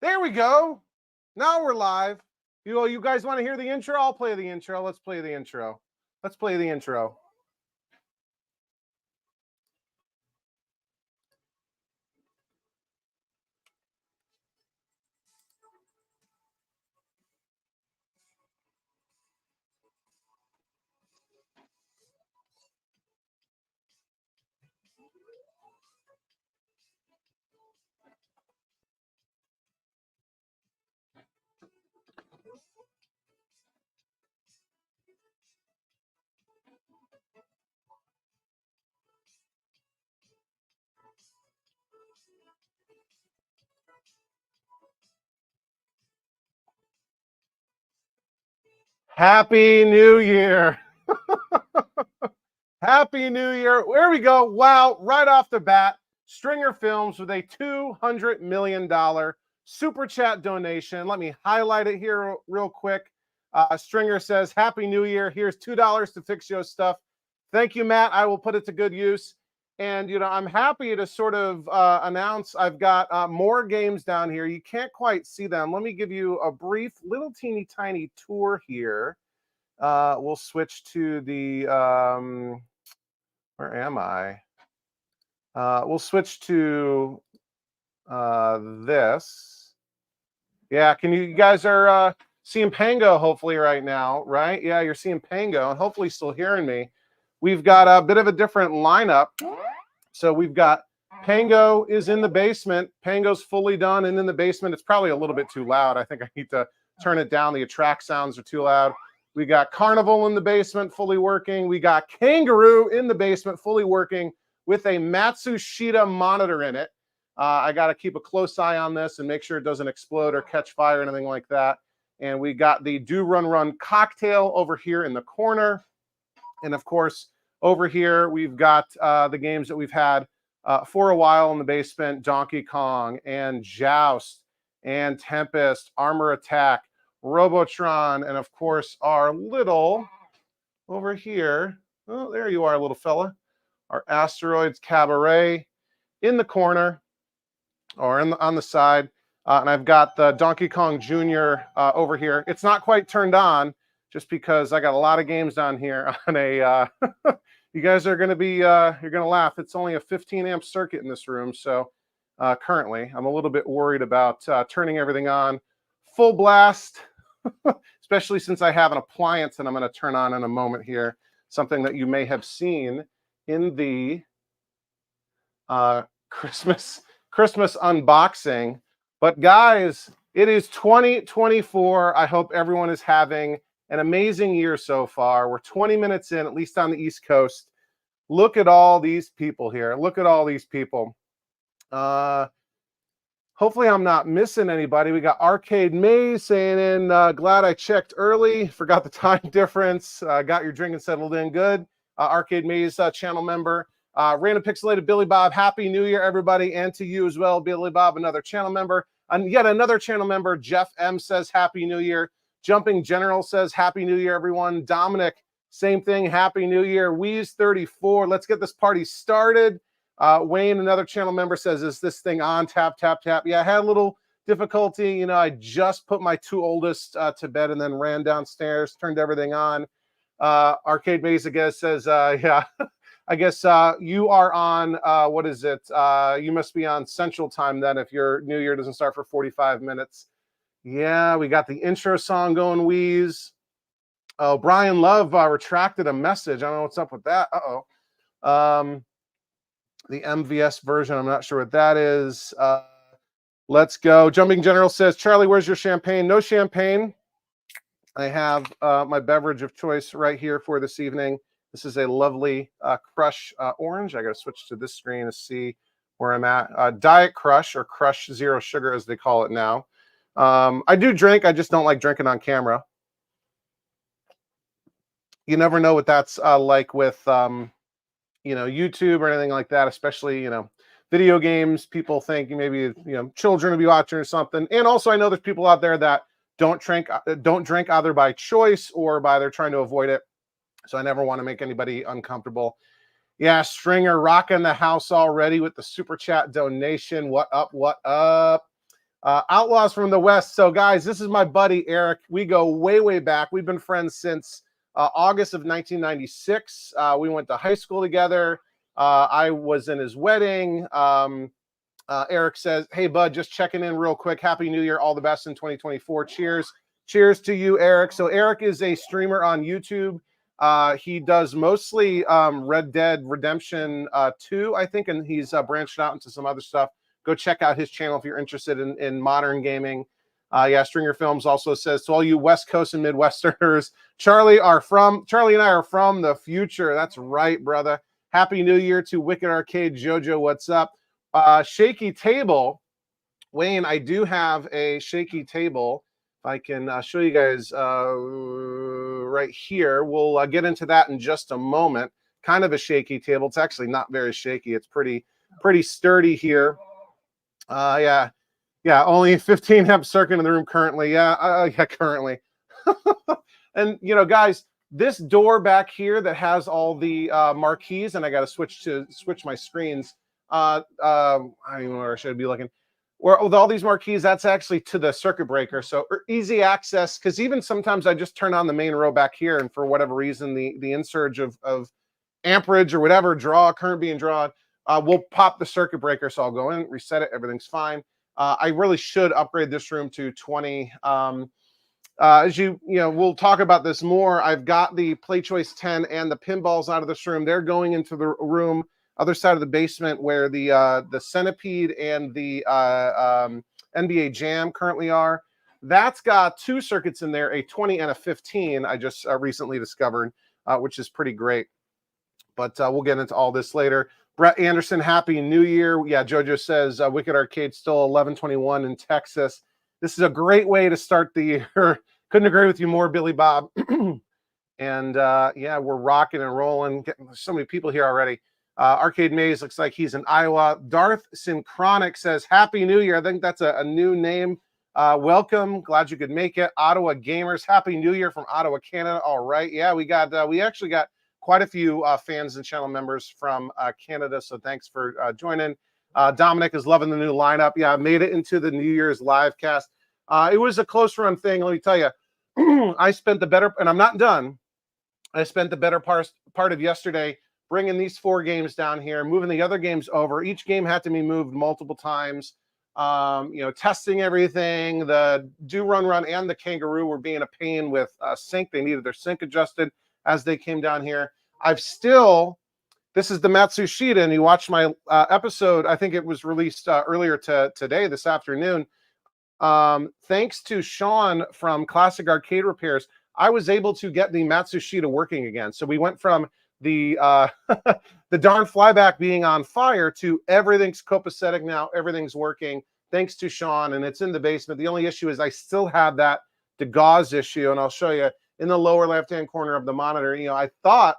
There we go. Now we're live. You guys want to hear the intro? I'll play the intro. Let's play the intro. Let's play the intro. Happy New Year. Happy New Year. There we go. Wow. Right off the bat, Stringer Films with a $200 million super chat donation. Let me highlight it here real quick. Stringer says, Happy New Year. Here's $2 to fix your stuff. Thank you, Matt. I will put it to good use. And, I'm happy to sort of announce I've got more games down here. You can't quite see them. Let me give you a brief, little teeny tiny tour here. We'll switch to the, where am I? We'll switch to this. Yeah, you guys are seeing Pango hopefully right now, right? Yeah, you're seeing Pango and hopefully still hearing me. We've got a bit of a different lineup. So we've got Pango is in the basement. Pango's fully done and in the basement. It's probably a little bit too loud. I think I need to turn it down. The attract sounds are too loud. We got Carnival in the basement, fully working. We got Kangaroo in the basement, fully working with a Matsushita monitor in it. I got to keep a close eye on this and make sure it doesn't explode or catch fire or anything like that. And we got the Do Run Run cocktail over here in the corner. And of course, over here, we've got the games that we've had for a while in the basement, Donkey Kong and Joust and Tempest, Armor Attack, Robotron, and of course, our little, over here, oh, there you are, little fella, our Asteroids Cabaret in the corner, or on the side. And I've got the Donkey Kong Jr. Over here. It's not quite turned on, just because I got a lot of games down here on a, you guys are going to be, you're going to laugh. It's only a 15 amp circuit in this room. So currently, I'm a little bit worried about turning everything on full blast, especially since I have an appliance that I'm going to turn on in a moment here. Something that you may have seen in the Christmas unboxing. But guys, it is 2024. I hope everyone is having an amazing year so far. We're 20 minutes in, at least on the East Coast. Look at all these people here. Look at all these people. Hopefully I'm not missing anybody. We got Arcade Maze saying in, glad I checked early. Forgot the time difference. Got your drinking settled in. Good. Arcade Maze channel member. Random Pixelated Billy Bob, Happy New Year, everybody. And to you as well, Billy Bob, another channel member. And yet another channel member, Jeff M, says Happy New Year. Jumping General says Happy New Year, everyone. Dominic, same thing, Happy New Year. Weez34, let's get this party started. Wayne, another channel member, says, is this thing on? Tap, tap, tap. Yeah, I had a little difficulty. I just put my two oldest to bed and then ran downstairs, turned everything on. Arcade Maze, I guess, says, yeah, I guess you are on, what is it? You must be on Central Time then if your New Year doesn't start for 45 minutes. Yeah, we got the intro song going, Wheeze. Oh, Brian Love retracted a message. I don't know what's up with that. Uh-oh. The MVS version, I'm not sure what that is. Let's go. Jumping General says, Charlie, where's your champagne? No champagne. I have my beverage of choice right here for this evening. This is a lovely Crush Orange. I got to switch to this screen to see where I'm at. Diet Crush, or Crush Zero Sugar as they call it now. I do drink. I just don't like drinking on camera. You never know what that's like with, YouTube or anything like that, especially, video games. People think maybe, children will be watching or something. And also I know there's people out there that don't drink either by choice or by they're trying to avoid it. So I never want to make anybody uncomfortable. Yeah, Stringer rocking the house already with the super chat donation. What up? What up? Outlaws from the West. So, guys, this is my buddy Eric. We go way, way back. We've been friends since August of 1996. We went to high school together. I was in his wedding. Eric says, hey, bud, just checking in real quick. Happy New Year. All the best in 2024. Cheers. Cheers to you, Eric. So Eric is a streamer on YouTube. He does mostly Red Dead Redemption 2, I think, and he's branched out into some other stuff. Go check out his channel if you're interested in modern gaming. Yeah, Stringer Films also says, to all you West Coast and Midwesterners, Charlie and I are from the future. That's right, brother. Happy New Year to Wicked Arcade. Jojo, what's up? Shaky table. Wayne, I do have a shaky table. If I can show you guys right here. We'll get into that in just a moment. Kind of a shaky table. It's actually not very shaky. It's pretty sturdy here. Yeah, only 15 amp circuit in the room currently. Yeah, currently. And you know, guys, this door back here that has all the marquees, and I got to switch my screens. I don't even know where I should be looking. Or with all these marquees, that's actually to the circuit breaker. So easy access, because even sometimes I just turn on the main row back here, and for whatever reason, the insurge of amperage or whatever current being drawn, we'll pop the circuit breaker. So I'll go in, reset it, everything's fine. I really should upgrade this room to 20. As you know, we'll talk about this more. I've got the Play Choice 10 and the pinballs out of this room. They're going into the room, other side of the basement, where the Centipede and the NBA Jam currently are. That's got two circuits in there, a 20 and a 15. I just recently discovered, which is pretty great. But we'll get into all this later. Brett Anderson, Happy New Year. Yeah, Jojo says Wicked Arcade still 11/21 in Texas. This is a great way to start the year. Couldn't agree with you more, Billy Bob. And yeah, we're rocking and rolling. There's so many people here already. Arcade Maze looks like he's in Iowa. Darth Synchronic says Happy New Year. I think that's a new name. Welcome. Glad you could make it. Ottawa Gamers, Happy New Year from Ottawa, Canada. All right. Yeah, we actually got quite a few fans and channel members from Canada, so thanks for joining. Dominic is loving the new lineup. Yeah, I made it into the New Year's live cast. It was a close run thing, let me tell you. I spent the better, and I'm not done, I spent the better part of yesterday bringing these 4 games down here, moving the other games over. Each game had to be moved multiple times. You know, testing everything. The Do Run and the Kangaroo were being a pain with sync. They needed their sync adjusted as they came down here. This is the Matsushita, and you watched my episode. I think it was released earlier today, this afternoon. Thanks to Sean from Classic Arcade Repairs, I was able to get the Matsushita working again. So we went from the the darn flyback being on fire to everything's copacetic now, everything's working, thanks to Sean, and it's in the basement. The only issue is I still have that gauze issue, and I'll show you in the lower left-hand corner of the monitor. You know, I thought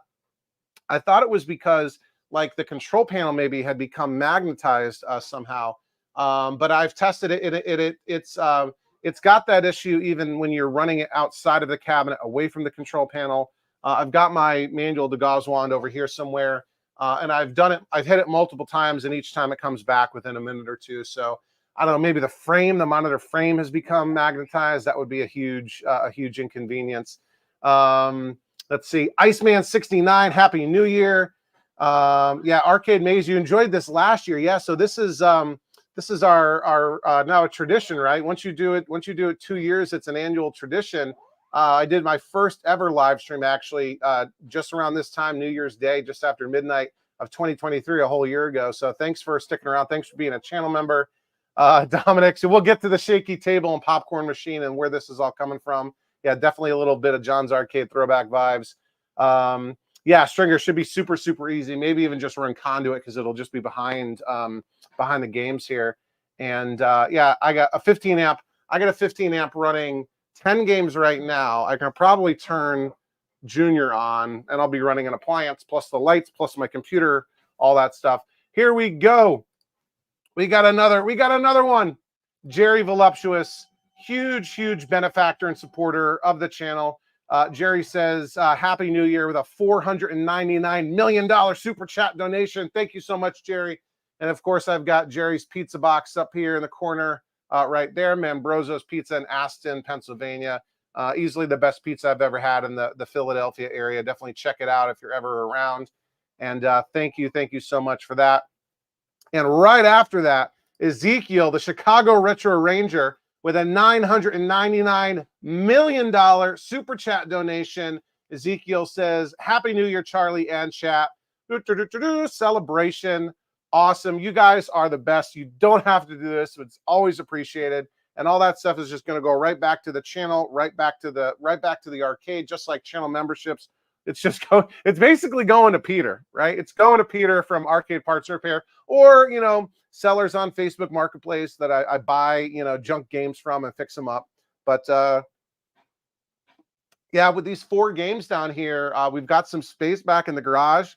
it was because like the control panel maybe had become magnetized somehow. But I've tested it. It's got that issue even when you're running it outside of the cabinet, away from the control panel. I've got my manual gauze wand over here somewhere, and I've done it. I've hit it multiple times, and each time it comes back within a minute or two. So I don't know, maybe the monitor frame has become magnetized. That would be a huge inconvenience. Let's see, Iceman 69, Happy New Year. Yeah, Arcade Maze, you enjoyed this last year. Yeah, so this is our now a tradition, right? Once you do it 2 years, it's an annual tradition. I did my first ever live stream actually just around this time, New Year's Day, just after midnight of 2023, a whole year ago. So thanks for sticking around. Thanks for being a channel member, Dominic. So we'll get to the shaky table and popcorn machine and where this is all coming from. Yeah, definitely a little bit of John's Arcade throwback vibes. Yeah, Stringer should be super, super easy. Maybe even just run conduit because it'll just be behind the games here. And yeah, I got a 15 amp. I got a 15 amp running 10 games right now. I can probably turn Junior on, and I'll be running an appliance plus the lights plus my computer, all that stuff. Here we go. We got another one. Jerry Voluptuous, huge benefactor and supporter of the channel. Jerry says, Happy New Year with a $499 million super chat donation. Thank you so much, Jerry. And of course, I've got Jerry's pizza box up here in the corner right there. Mambrozzo's Pizza in Aston, Pennsylvania. Easily the best pizza I've ever had in the Philadelphia area. Definitely check it out if you're ever around. And thank you so much for that. And right after that, Ezekiel, the Chicago Retro Ranger, with a $999 million super chat donation. Ezekiel says, Happy New Year, Charlie and chat. Celebration. Awesome. You guys are the best. You don't have to do this. It's always appreciated. And all that stuff is just going to go right back to the channel, right back to the arcade, just like channel memberships. It's basically going to Peter, right? It's going to Peter from Arcade Parts Repair, or, you know, sellers on Facebook Marketplace that I buy, you know, junk games from and fix them up. But yeah, with these 4 games down here, we've got some space back in the garage.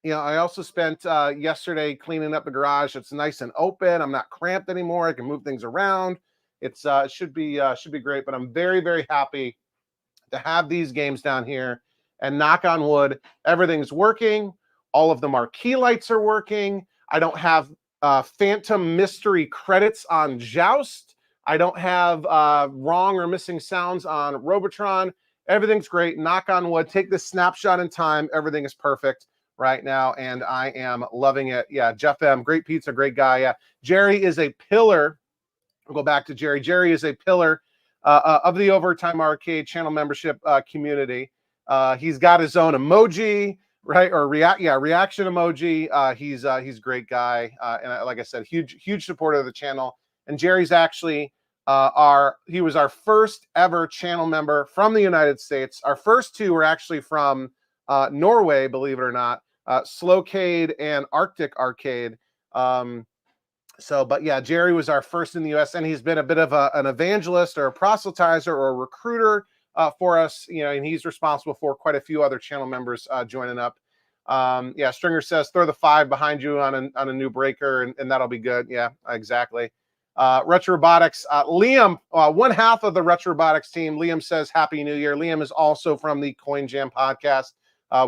You know, I also spent yesterday cleaning up the garage. It's nice and open. I'm not cramped anymore. I can move things around. It should be great. But I'm very happy to have these games down here. And knock on wood, everything's working. All of the marquee lights are working. I don't have phantom mystery credits on Joust. I don't have wrong or missing sounds on Robotron. Everything's great. Knock on wood. Take this snapshot in time. Everything is perfect right now, and I am loving it. Yeah, Jeff M., great pizza, great guy. Yeah, Jerry is a pillar. We'll go back to Jerry. Jerry is a pillar of the Overtime Arcade channel membership community. He's got his own emoji, right? Or reaction emoji. He's a great guy, and like I said, huge supporter of the channel. And Jerry's actually he was our first ever channel member from the United States. Our first 2 were actually from Norway, believe it or not, Slowcade and Arctic Arcade. But yeah, Jerry was our first in the US, and he's been a bit of an evangelist or a proselytizer or a recruiter for us, you know, and he's responsible for quite a few other channel members joining up. Yeah, Stringer says, throw the 5 behind you on a new breaker, and that'll be good. Yeah, exactly. Retro Robotics, Liam, one half of the Retro Robotics team. Liam says, Happy New Year. Liam is also from the Coin Jam podcast.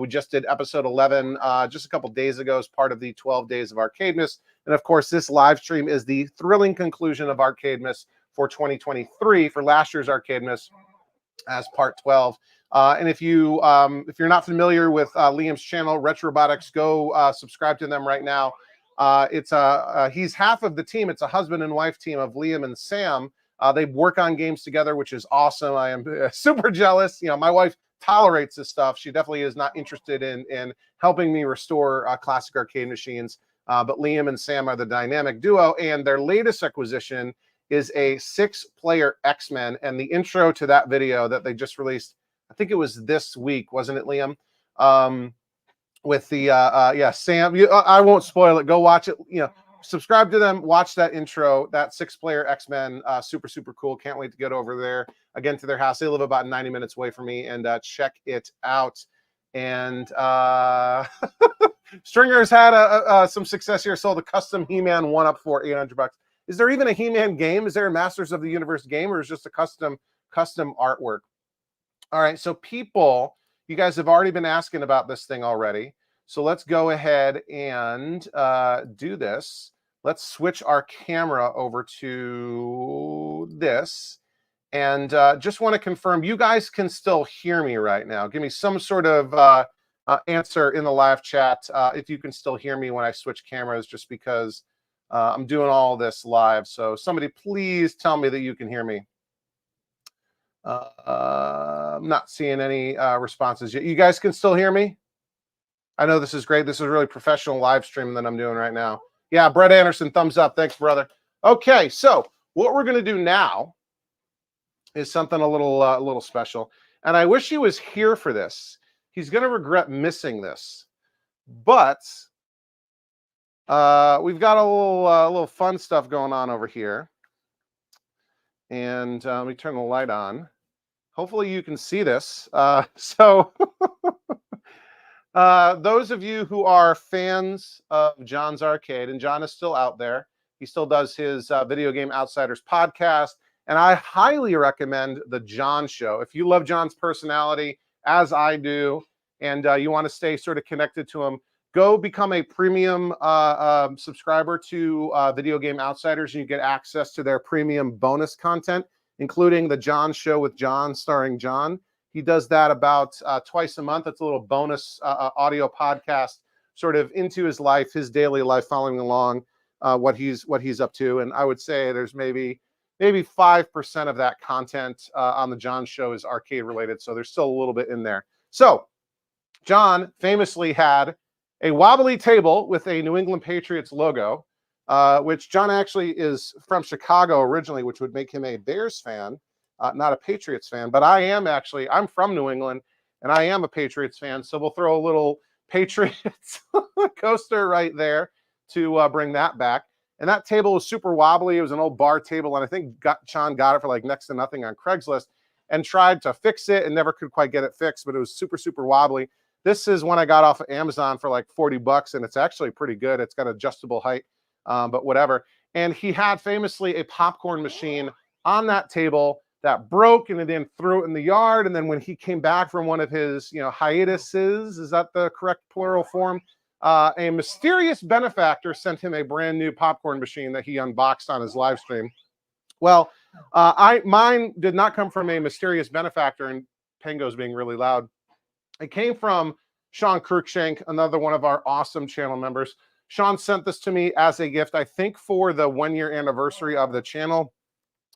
We just did episode 11 just a couple days ago as part of the 12 Days of Arcademas. And of course, this live stream is the thrilling conclusion of Arcademas for 2023 for last year's Arcademas as part 12. And if you're not familiar with Liam's channel, Retro Robotics, go subscribe to them right now. He's half of the team. It's a husband and wife team of Liam and Sam. They work on games together, which is awesome. I am super jealous. You know, my wife tolerates this stuff. She definitely is not interested in helping me restore classic arcade machines. But Liam and Sam are the dynamic duo, and their latest acquisition is a 6-player X-Men. And the intro to that video that they just released, I think it was this week, wasn't it, Liam? With the yeah, Sam. I won't spoil it. Go watch it. You know, subscribe to them. Watch that intro. That 6-player X-Men, super cool. Can't wait to get over there again to their house. They live about 90 minutes away from me, and check it out. And Stringer's had some success here. Sold a custom He-Man 1-up for $800. Is there even a He-Man game? Is there a Masters of the Universe game, or is it just a custom artwork? All right, so people, you guys have already been asking about this thing already. So let's go ahead and do this. Let's switch our camera over to this. And just want to confirm, you guys can still hear me right now. Give me some sort of answer in the live chat if you can still hear me when I switch cameras, just because I'm doing all this live. So somebody please tell me that you can hear me. I'm not seeing any responses yet. You guys can still hear me? I know this is great. This is a really professional live stream that I'm doing right now. Yeah, Brett Anderson, thumbs up. Thanks, brother. Okay, so what we're going to do now is something a little special. And I wish he was here for this. He's going to regret missing this. But we've got a little fun stuff going on over here. And let me turn the light on. Hopefully you can see this. So those of you who are fans of John's Arcade, and John is still out there. He still does his Video Game Outsiders podcast. And I highly recommend the John Show. If you love John's personality, as I do, and you want to stay sort of connected to him, go become a premium subscriber to Video Game Outsiders, and you get access to their premium bonus content, including the John Show with John, starring John. He does that about twice a month. It's a little bonus audio podcast, sort of into his life, his daily life, following along what he's up to. And I would say there's maybe 5% of that content on the John Show is arcade related. So there's still a little bit in there. So John famously had a wobbly table with a New England Patriots logo, which John actually is from Chicago originally, which would make him a Bears fan, not a Patriots fan. But I'm from New England, and I am a Patriots fan. So we'll throw a little Patriots coaster right there to bring that back. And that table was super wobbly. It was an old bar table, and I think John got it for like next to nothing on Craigslist and tried to fix it and never could quite get it fixed, but it was super, super wobbly. This is one I got off of Amazon for like 40 bucks, and it's actually pretty good. It's got adjustable height, but whatever. And he had famously a popcorn machine on that table that broke, and then threw it in the yard. And then when he came back from one of his, hiatuses, is that the correct plural form? A mysterious benefactor sent him a brand new popcorn machine that he unboxed on his live stream. Well, mine did not come from a mysterious benefactor, and Pengo's being really loud. It came from Sean Cruikshank, another one of our awesome channel members. Sean sent this to me as a gift, I think for the 1-year anniversary of the channel.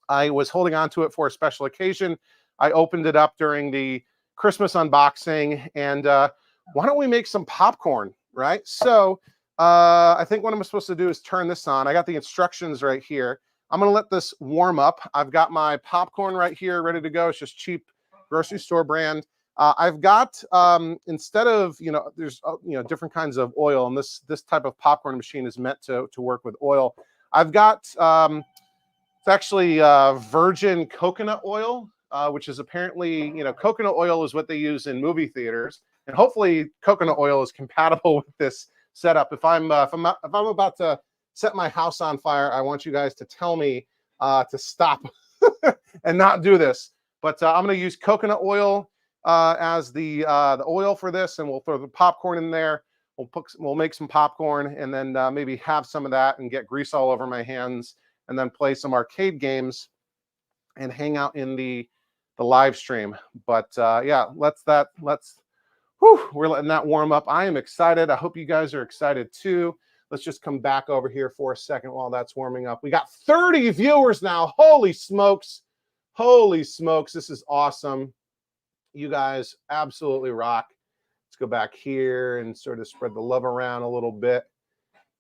I was holding on to it for a special occasion. I opened it up during the Christmas unboxing, and why don't we make some popcorn, right? So I think what I'm supposed to do is turn this on. I got the instructions right here. I'm going to let this warm up. I've got my popcorn right here ready to go. It's just cheap grocery store brand. I've got, instead of, there's, different kinds of oil, and this type of popcorn machine is meant to work with oil. I've got, it's actually virgin coconut oil, which is apparently, coconut oil is what they use in movie theaters. And hopefully coconut oil is compatible with this setup. If I'm about to set my house on fire, I want you guys to tell me to stop and not do this. But I'm going to use coconut oil as the oil for this, and we'll throw the popcorn in there. We'll make some popcorn, and then maybe have some of that and get grease all over my hands, and then play some arcade games and hang out in the live stream. But yeah, we're letting that warm up. I am excited. I hope you guys are excited too. Let's just come back over here for a second while that's warming up. We got 30 viewers now. Holy smokes. Holy smokes. This is awesome. You guys absolutely rock. Let's go back here and sort of spread the love around a little bit.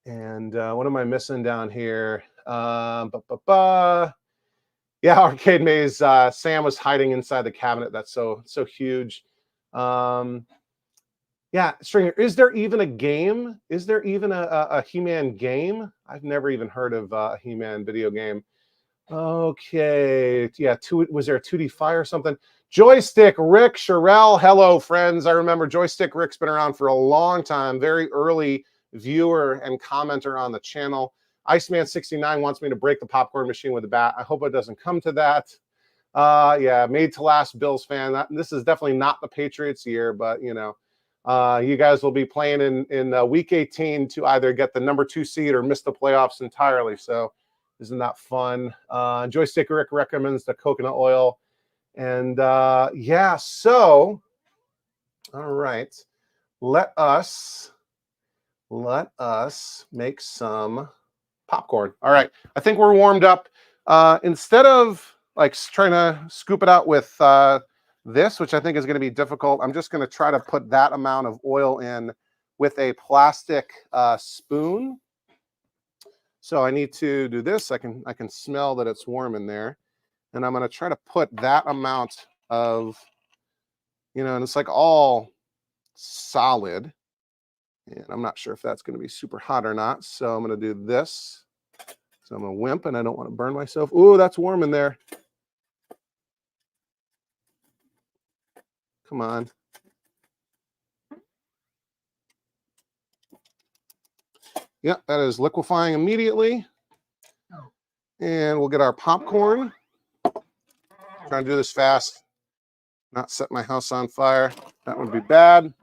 And what am I missing down here? Yeah, Arcade Maze. Sam was hiding inside the cabinet. That's so huge. Yeah, Stringer, is there even a game? Is there even a He-Man game? I've never even heard of a He-Man video game. Okay, yeah, was there a 2D Fire or something? Joystick Rick, Sherelle, hello, friends. I remember Joystick Rick's been around for a long time, very early viewer and commenter on the channel. Iceman69 wants me to break the popcorn machine with a bat. I hope it doesn't come to that. Yeah, made to last Bills fan. This is definitely not the Patriots year, but, you guys will be playing in week 18 to either get the number 2 seed or miss the playoffs entirely. So isn't that fun? Joystick Rick recommends the coconut oil. And yeah, so all right, let us make some popcorn. All right, I think we're warmed up. Instead of like trying to scoop it out with this, which I think is going to be difficult, I'm just going to try to put that amount of oil in with a plastic spoon. So I need to do this. I can smell that it's warm in there, and I'm going to try to put that amount of, and it's like all solid, and I'm not sure if that's going to be super hot or not. So I'm going to do this. So I'm going to wimp, and I don't want to burn myself. Ooh, that's warm in there. Come on. Yeah, that is liquefying immediately. And we'll get our popcorn. Trying to do this fast, not set my house on fire. That would be bad.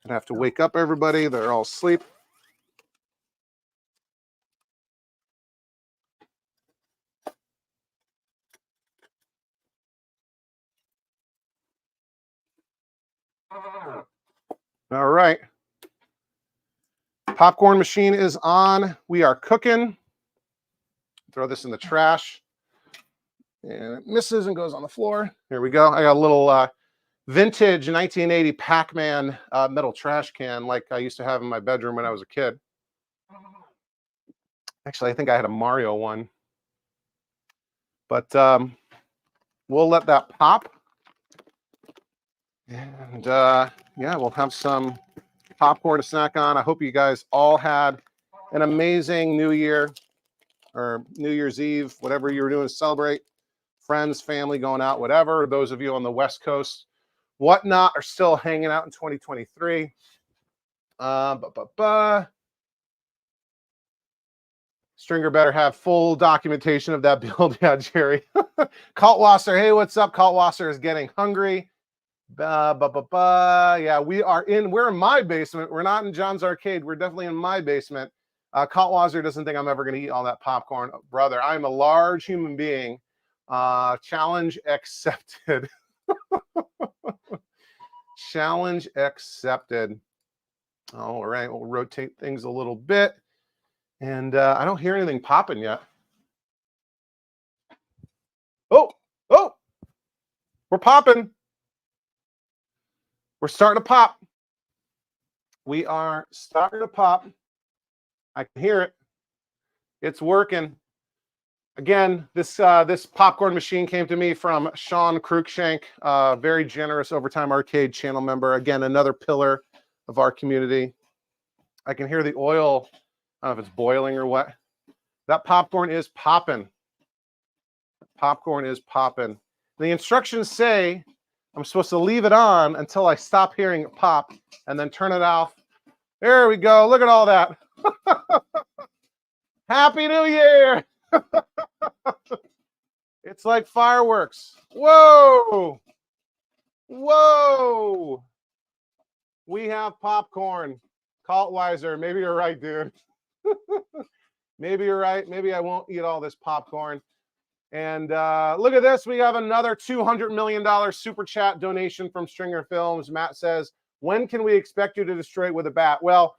I have to wake up everybody. They're all asleep. All right. Popcorn machine is on. We are cooking. Throw this in the trash. And it misses and goes on the floor. Here we go. I got a little vintage 1980 Pac-Man metal trash can like I used to have in my bedroom when I was a kid. Actually, I think I had a Mario one. But we'll let that pop. And yeah, we'll have some popcorn to snack on. I hope you guys all had an amazing New Year or New Year's Eve, whatever you were doing to celebrate. Friends, family, going out, whatever. Those of you on the West Coast, whatnot, are still hanging out in 2023. Stringer better have full documentation of that build. Yeah, Jerry. Kaltwasser, hey, what's up? Kaltwasser is getting hungry. Yeah, we're in my basement. We're not in John's arcade. We're definitely in my basement. Kaltwasser doesn't think I'm ever going to eat all that popcorn. Brother, I'm a large human being. Challenge accepted. Challenge accepted. All right, we'll rotate things a little bit. And I don't hear anything popping yet. Oh, we're popping. We're starting to pop. We are starting to pop. I can hear it. It's working. Again, this popcorn machine came to me from Sean Cruikshank, very generous Overtime Arcade channel member. Again, another pillar of our community. I can hear the oil. I don't know if it's boiling or what. That popcorn is popping. Popcorn is popping. The instructions say I'm supposed to leave it on until I stop hearing it pop and then turn it off. There we go. Look at all that. Happy New Year. It's like fireworks. Whoa. Whoa. We have popcorn. Kaltweiser, maybe you're right, dude. Maybe you're right. Maybe I won't eat all this popcorn. And look at this. We have another $200 million super chat donation from Stringer Films. Matt says, when can we expect you to destroy it with a bat? Well,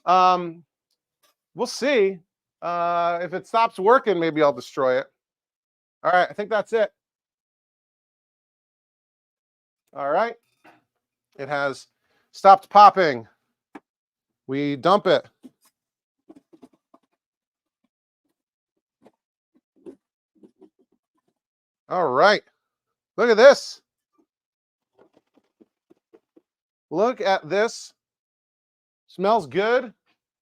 we'll see. If it stops working, maybe I'll destroy it. All right, I think that's it. All right. It has stopped popping. We dump it. All right. Look at this. Look at this. Smells good.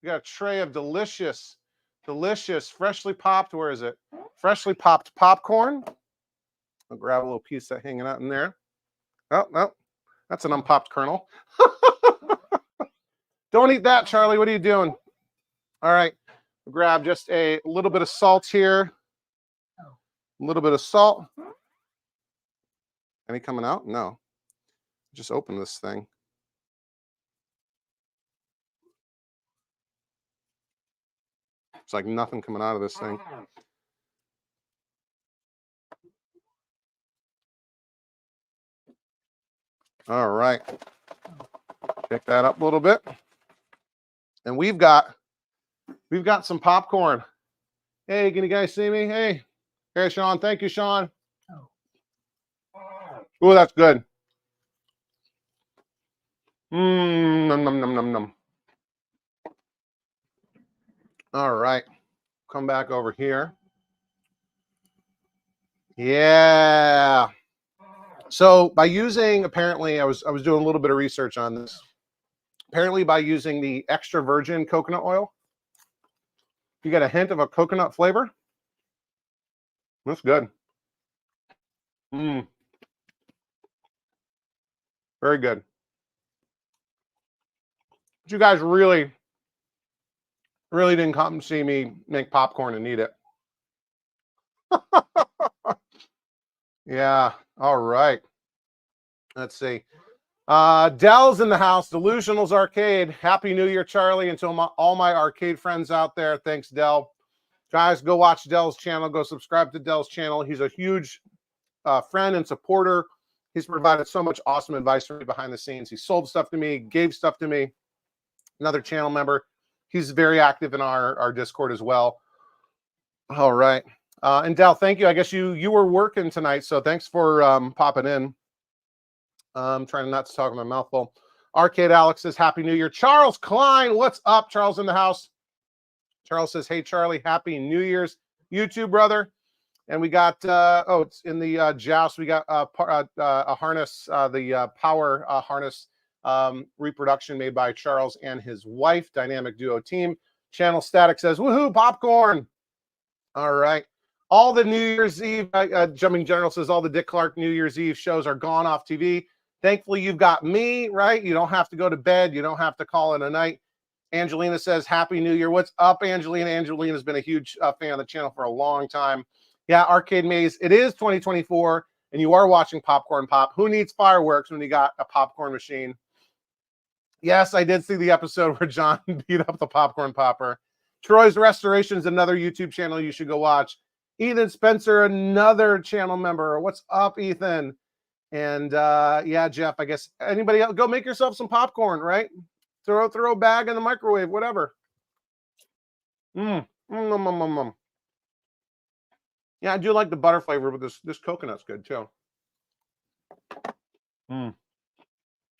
We got a tray of delicious, freshly popped, where is it? Freshly popped popcorn. I'll grab a little piece that hanging out in there. Oh, no. That's an unpopped kernel. Don't eat that, Charlie. What are you doing? All right. We'll grab just a little bit of salt here. A little bit of salt. Any coming out? No. Just open this thing. It's like nothing coming out of this thing. All right. Pick that up a little bit. And we've got some popcorn. Hey, can you guys see me? Hey. Hey, Sean. Thank you, Sean. Oh, that's good. Num, num, num, num, num. All right. Come back over here. Yeah. So by using, apparently, I was doing a little bit of research on this. Apparently, by using the extra virgin coconut oil, you get a hint of a coconut flavor. That's good. Very good. But you guys really didn't come and see me make popcorn and eat it. Yeah. All right. Let's see. Dell's in the house. Delusionals Arcade. Happy New Year, Charlie, and to all my arcade friends out there. Thanks, Dell. Guys, go watch Dell's channel. Go subscribe to Dell's channel. He's a huge friend and supporter. He's provided so much awesome advice for me behind the scenes. He sold stuff to me, gave stuff to me. Another channel member. He's very active in our Discord as well. All right. And Dell, thank you. I guess you were working tonight, so thanks for popping in. I'm trying not to talk with my mouth full. Arcade Alex says, Happy New Year. Charles Klein, what's up? Charles in the house. Charles says, hey, Charlie, Happy New Year's. You too, brother. And we got, it's in the Joust. We got a harness, the power harness reproduction made by Charles and his wife, Dynamic Duo Team. Channel Static says, woohoo, popcorn. All right. All the New Year's Eve, Jumping General says, all the Dick Clark New Year's Eve shows are gone off TV. Thankfully, you've got me, right? You don't have to go to bed. You don't have to call it a night. Angelina says, Happy New Year. What's up, Angelina? Angelina's been a huge fan of the channel for a long time. Yeah, Arcade Maze, it is 2024, and you are watching Popcorn Pop. Who needs fireworks when you got a popcorn machine? Yes, I did see the episode where John beat up the popcorn popper. Troy's Restoration is another YouTube channel you should go watch. Ethan Spencer, another channel member. What's up, Ethan? And yeah, Jeff, I guess anybody else, go make yourself some popcorn, right? Throw a bag in the microwave, whatever. Yeah, I do like the butter flavor, but this coconut's good too.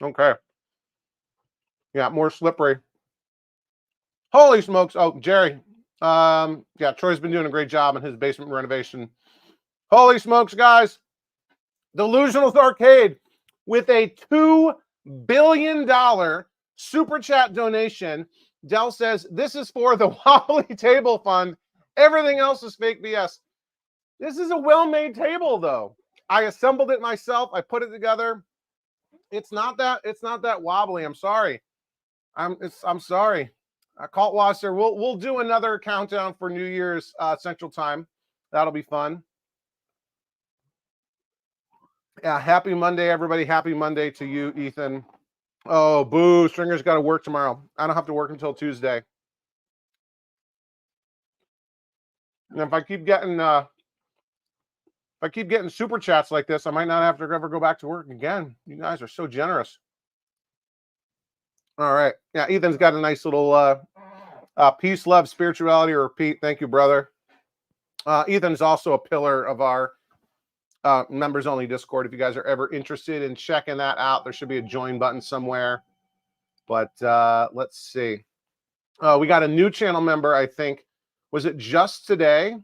Okay. Yeah, more slippery. Holy smokes. Oh, Jerry. Yeah, Troy's been doing a great job in his basement renovation. Holy smokes, guys. Delusionals Arcade with a $2 billion super chat donation. Dell says, this is for the Wobbly Table Fund. Everything else is fake BS. This is a well-made table, though. I assembled it myself. I put it together. It's not that wobbly. I'm sorry. I'm sorry. Cult Wasser, we'll do another countdown for New Year's Central Time. That'll be fun. Yeah, happy Monday, everybody. Happy Monday to you, Ethan. Oh, boo. Stringer's got to work tomorrow. I don't have to work until Tuesday. And if I keep getting super chats like this, I might not have to ever go back to work again. You guys are so generous. All right. Yeah, Ethan's got a nice little peace, love, spirituality, repeat. Thank you, brother. Ethan's also a pillar of our members only Discord. If you guys are ever interested in checking that out, there should be a join button somewhere. But let's see. We got a new channel member, I think. Was it just today?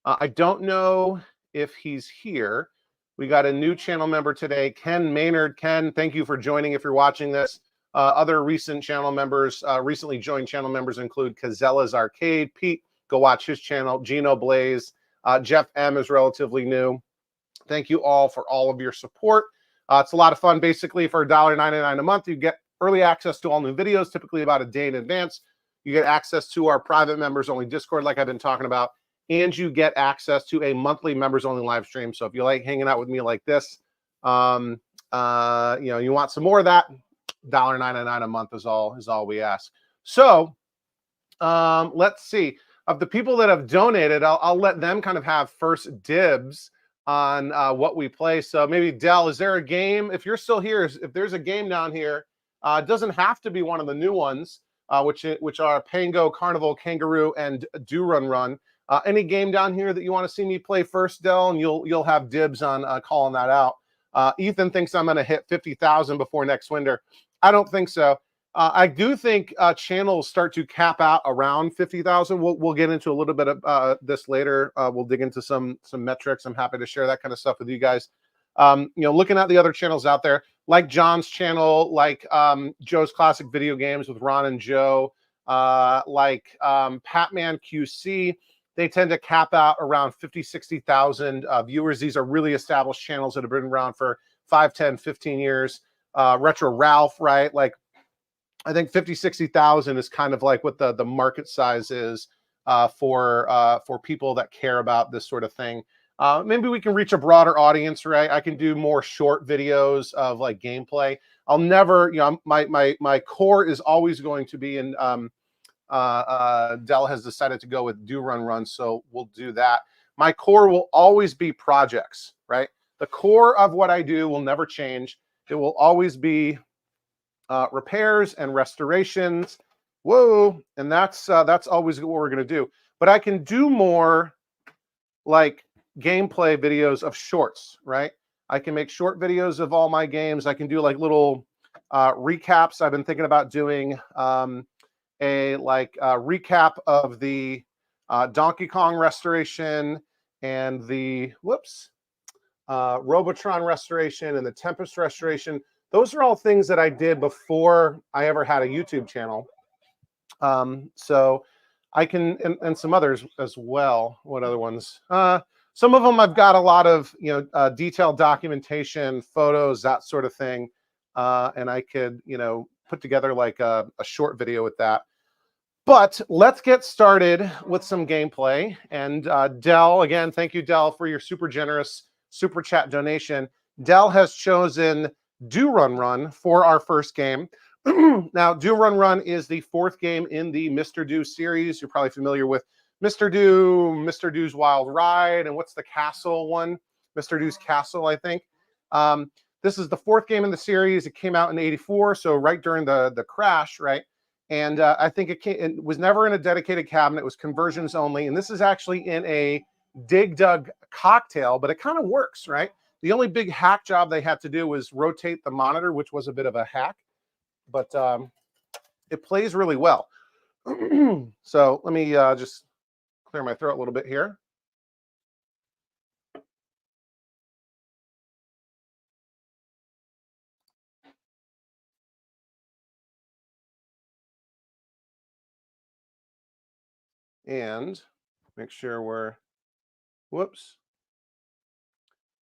I don't know if he's here. We got a new channel member today, Ken Maynard. Ken, thank you for joining if you're watching this. Other recent channel members, recently joined channel members include Kazella's Arcade. Pete, go watch his channel. Gino Blaze. Jeff M is relatively new. Thank you all for all of your support. It's a lot of fun. Basically, for $1.99 a month, you get early access to all new videos, typically about a day in advance. You get access to our private members only Discord, like I've been talking about, and you get access to a monthly members only live stream. So if you like hanging out with me like this, you want some more of that, $1.99 a month is all we ask. So let's see. Of the people that have donated, I'll let them kind of have first dibs on what we play. So maybe Dell, is there a game? If you're still here, if there's a game down here, it doesn't have to be one of the new ones, which are Pango, Carnival, Kangaroo, and Do Run Run. Any game down here that you want to see me play first, Dell, and you'll have dibs on calling that out. Ethan thinks I'm going to hit 50,000 before next winter. I don't think so. I do think channels start to cap out around 50,000. We'll get into a little bit of this later. We'll dig into some metrics. I'm happy to share that kind of stuff with you guys. Looking at the other channels out there, like John's channel, like Joe's Classic Video Games with Ron and Joe, like Patman QC, they tend to cap out around 50, 60,000 viewers. These are really established channels that have been around for 5, 10, 15 years. Retro Ralph, right? Like, I think 50, 60,000 is kind of like what the market size is for people that care about this sort of thing. Maybe we can reach a broader audience, right? I can do more short videos of like gameplay. I'll never, you know, my core is always going to be in. Dell has decided to go with do run run, so we'll do that. My core will always be projects, right? The core of what I do will never change. It will always be repairs and restorations. Whoa, and that's always what we're going to do. But I can do more like gameplay videos of shorts, right? I can make short videos of all my games. I can do like little recaps. I've been thinking about doing a recap of the Donkey Kong restoration and the Robotron restoration and the Tempest restoration. Those are all things that I did before I ever had a YouTube channel. So I can, and some others as well. What other ones? Some of them I've got a lot of, you know, detailed documentation, photos, that sort of thing. And I could, you know, put together like a short video with that. But let's get started with some gameplay. And Dell, again, thank you, Dell, for your super generous super chat donation. Dell has chosen Do Run Run for our first game. Now, Do Run Run is the fourth game in the Mr. Do series. You're probably familiar with Mr. Do, Mr. Do's Wild Ride, and what's the castle one? Mr. Do's Castle, I think. This is the fourth game in the series. It came out in '84, so right during the crash, right? And I think it was never in a dedicated cabinet. It was conversions only. And this is actually in a Dig Dug cocktail, but it kind of works, right? The only big hack job they had to do was rotate the monitor, which was a bit of a hack, but it plays really well. So let me just clear my throat a little bit here. And make sure we're,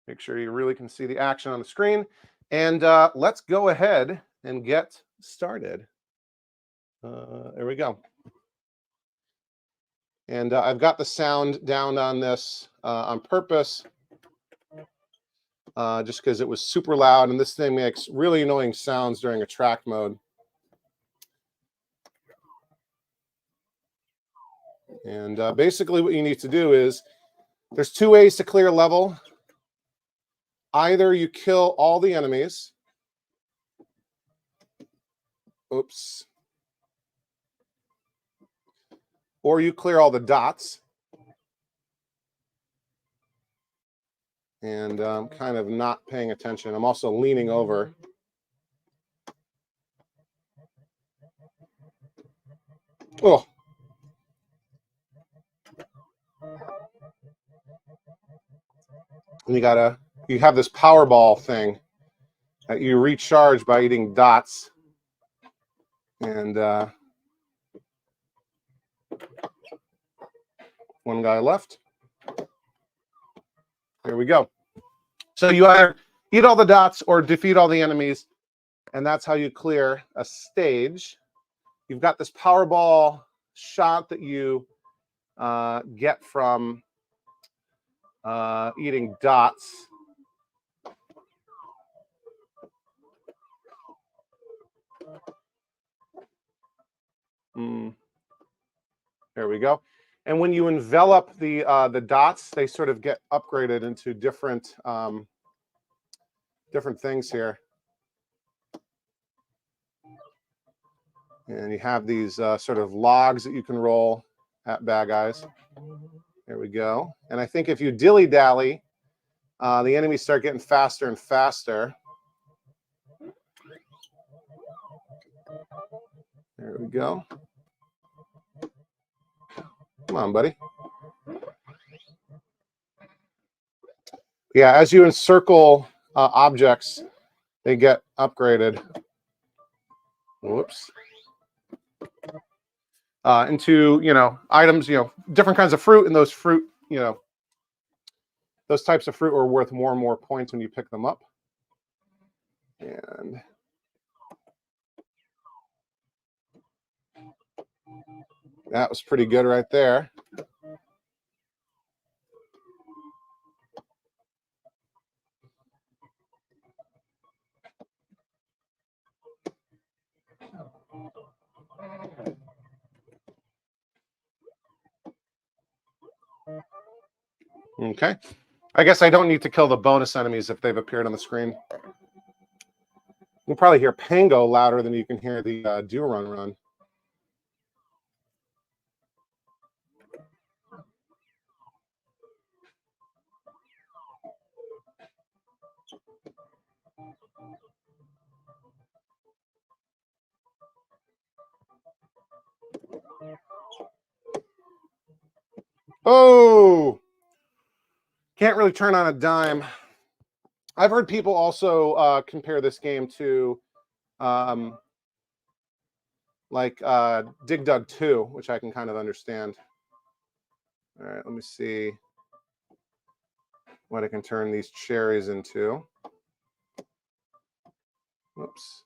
make sure you really can see the action on the screen. And let's go ahead and get started. There we go. And I've got the sound down on this on purpose, just because it was super loud, and this thing makes really annoying sounds during attract mode. And basically what you need to do is, there's two ways to clear a level. Either you kill all the enemies. Oops. Or you clear all the dots. And I'm kind of not paying attention. I'm also leaning over. Oh. And you have this Powerball thing that you recharge by eating dots. And one guy left. There we go. So you either eat all the dots or defeat all the enemies, and that's how you clear a stage. You've got this Powerball shot that you get from eating dots. There we go. And when you envelop the dots, they sort of get upgraded into different different things here. And you have these sort of logs that you can roll at bad guys. There we go. And I think if you dilly-dally, the enemies start getting faster and faster. There we go. Come on, buddy. Yeah, as you encircle objects, they get upgraded. Whoops. Into, you know, items, you know, different kinds of fruit, and those fruit, you know, those types of fruit are worth more and more points when you pick them up. And that was pretty good right there. Okay. I guess I don't need to kill the bonus enemies if they've appeared on the screen. You'll probably hear Pango louder than you can hear the Do Run Run. Oh! Can't really turn on a dime. I've heard people also compare this game to Dig Dug 2, which I can kind of understand. All right, let me see what I can turn these cherries into. Whoops.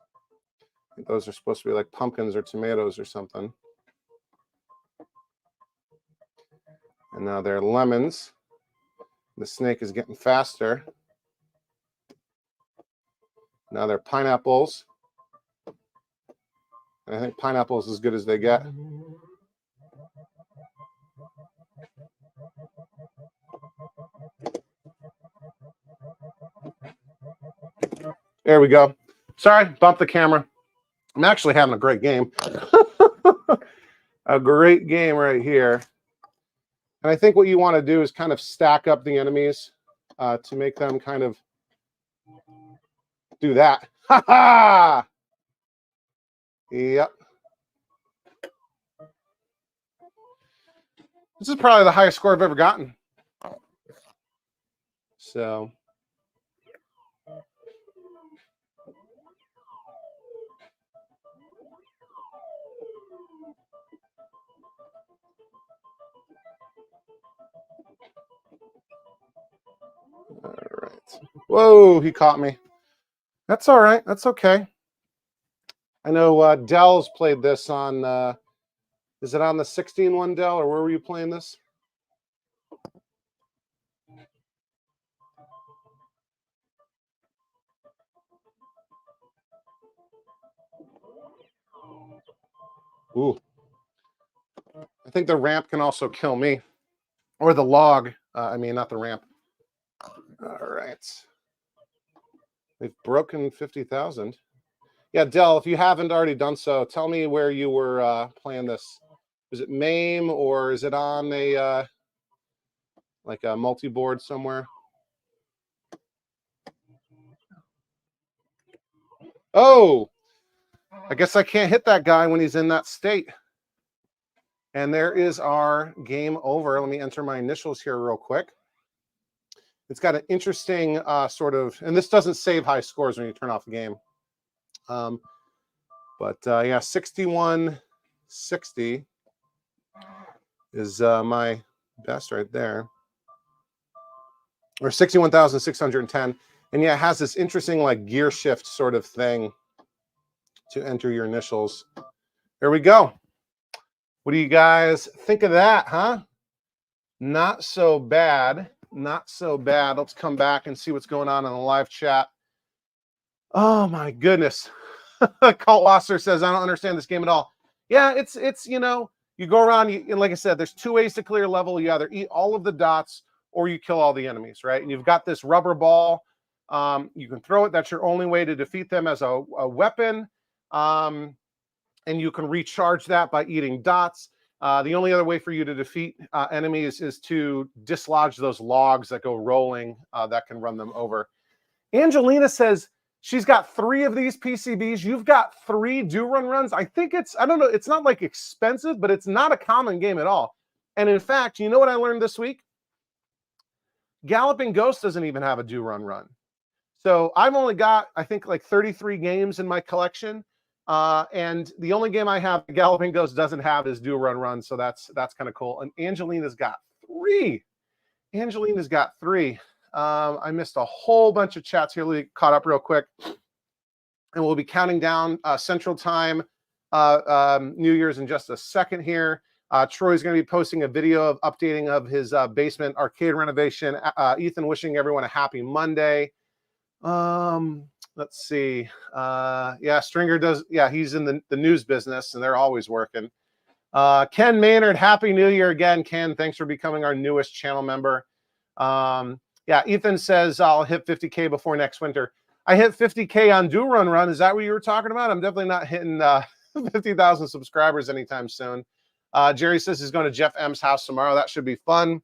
I think those are supposed to be like pumpkins or tomatoes or something. And now they're lemons. The snake is getting faster. Now they're pineapples. And I think pineapple is as good as they get. There we go. Sorry, bumped the camera. I'm actually having a great game. A great game right here. And I think what you want to do is kind of stack up the enemies to make them kind of do that. Ha ha! Yep. This is probably the highest score I've ever gotten. So. All right. Whoa, he caught me. That's all right. That's okay. I know Dell's played this on, is it on the 16 one, Dell, or where were you playing this? Ooh. I think the ramp can also kill me. Or the log. I mean, not the ramp. All right. We've broken 50,000. Yeah, Dell, if you haven't already done so, tell me where you were playing this. Is it MAME or is it on a like a multi-board somewhere? Oh, I guess I can't hit that guy when he's in that state. And there is our game over. Let me enter my initials here real quick. It's got an interesting sort of, and this doesn't save high scores when you turn off the game. Yeah, 6160 is my best right there. Or 61,610. And yeah, it has this interesting like gear shift sort of thing to enter your initials. There we go. What do you guys think of that, huh? Not so bad. Not so bad. Let's come back and see what's going on in the live chat. Oh my goodness. Colt Wasser says, I don't understand this game at all. Yeah, it's you know, you go around, and like I said, there's two ways to clear a level. You either eat all of the dots or you kill all the enemies, right? And you've got this rubber ball. You can throw it. That's your only way to defeat them as a weapon. And you can recharge that by eating dots. The only other way for you to defeat enemies is to dislodge those logs that go rolling that can run them over. Angelina says she's got 3 of these PCBs. You've got 3 do-run runs. I think it's, I don't know, it's not like expensive, but it's not a common game at all. And in fact, you know what I learned this week? Galloping Ghost doesn't even have a do-run run. So I've only got, I think, like 33 games in my collection. And the only game I have Galloping Ghost doesn't have is Do Run Run, so that's kind of cool. And Angelina's got 3. Angelina's got 3. I missed a whole bunch of chats here. Let me caught up real quick. And we'll be counting down Central Time New Year's in just a second here. Troy's going to be posting a video of updating of his basement arcade renovation. Ethan wishing everyone a happy Monday. Let's see. Yeah, Stringer does. Yeah, he's in the news business, and they're always working. Ken Maynard, happy New Year again, Ken. Thanks for becoming our newest channel member. Yeah, Ethan says I'll hit 50K before next winter. I hit 50K on Do Run Run. Is that what you were talking about? I'm definitely not hitting 50,000 subscribers anytime soon. Jerry says he's going to Jeff M's house tomorrow. That should be fun.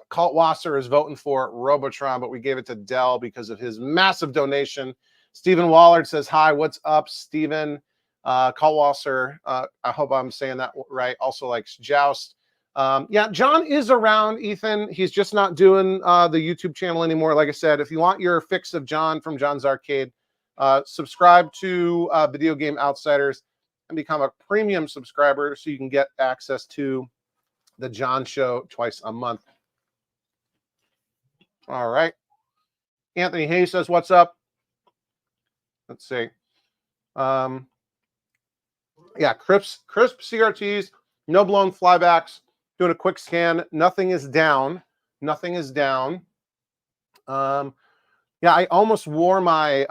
Colt Wasser is voting for Robotron, but we gave it to Dell because of his massive donation. Stephen Wallard says, hi, what's up, Stephen? Colt Wasser, I hope I'm saying that right, also likes Joust. Yeah, John is around, Ethan. He's just not doing the YouTube channel anymore. Like I said, if you want your fix of John from John's Arcade, subscribe to Video Game Outsiders and become a premium subscriber so you can get access to the John Show twice a month. All right. Anthony Hayes says, what's up? Let's see. Yeah, crisp CRTs, no blown flybacks. Doing a quick scan. Nothing is down. Nothing is down. Yeah, I almost wore my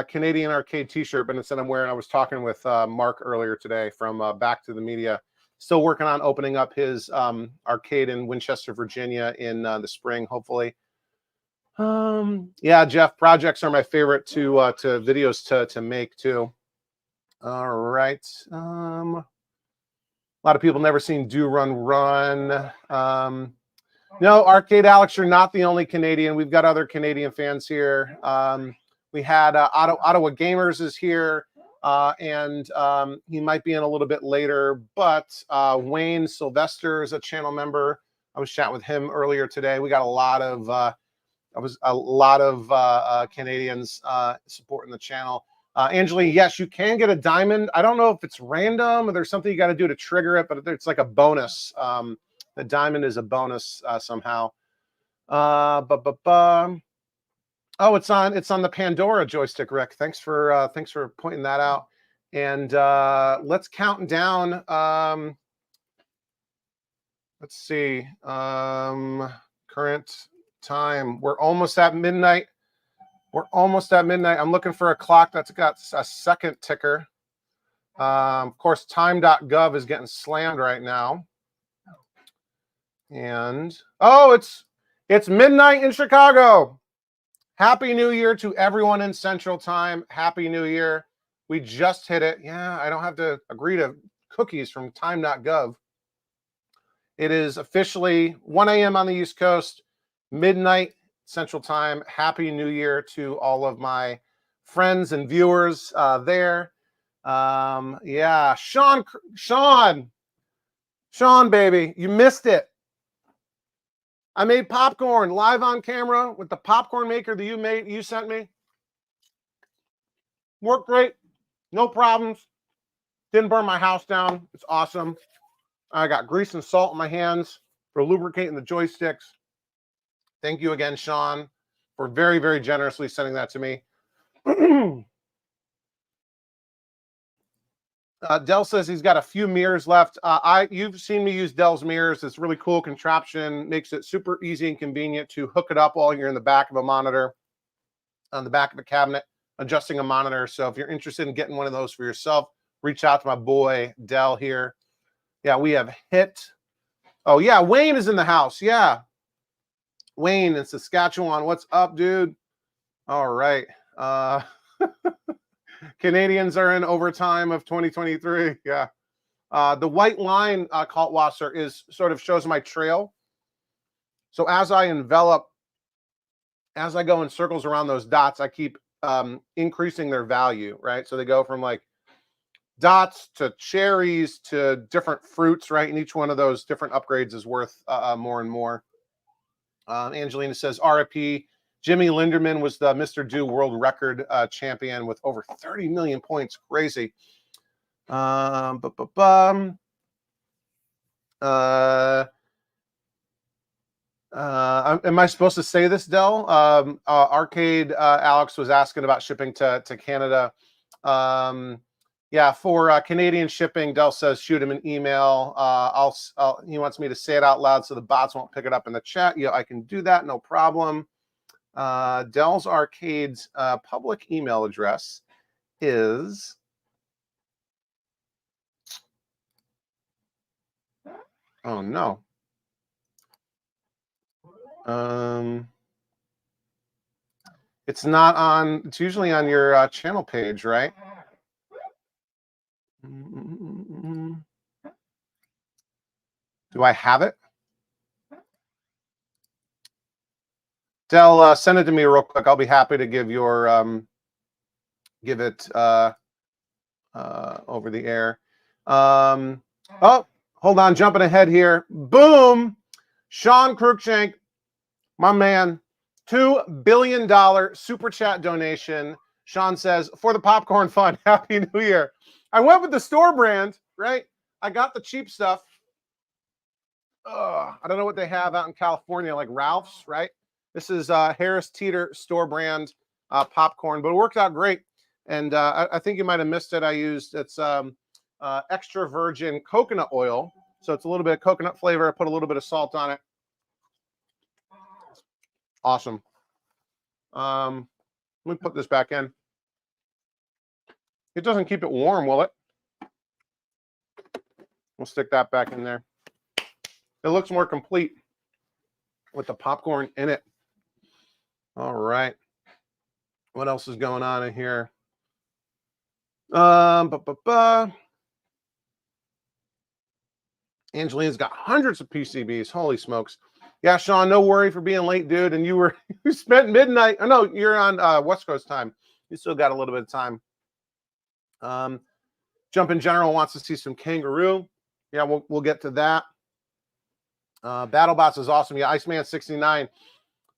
Canadian Arcade t-shirt, but instead I'm wearing, I was talking with Mark earlier today from Back to the Media. Still working on opening up his arcade in Winchester, Virginia in the spring, hopefully. Yeah, Jeff, projects are my favorite to videos to make too. All right. A lot of people never seen Do Run Run. No, Arcade Alex, you're not the only Canadian. We've got other Canadian fans here. We had Ottawa Gamers is here, and he might be in a little bit later. But Wayne Sylvester is a channel member. I was chatting with him earlier today. We got a lot of Canadians supporting the channel. Angeline, yes, you can get a diamond. I don't know if it's random or there's something you got to do to trigger it, but it's like a bonus. The diamond is a bonus somehow. Oh, it's on the Pandora joystick, Rick. Thanks for pointing that out. And let's count down. Let's see. Current time. We're almost at midnight. We're almost at midnight. I'm looking for a clock that's got a second ticker. Of course, time.gov is getting slammed right now. And oh, it's midnight in Chicago. Happy New Year to everyone in Central Time. Happy New Year. We just hit it. Yeah, I don't have to agree to cookies from time.gov. It is officially 1 a.m. on the East Coast, midnight Central Time. Happy New Year to all of my friends and viewers there. Yeah, Sean, baby, you missed it. I made popcorn live on camera with the popcorn maker that you sent me. Worked great, no problems. Didn't burn my house down. It's awesome. I got grease and salt in my hands for lubricating the joysticks. Thank you again, Sean, for very, very generously sending that to me. Dell says he's got a few mirrors left. You've seen me use Dell's mirrors. It's really cool contraption. Makes it super easy and convenient to hook it up while you're in the back of a monitor, on the back of a cabinet, adjusting a monitor. So if you're interested in getting one of those for yourself, reach out to my boy Dell here. Yeah, we have hit. Oh yeah, Wayne is in the house. Yeah, Wayne in Saskatchewan. What's up, dude? All right. Canadians are in overtime of 2023. Yeah. The white line, Colt Wasser, is sort of shows my trail. So as I envelop, as I go in circles around those dots, I keep increasing their value, right? So they go from like dots to cherries to different fruits, right? And each one of those different upgrades is worth more and more. Angelina says, RIP. Jimmy Linderman was the Mr. Do world record champion with over 30 million points. Crazy. Am I supposed to say this, Dell? Arcade Alex was asking about shipping to Canada. Yeah, for Canadian shipping, Dell says shoot him an email. He wants me to say it out loud so the bots won't pick it up in the chat. Yeah, I can do that, no problem. Dell's Arcade's public email address is oh no. It's not on. It's usually on your channel page, right? Do I have it? Del, send it to me real quick. I'll be happy to give your give it over the air. Oh, hold on, jumping ahead here. Boom, Sean Cruikshank, my man, $2 billion super chat donation. Sean says, for the popcorn fund, Happy New Year. I went with the store brand, right? I got the cheap stuff. I don't know what they have out in California, like Ralph's, right? This is Harris Teeter store brand popcorn, but it worked out great. And I think you might have missed it. I used it's extra virgin coconut oil, so it's a little bit of coconut flavor. I put a little bit of salt on it. Awesome. Let me put this back in. It doesn't keep it warm, will it? We'll stick that back in there. It looks more complete with the popcorn in it. All right. What else is going on in here? Angelina's got hundreds of PCBs. Holy smokes. Yeah, Sean, no worry for being late, dude. And you spent midnight. Oh, no, you're on West Coast time. You still got a little bit of time. Jump in General wants to see some Kangaroo. Yeah, we'll get to that. BattleBots is awesome. Yeah, Iceman 69.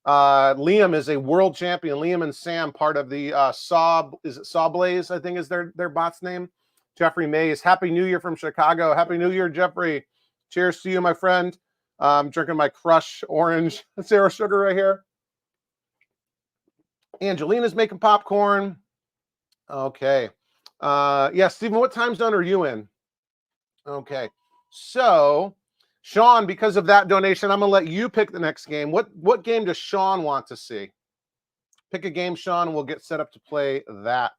Liam is a world champion. Liam and Sam, part of the Sawblaze, I think is their bot's name. Jeffrey Mays, Happy New Year from Chicago. Happy New Year, Jeffrey. Cheers to you, my friend. I'm drinking my Crush Orange Zero Sugar right here. Angelina's making popcorn. Okay. Yeah, Stephen, what time zone are you in? Okay. So, Sean, because of that donation, I'm going to let you pick the next game. What game does Sean want to see? Pick a game, Sean, and we'll get set up to play that.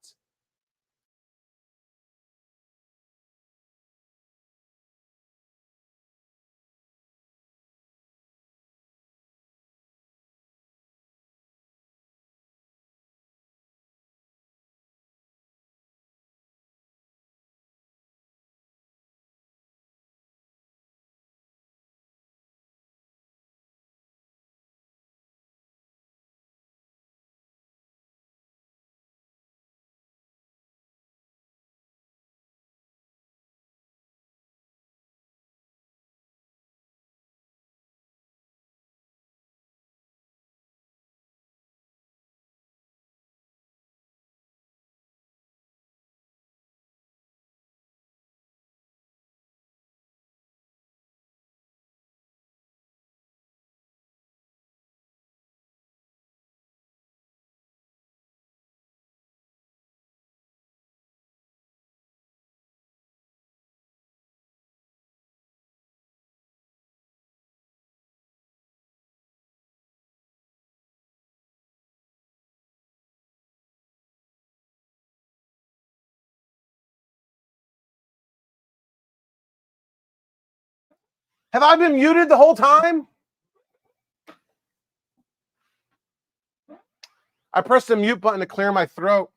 Have I been muted the whole time? I pressed the mute button to clear my throat.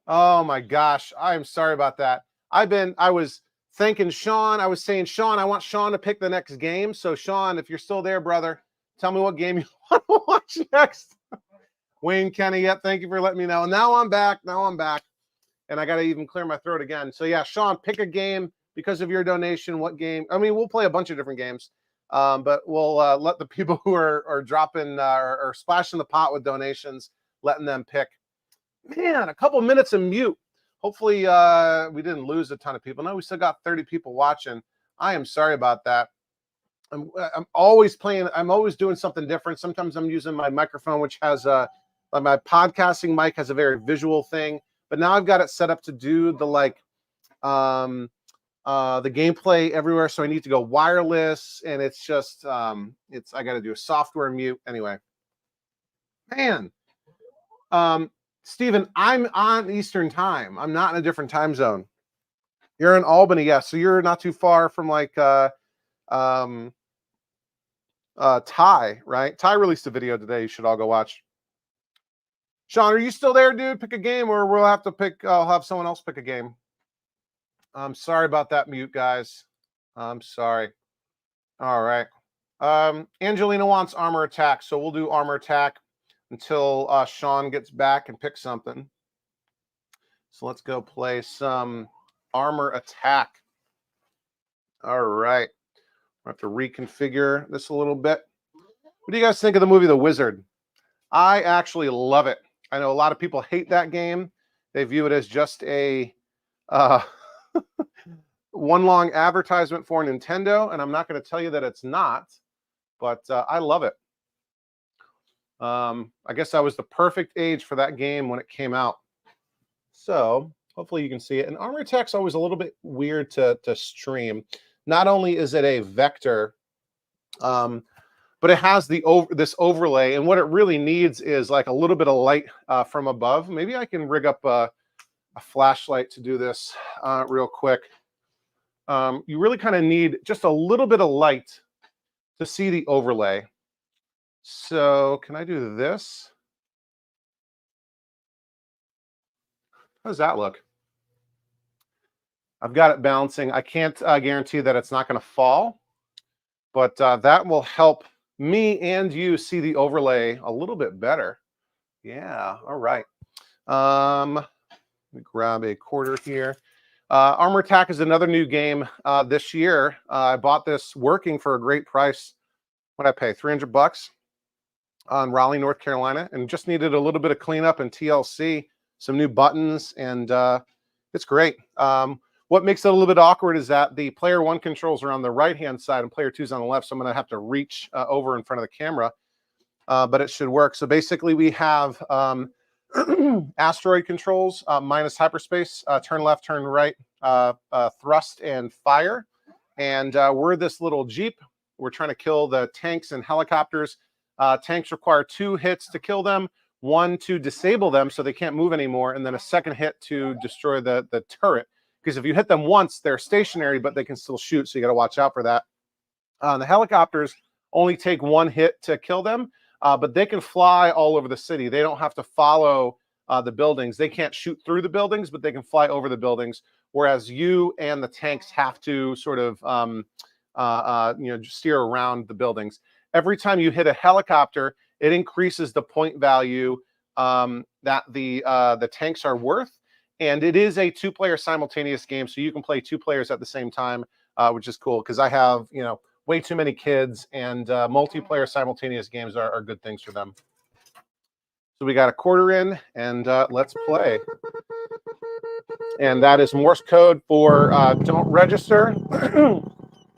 Oh my gosh. I am sorry about that. I was thanking Sean. I was saying, Sean, I want Sean to pick the next game. So Sean, if you're still there, brother, tell me what game you want to watch next. Wayne Kenny, yep, thank you for letting me know. Now I'm back. And I got to even clear my throat again. So yeah, Sean, pick a game because of your donation. What game? I mean, we'll play a bunch of different games. But we'll let the people who are dropping or splashing the pot with donations, letting them pick. Man, a couple minutes of mute. Hopefully we didn't lose a ton of people. No, we still got 30 people watching. I am sorry about that. I'm always playing. I'm always doing something different. Sometimes I'm using my microphone, which has my podcasting mic has a very visual thing. But now I've got it set up to do the the gameplay everywhere. So I need to go wireless, and it's just I got to do a software mute anyway. Man, Steven, I'm on Eastern time. I'm not in a different time zone. You're in Albany, yes. So you're not too far from Ty, right? Ty released a video today. You should all go watch. Sean, are you still there, dude? Pick a game, or we'll have to pick. I'll have someone else pick a game. I'm sorry about that mute, guys. I'm sorry. All right. Angelina wants armor attack, so we'll do armor attack until Sean gets back and picks something. So let's go play some armor attack. All right. I have to reconfigure this a little bit. What do you guys think of the movie The Wizard? I actually love it. I know a lot of people hate that game. They view it as just a one long advertisement for Nintendo, and I'm not going to tell you that it's not, but I love it. I guess I was the perfect age for that game when it came out. So hopefully you can see it. And armor attack's always a little bit weird to stream. Not only is it a vector, but it has this overlay, and what it really needs is like a little bit of light from above. Maybe I can rig up a flashlight to do this real quick. You really kind of need just a little bit of light to see the overlay. So can I do this? How does that look? I've got it balancing. I can't guarantee that it's not going to fall, but that will help me and you see the overlay a little bit better. Yeah, all right. Let me grab a quarter here. Armor Attack is another new game this year. I bought this working for a great price. What did I pay? $300 on Raleigh, North Carolina, and just needed a little bit of cleanup and TLC, some new buttons, and it's great. What makes it a little bit awkward is that the player 1 controls are on the right-hand side and player 2 is on the left, so I'm going to have to reach over in front of the camera, but it should work. So basically we have asteroid controls, minus hyperspace, turn left, turn right, thrust, and fire. And we're this little Jeep. We're trying to kill the tanks and helicopters. Tanks require 2 hits to kill them, 1 to disable them so they can't move anymore, and then a second hit to destroy the turret. Because if you hit them once, they're stationary, but they can still shoot, so you got to watch out for that. The helicopters only take 1 hit to kill them, but they can fly all over the city. They don't have to follow the buildings. They can't shoot through the buildings, but they can fly over the buildings, whereas you and the tanks have to sort of steer around the buildings. Every time you hit a helicopter, it increases the point value that the tanks are worth. And it is a 2-player simultaneous game, so you can play 2 players at the same time, which is cool because I have, way too many kids, and multiplayer simultaneous games are good things for them. So we got a quarter in, and let's play. And that is Morse code for don't register,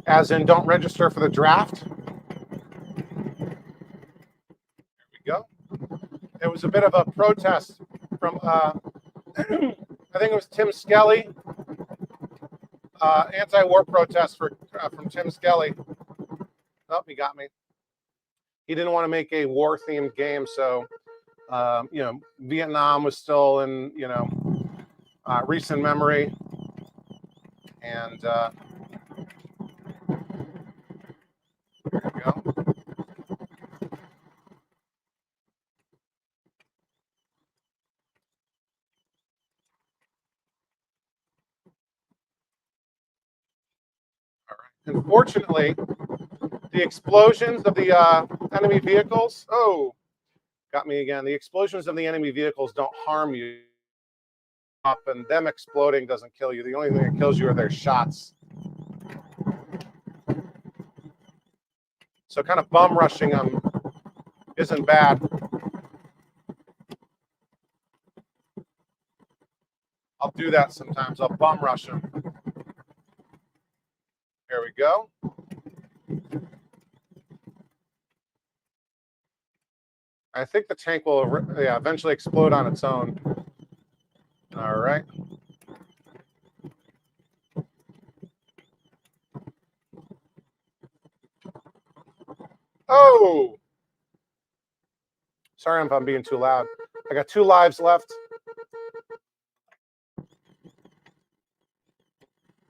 as in don't register for the draft. There we go. It was a bit of a protest from I think it was Tim Skelly, anti-war protest from Tim Skelly. Oh, he got me. He didn't want to make a war-themed game, so Vietnam was still in recent memory, and there we go. Unfortunately, the explosions of the enemy vehicles, got me again. The explosions of the enemy vehicles don't harm you, and them exploding doesn't kill you. The only thing that kills you are their shots. So kind of bum rushing them isn't bad. I'll do that sometimes. I'll bum rush them. There we go. I think the tank will eventually explode on its own. All right. Oh! Sorry if I'm being too loud. I got 2 lives left.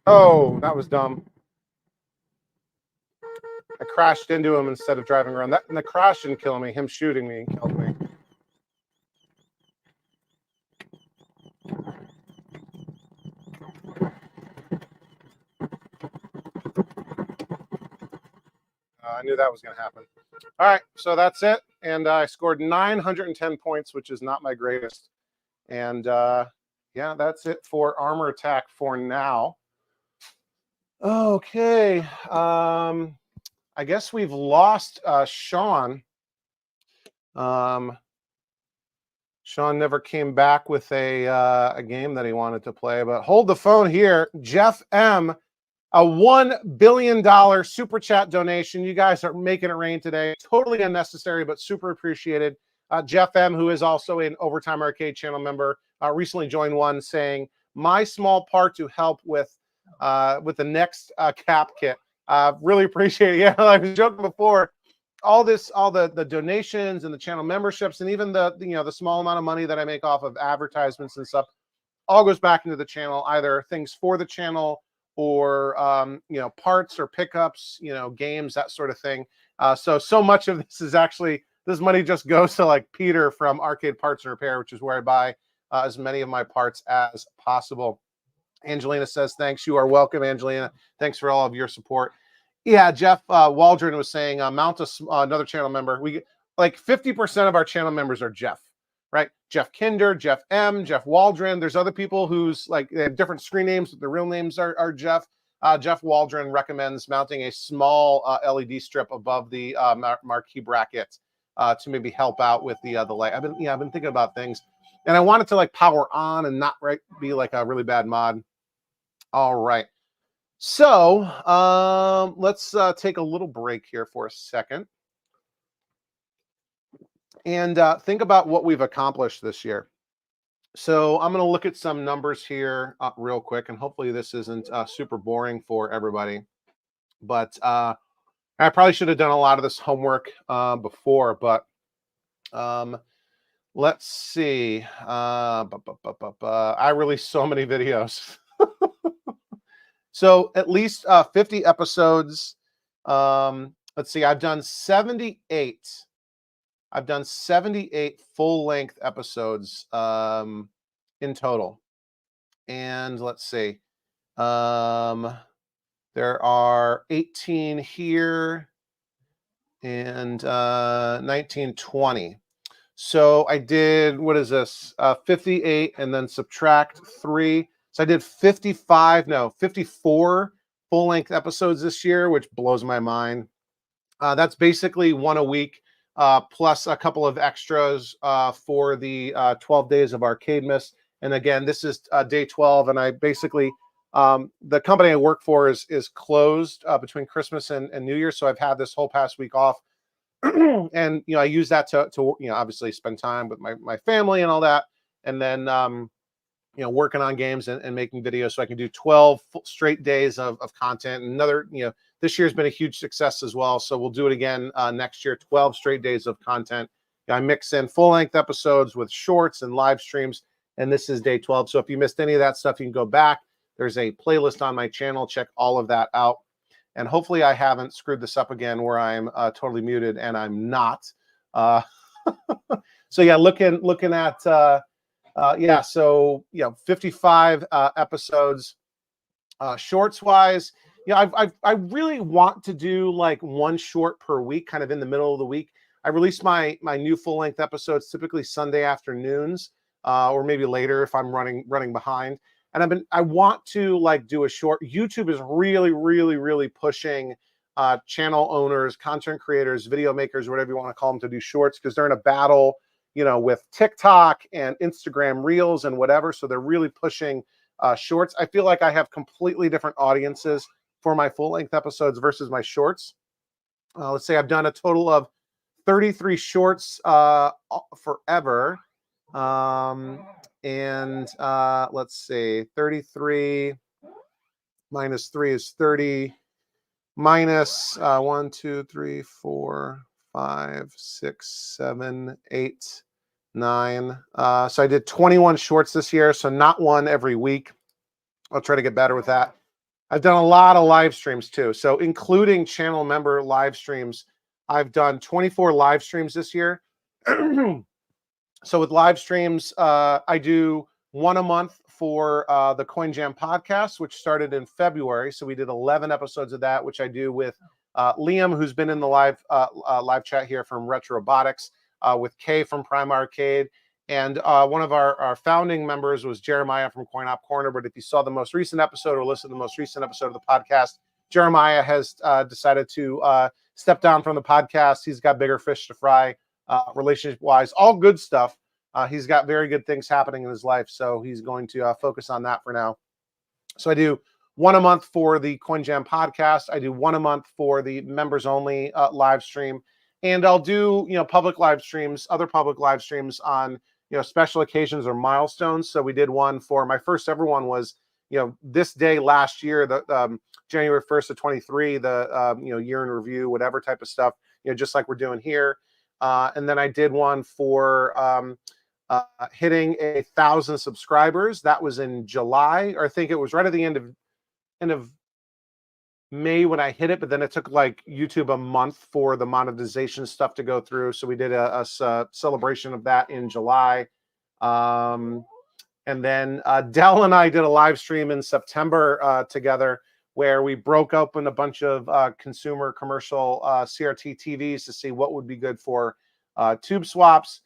Oh, that was dumb. I crashed into him instead of driving around. And the crash didn't kill me. Him shooting me killed me. I knew that was going to happen. All right, so that's it. And I scored 910 points, which is not my greatest. And yeah, that's it for armor attack for now. Okay. I guess we've lost Sean. Sean never came back with a game that he wanted to play, but hold the phone here. Jeff M, a $1 billion super chat donation. You guys are making it rain today. Totally unnecessary, but super appreciated. Jeff M, who is also an Overtime Arcade channel member, recently joined one saying, my small part to help with the next cap kit. Really appreciate it. Yeah, I was joking before. All the donations and the channel memberships and even the small amount of money that I make off of advertisements and stuff all goes back into the channel, either things for the channel or parts or pickups, games, that sort of thing. So much of this is actually, this money just goes to like Peter from Arcade Parts and Repair, which is where I buy as many of my parts as possible. Angelina says, thanks. You are welcome, Angelina. Thanks for all of your support. Yeah, Jeff Waldron was saying, mount another channel member. We like 50% of our channel members are Jeff, right? Jeff Kinder, Jeff M, Jeff Waldron. There's other people who's like they have different screen names, but their real names are Jeff. Jeff Waldron recommends mounting a small LED strip above the marquee bracket to maybe help out with the light. I've been thinking about things, and I wanted to like power on and not be like a really bad mod. All right. So let's take a little break here for a second and think about what we've accomplished this year. So I'm going to look at some numbers here real quick, and hopefully this isn't super boring for everybody. But I probably should have done a lot of this homework before, but let's see. I released so many videos. So at least 50 episodes. Let's see, I've done 78. I've done 78 full-length episodes in total. And let's see. There are 18 here and 19, 20. So I did, what is this? 58 and then subtract 3. So I did 54 full-length episodes this year, which blows my mind. That's basically one a week, plus a couple of extras for the 12 Days of Arcademas. And again, this is day 12, and I basically, the company I work for is closed between Christmas and New Year, so I've had this whole past week off. And, I use that to obviously spend time with my family and all that. And then, working on games and making videos so I can do 12 straight days of content. And another, this year's been a huge success as well. So we'll do it again next year, 12 straight days of content. I mix in full-length episodes with shorts and live streams. And this is day 12. So if you missed any of that stuff, you can go back. There's a playlist on my channel. Check all of that out. And hopefully I haven't screwed this up again where I'm totally muted, and I'm not. So yeah, looking at, so 55 episodes. Shorts wise, I really want to do like one short per week, kind of in the middle of the week. I release my new full length episodes typically Sunday afternoons, or maybe later if I'm running behind. And I want to like do a short. YouTube is really pushing channel owners, content creators, video makers, whatever you want to call them, to do shorts, because they're in a battle, with TikTok and Instagram Reels and whatever. So they're really pushing shorts. I feel like I have completely different audiences for my full-length episodes versus my shorts. Let's say I've done a total of 33 shorts forever. Let's see, 33 minus 3 is 30, minus 1, 2, 3, 4, 5, 6, 7, 8, 9. So I did 21 shorts this year, so not one every week. I'll try to get better with that. I've done a lot of live streams too. So including channel member live streams, I've done 24 live streams this year. So with live streams, I do one a month for the Coin Jam podcast, which started in February. So we did 11 episodes of that, which I do with Liam, who's been in the live chat here from Retro Robotics, with Kay from Prime Arcade. And one of our founding members was Jeremiah from Coin Op Corner. But if you saw the most recent episode or listened to the most recent episode of the podcast, Jeremiah has decided to step down from the podcast. He's got bigger fish to fry, relationship-wise, all good stuff. He's got very good things happening in his life, so he's going to focus on that for now. So I do one a month for the Coin Jam podcast. I do one a month for the members only live stream, and I'll do public live streams, other public live streams on special occasions or milestones. So we did one for my first ever one was this day last year, the January 1st of 23, the year in review, whatever type of stuff, just like we're doing here. And then I did one for hitting 1,000 subscribers. That was in July, or I think it was right at the end of May when I hit it, but then it took like YouTube a month for the monetization stuff to go through. So we did a celebration of that in July. And then Dell and I did a live stream in September together where we broke open a bunch of consumer commercial CRT TVs to see what would be good for tube swaps.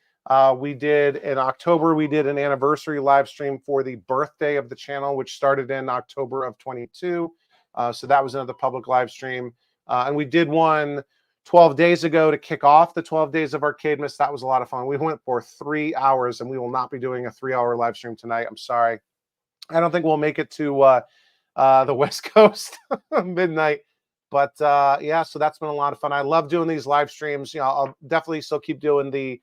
We did in October, we did an anniversary live stream for the birthday of the channel, which started in October of 22. So that was another public live stream. And we did one 12 days ago to kick off the 12 Days of Arcademas. That was a lot of fun. We went for 3 hours, and we will not be doing a 3-hour live stream tonight. I'm sorry. I don't think we'll make it to the West Coast midnight. But yeah, so that's been a lot of fun. I love doing these live streams. I'll definitely still keep doing the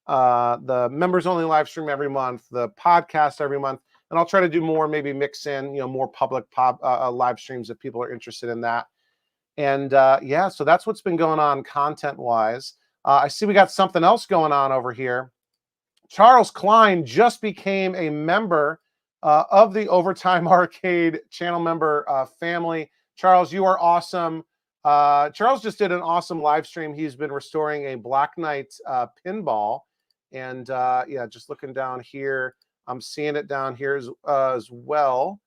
members only live stream every month, the podcast every month, and I'll try to do more, maybe mix in more public live streams if people are interested in that. And yeah, so that's what's been going on content wise. I see we got something else going on over here. Charles Klein just became a member of the Overtime Arcade channel member family. Charles, you are awesome. Charles just did an awesome live stream. He's been restoring a Black Knight pinball. And yeah, just looking down here, I'm seeing it down here as well.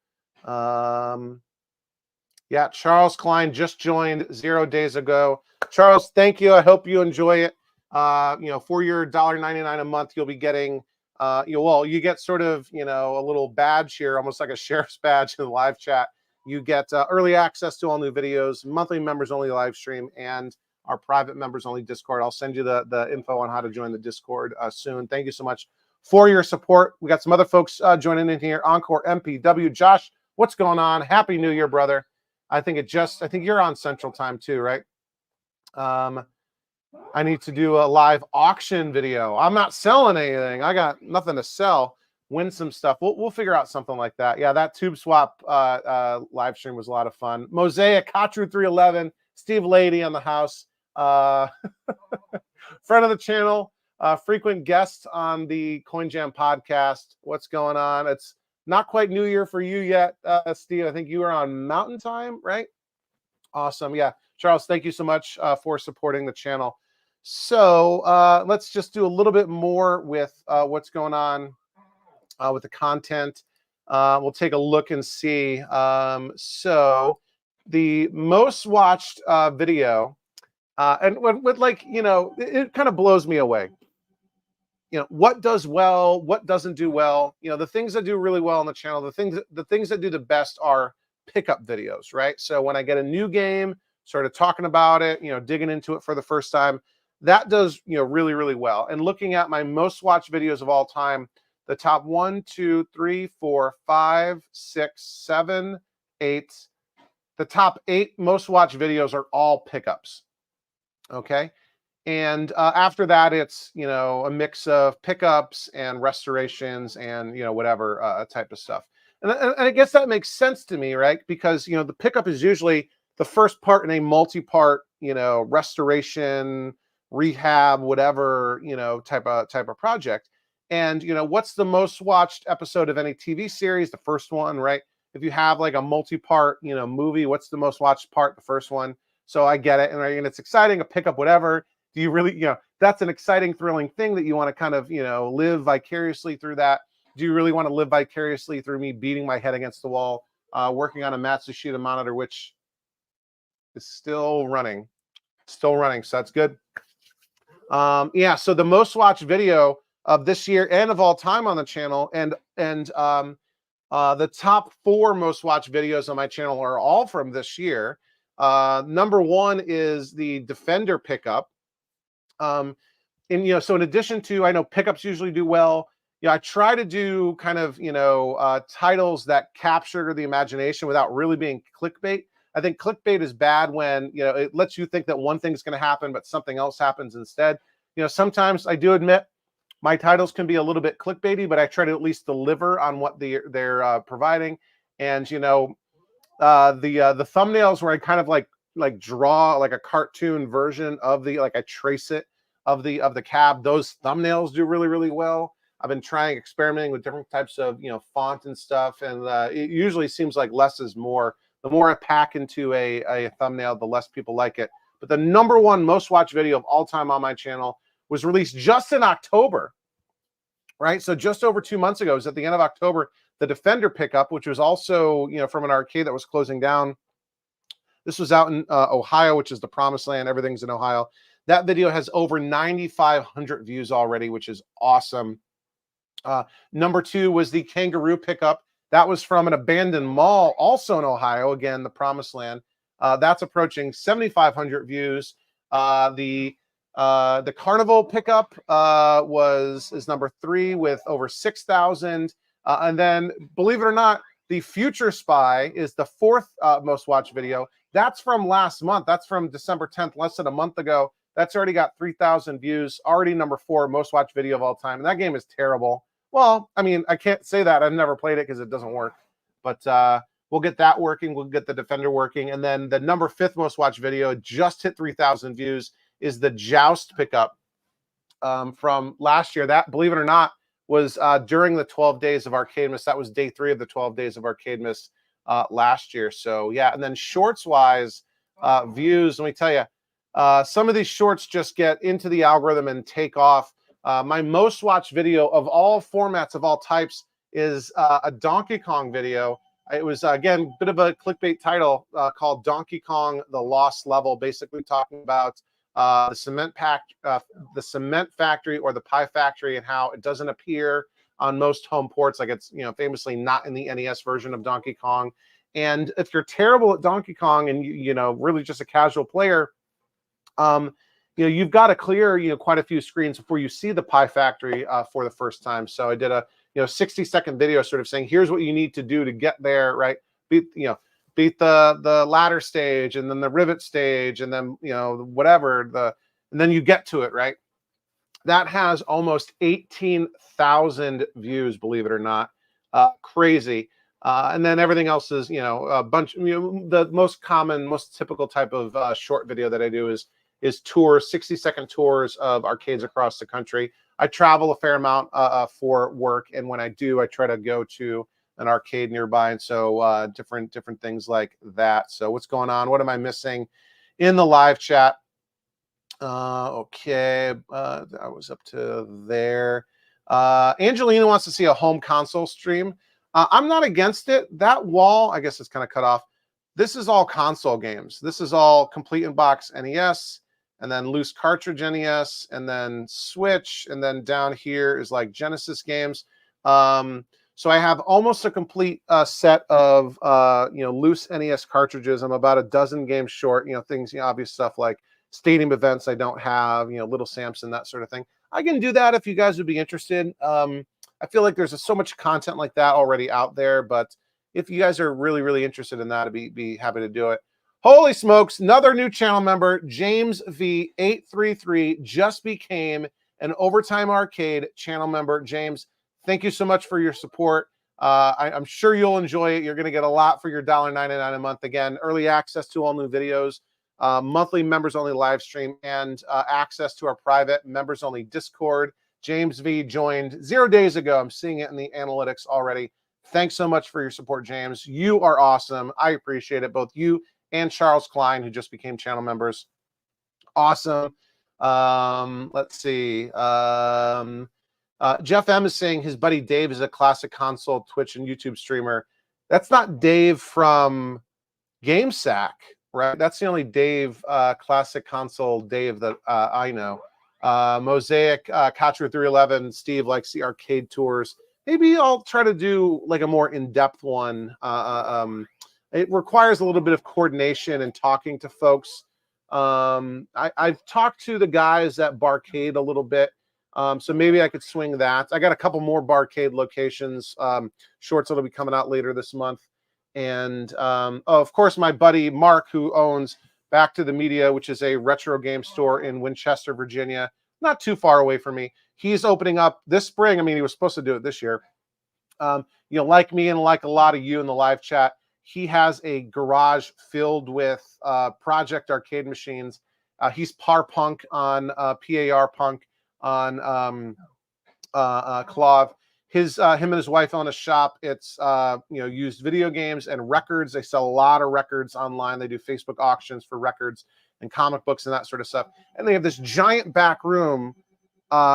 Yeah, Charles Klein just joined 0 days ago. Charles, thank you. I hope you enjoy it. For your $1.99 a month, you'll be getting, you get sort of, a little badge here, almost like a sheriff's badge in the live chat. You get early access to all new videos, monthly members only live stream, and our private members only Discord. I'll send you the info on how to join the Discord soon. Thank you so much for your support. We got some other folks joining in here. Encore MPW. Josh, what's going on? Happy New Year, brother. I think you're on Central Time too, right? I need to do a live auction video. I'm not selling anything. I got nothing to sell. Win some stuff. We'll figure out something like that. Yeah, that tube swap live stream was a lot of fun. Mosaic, Katru 311, Steve Lady on the house, friend of the channel, frequent guest on the Coin Jam podcast. What's going on? It's not quite New Year for you yet, Steve. I think you are on Mountain Time, right? Awesome. Yeah, Charles, thank you so much for supporting the channel. So let's just do a little bit more with what's going on with the content. We'll take a look and see. So the most watched video, and with like, it kind of blows me away. What does well, what doesn't do well. The things that do really well on the channel, the things that do the best are pickup videos, right? So when I get a new game, started talking about it, digging into it for the first time, that does, really, really well. And looking at my most watched videos of all time, the top 1, 2, 3, 4, 5, 6, 7, 8, the top 8 most watched videos are all pickups. Okay. And after that, it's, a mix of pickups and restorations and, whatever type of stuff. And I guess that makes sense to me, right? Because, the pickup is usually the first part in a multi-part, restoration, rehab, whatever, type of project. And, what's the most watched episode of any TV series? The first one, right? if you have like a multi-part, you know, movie, what's the most watched part? The first one. So I get it, and it's exciting, a pickup, whatever. Do you really, you know, that's an exciting, thrilling thing that you want to kind of, you know, live vicariously through that. Do you really want to live vicariously through me beating my head against the wall, working on a Matsushita monitor, which is still running, so that's good. Yeah, so the most watched video of this year and of all time on the channel, and the top 4 most watched videos on my channel are all from this year. Number 1 is the Defender pickup. And, you know, so in addition to, I know pickups usually do well. You know, I try to do kind of, you know, titles that capture the imagination without really being clickbait. I think clickbait is bad when, you know, it lets you think that one thing's going to happen, but something else happens instead. You know, sometimes I do admit my titles can be a little bit clickbaity, but I try to at least deliver on what they're providing. And, you know, the thumbnails where I kind of like draw like a cartoon version of the, like I trace it of the cab, those thumbnails do really, really well. I've been experimenting with different types of, you know, font and stuff, and it usually seems like less is more. The more I pack into a thumbnail, the less people like it. But the number 1 most watched video of all time on my channel was released just in October, right? So just over 2 months ago, it was at the end of October, the Defender pickup, which was also, you know, from an arcade that was closing down. This was out in Ohio, which is the promised land. Everything's in Ohio. That video has over 9,500 views already, which is awesome. Number 2 was the Kangaroo pickup. That was from an abandoned mall, also in Ohio, again, the promised land. That's approaching 7,500 views. The Carnival pickup is number 3 with over 6,000. And then, believe it or not, the Future Spy is the 4th most watched video. That's from last month. That's from December 10th, less than a month ago. That's already got 3,000 views. Already number 4 most watched video of all time. And that game is terrible. Well, I mean, I can't say that. I've never played it because it doesn't work. But we'll get that working. We'll get the Defender working. And then the number 5th most watched video just hit 3,000 views is the Joust pickup from last year. That, believe it or not, was during the 12 Days of Arcademas. That was day 3 of the 12 Days of Arcademas last year. So, yeah. And then shorts-wise, views, let me tell you, some of these shorts just get into the algorithm and take off. My most watched video of all formats, of all types, is a Donkey Kong video. It was, again, a bit of a clickbait title called Donkey Kong The Lost Level, basically talking about the cement factory or the pie factory and how it doesn't appear on most home ports. Like it's, you know, famously not in the NES version of Donkey Kong. And if you're terrible at Donkey Kong and you know, really just a casual player, you know, you've got to clear, you know, quite a few screens before you see the pie factory for the first time. So I did a, you know, 60-second video sort of saying, here's what you need to do to get there, right? Beat the ladder stage and then the rivet stage and then, you know, whatever, and then you get to it, right? That has almost 18,000 views, believe it or not. Crazy. And then everything else is, you know, a bunch, you know, the most common, most typical type of short video that I do is tours, 60-second tours of arcades across the country. I travel a fair amount for work, and when I do, I try to go to an arcade nearby, and so different things like that. So what's going on? What am I missing in the live chat? Okay, I was up to there. Angelina wants to see a home console stream. I'm not against it. That wall, I guess it's kind of cut off. This is all console games. This is all complete in box NES, and then loose cartridge NES, and then Switch, and then down here is like Genesis games. So I have almost a complete set of you know, loose NES cartridges. I'm about a dozen games short. You know, things, you know, obvious stuff like stadium events I don't have. You know, Little Samson, that sort of thing. I can do that if you guys would be interested. I feel like there's so much content like that already out there, but if you guys are really, really interested in that, I'd be happy to do it. Holy smokes, another new channel member, James V833, just became an Overtime Arcade channel member. James, thank you so much for your support. I'm sure you'll enjoy it. You're going to get a lot for your $1.99 a month. Again, early access to all new videos, monthly members-only live stream, and access to our private members-only Discord. James V joined 0 days ago. I'm seeing it in the analytics already. Thanks so much for your support, James. You are awesome. I appreciate it. Both you and Charles Klein, who just became channel members. Awesome. Let's see. Jeff M is saying his buddy Dave is a classic console Twitch and YouTube streamer. That's not Dave from GameSack, right? That's the only Dave, classic console Dave that I know. Mosaic, Catcher 311, Steve likes the arcade tours. Maybe I'll try to do like a more in-depth one. It requires a little bit of coordination and talking to folks. I've talked to the guys at Barcade a little bit. So maybe I could swing that. I got a couple more Barcade locations, shorts that'll be coming out later this month. And of course, my buddy Mark, who owns Back to the Media, which is a retro game store in Winchester, Virginia, not too far away from me. He's opening up this spring. I mean, he was supposed to do it this year. Like me and like a lot of you in the live chat, he has a garage filled with Project Arcade machines. He's Par Punk on PAR Punk on Clav. Him and his wife own a shop. It's used video games and records. They sell a lot of records online. They do Facebook auctions for records and comic books and that sort of stuff. And they have this giant back room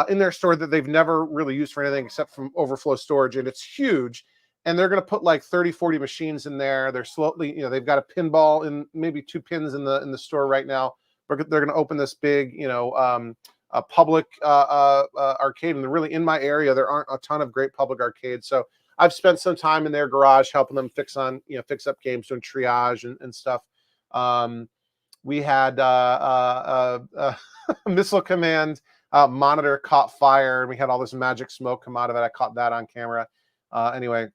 in their store that they've never really used for anything except from overflow storage, and it's huge. And they're going to put like 30, 40 machines in there. They're slowly, they've got a pinball and maybe 2 pins in the store right now. They're going to open this big, a public arcade, and really in my area there aren't a ton of great public arcades. So I've spent some time in their garage helping them fix up games, doing triage and stuff. We had Missile Command monitor caught fire, and we had all this magic smoke come out of it. I caught that on camera. Anyway,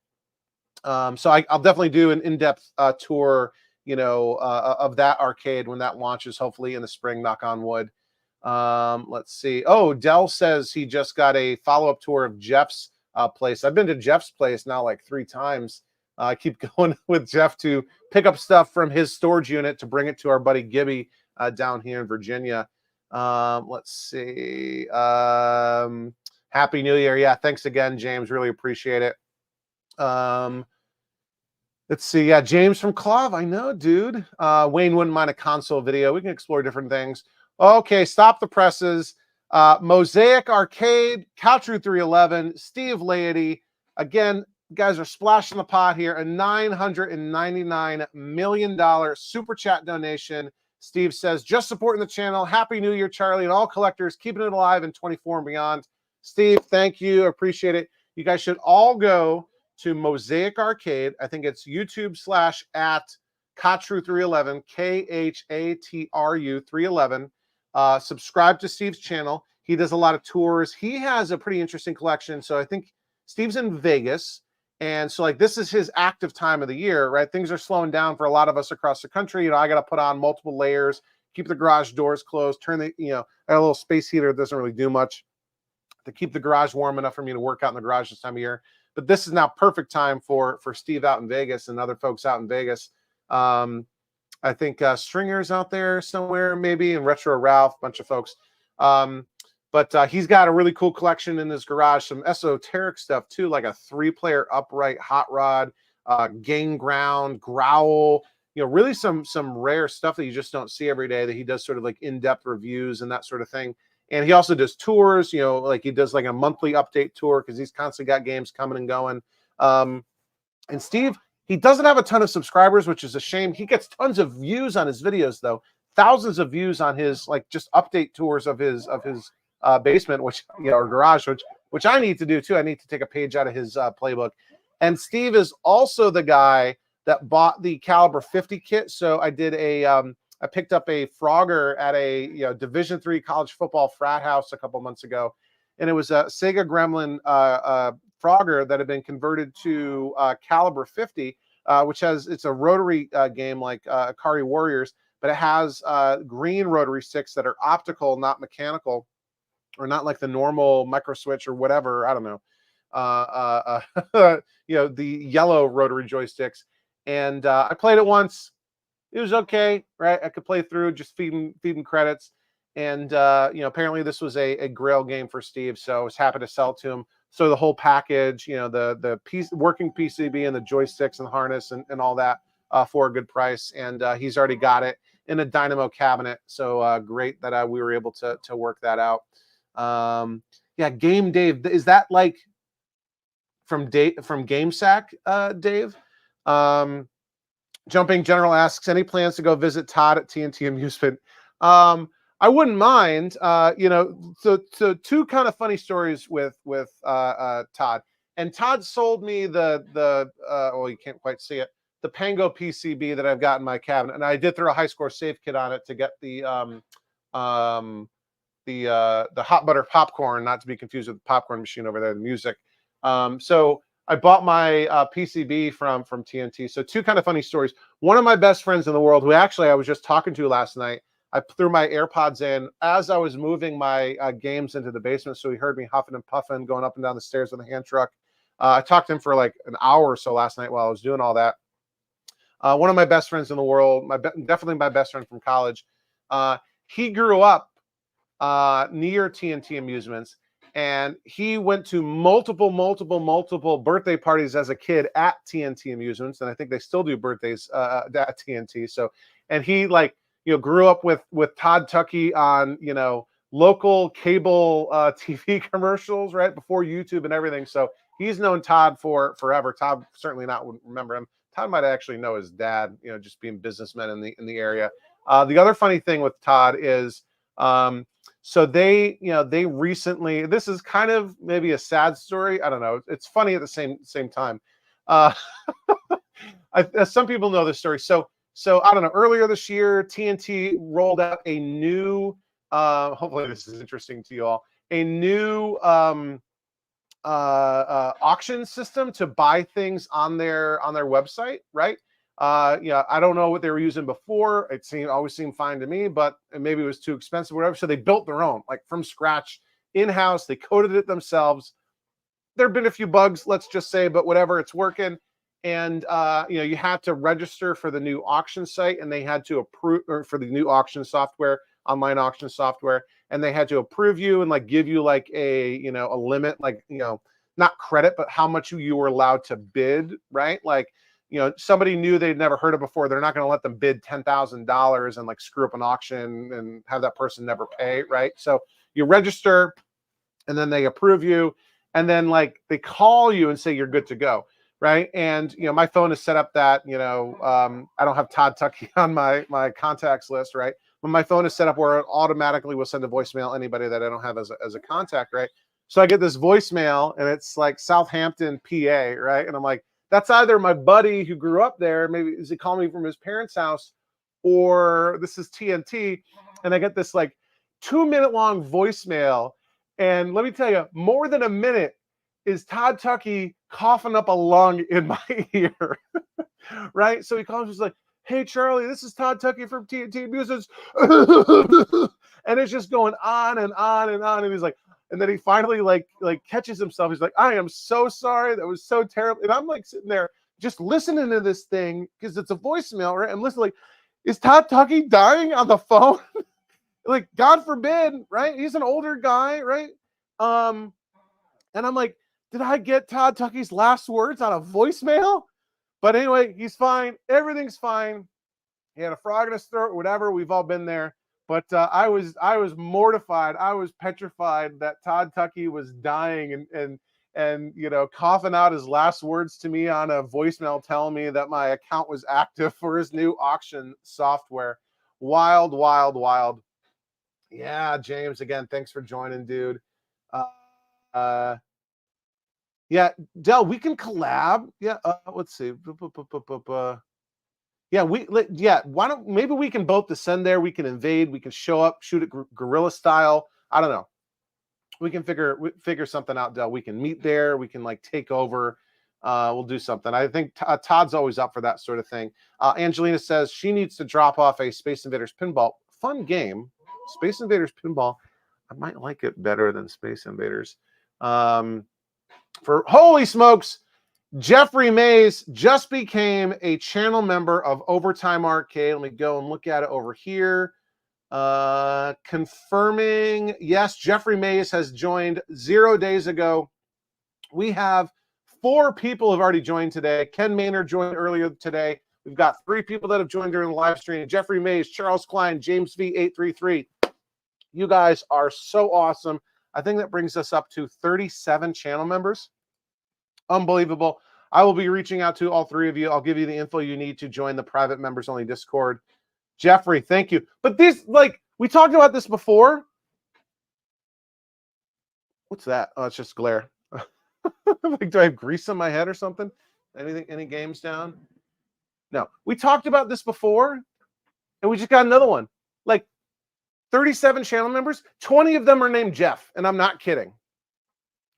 so I'll definitely do an in-depth tour, of that arcade when that launches, hopefully in the spring, knock on wood. Let's see. Oh, Dell says he just got a follow-up tour of Jeff's place. I've been to Jeff's place now like 3 times. I keep going with Jeff to pick up stuff from his storage unit to bring it to our buddy Gibby down here in Virginia. Let's see. Happy New Year. Yeah, thanks again, James. Really appreciate it. Let's see. Yeah, James from Clav. I know, dude. Wayne wouldn't mind a console video. We can explore different things. Okay, stop the presses. Mosaic Arcade, Couchroot 311, Steve Laity. Again, guys are splashing the pot here. A $999 million super chat donation. Steve says, just supporting the channel. Happy New Year, Charlie, and all collectors. Keeping it alive in 24 and beyond. Steve, thank you. Appreciate it. You guys should all go to Mosaic Arcade. I think it's YouTube/@Katru311, KHATRU 311. Subscribe to Steve's channel. He does a lot of tours. He has a pretty interesting collection. So I think Steve's in Vegas. And so like this is his active time of the year, right? Things are slowing down for a lot of us across the country. I got to put on multiple layers, keep the garage doors closed, turn the, I got a little space heater that doesn't really do much to keep the garage warm enough for me to work out in the garage this time of year. But this is now perfect time for Steve out in Vegas and other folks out in Vegas. I think Stringer's out there somewhere, maybe, and Retro Ralph, a bunch of folks. But he's got a really cool collection in his garage, some esoteric stuff too, like a 3-player upright hot rod, Game Ground, Growl, really some rare stuff that you just don't see every day, that he does sort of like in-depth reviews and that sort of thing. And he also does tours, like he does like a monthly update tour because he's constantly got games coming and going. And Steve, he doesn't have a ton of subscribers, which is a shame. He gets tons of views on his videos, though. Thousands of views on his like just update tours of his basement, which or garage, which I need to do too. I need to take a page out of his playbook. And Steve is also the guy that bought the Caliber 50 kit. So I did I picked up a Frogger at a Division III college football frat house a couple months ago, and it was a Sega Gremlin Frogger that had been converted to Caliber 50, which it's a rotary game like Akari Warriors, but it has green rotary sticks that are optical, not mechanical, or not like the normal micro switch or whatever. I don't know. The yellow rotary joysticks, and I played it once. It was okay, right? I could play through, just feeding credits. And apparently this was a Grail game for Steve, so I was happy to sell it to him So the whole package, you know, the piece, working PCB and the joysticks and the harness and all that for a good price. And he's already got it in a dynamo cabinet. So great that we were able to work that out. Yeah, Game Dave, is that like from GameSack, Dave? Jumping General asks, any plans to go visit Todd at TNT Amusement? I wouldn't mind. You know, so two kind of funny stories with Todd. And Todd sold me the well, you can't quite see it, the Pango PCB that I've got in my cabinet, and I did throw a high score save kit on it to get the hot butter popcorn, not to be confused with the popcorn machine over there, the music. So I bought my PCB from TNT. So two kind of funny stories. One of my best friends in the world, who actually I was just talking to last night, I threw my AirPods in as I was moving my games into the basement. So he heard me huffing and puffing, going up and down the stairs with a hand truck. I talked to him for like an hour or so last night while I was doing all that. One of my best friends in the world, definitely my best friend from college. He grew up near TNT Amusements, and he went to multiple birthday parties as a kid at TNT Amusements, and I think they still do birthdays at TNT. So, and he, like, you know, grew up with Todd Tucky on, you know, local cable TV commercials right before YouTube and everything. So he's known Todd for forever. Todd certainly not wouldn't remember him. Todd might actually know his dad, you know, just being businessmen in the area. The other funny thing with Todd is, so they, you know, they recently, this is kind of maybe a sad story. I don't know. It's funny at the same time. Some people know this story. So I don't know, earlier this year, TNT rolled out a new, hopefully this is interesting to you all, a new auction system to buy things on their website, right? Yeah, I don't know what they were using before. It always seemed fine to me, but maybe it was too expensive, whatever. So they built their own, like from scratch, in-house. They coded it themselves. There have been a few bugs, let's just say, but whatever, it's working. And you know, you had to register for the new auction site, and they had to approve, or for the new auction software, online auction software, and they had to approve you and like give you like a, you know, a limit, like, you know, not credit, but how much you were allowed to bid, right? Like, you know, somebody new they'd never heard of before, they're not going to let them bid $10,000 and like screw up an auction and have that person never pay, right? So you register, and then they approve you, and then like they call you and say you're good to go, right? And you know, my phone is set up that, you know, I don't have Todd Tucky on my contacts list, right? But my phone is set up where it automatically will send a voicemail anybody that I don't have as a contact, right? So I get this voicemail, and it's like Southampton, PA, right? And I'm like, that's either my buddy who grew up there, maybe is he calling me from his parents' house, or this is TNT. And I get this like 2-minute long voicemail. And let me tell you, more than a minute is Todd Tucky coughing up a lung in my ear, right? So he calls, he's like, hey, Charlie, this is Todd Tucky from TNT Amusements. And it's just going on and on and on. And he's like, and then he finally like catches himself. He's like, I am so sorry. That was so terrible. And I'm like sitting there just listening to this thing because it's a voicemail, right? I'm listening like, is Todd Tucky dying on the phone? Like, God forbid, right? He's an older guy, right? And I'm like, did I get Todd Tucky's last words on a voicemail? But anyway, he's fine. Everything's fine. He had a frog in his throat, whatever. We've all been there. But I was mortified. I was petrified that Todd Tucky was dying and you know, coughing out his last words to me on a voicemail telling me that my account was active for his new auction software. Wild, wild, wild. Yeah, James, again, thanks for joining, dude. Yeah, Del, we can collab. Yeah, let's see. Yeah, why don't maybe we can both descend there, we can invade, we can show up, shoot it guerrilla style. I don't know. We can figure something out, Del. We can meet there, we can like take over. We'll do something. I think Todd's always up for that sort of thing. Angelina says she needs to drop off a Space Invaders pinball. Fun game. Space Invaders pinball. I might like it better than Space Invaders. For holy smokes, Jeffrey Mays just became a channel member of Overtime Arcade. Let me go and look at it over here. Confirming, yes, Jeffrey Mays has joined 0 days ago. We have 4 people who've already joined today. Ken Maynard joined earlier today. We've got 3 people that have joined during the live stream. Jeffrey Mays, Charles Klein, James V833. You guys are so awesome. I think that brings us up to 37 channel members. Unbelievable. I will be reaching out to all 3 of you. I'll give you the info you need to join the private members only Discord. Jeffrey, thank you. But this, like, we talked about this before. What's that? Oh, it's just glare. Like, do I have grease on my head or something? Anything? Any games down? No. We talked about this before, and we just got another one. Like 37 channel members, 20 of them are named Jeff, and I'm not kidding.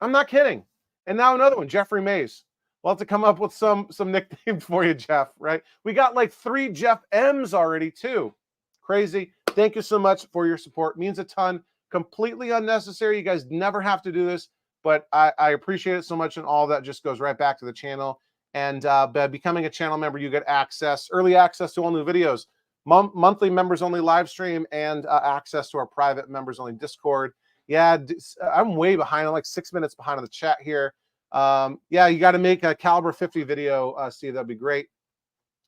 I'm not kidding. And now another one, Jeffrey Mays. We'll have to come up with some nicknames for you, Jeff, right? We got like 3 Jeff M's already, too. Crazy. Thank you so much for your support. It means a ton. Completely unnecessary. You guys never have to do this, but I appreciate it so much, and all that just goes right back to the channel. And by becoming a channel member, you get early access to all new videos, monthly members only live stream, and access to our private members only Discord. Yeah, I'm way behind. I'm like 6 minutes behind on the chat here. Yeah, you got to make a Caliber 50 video, Steve. That'd be great.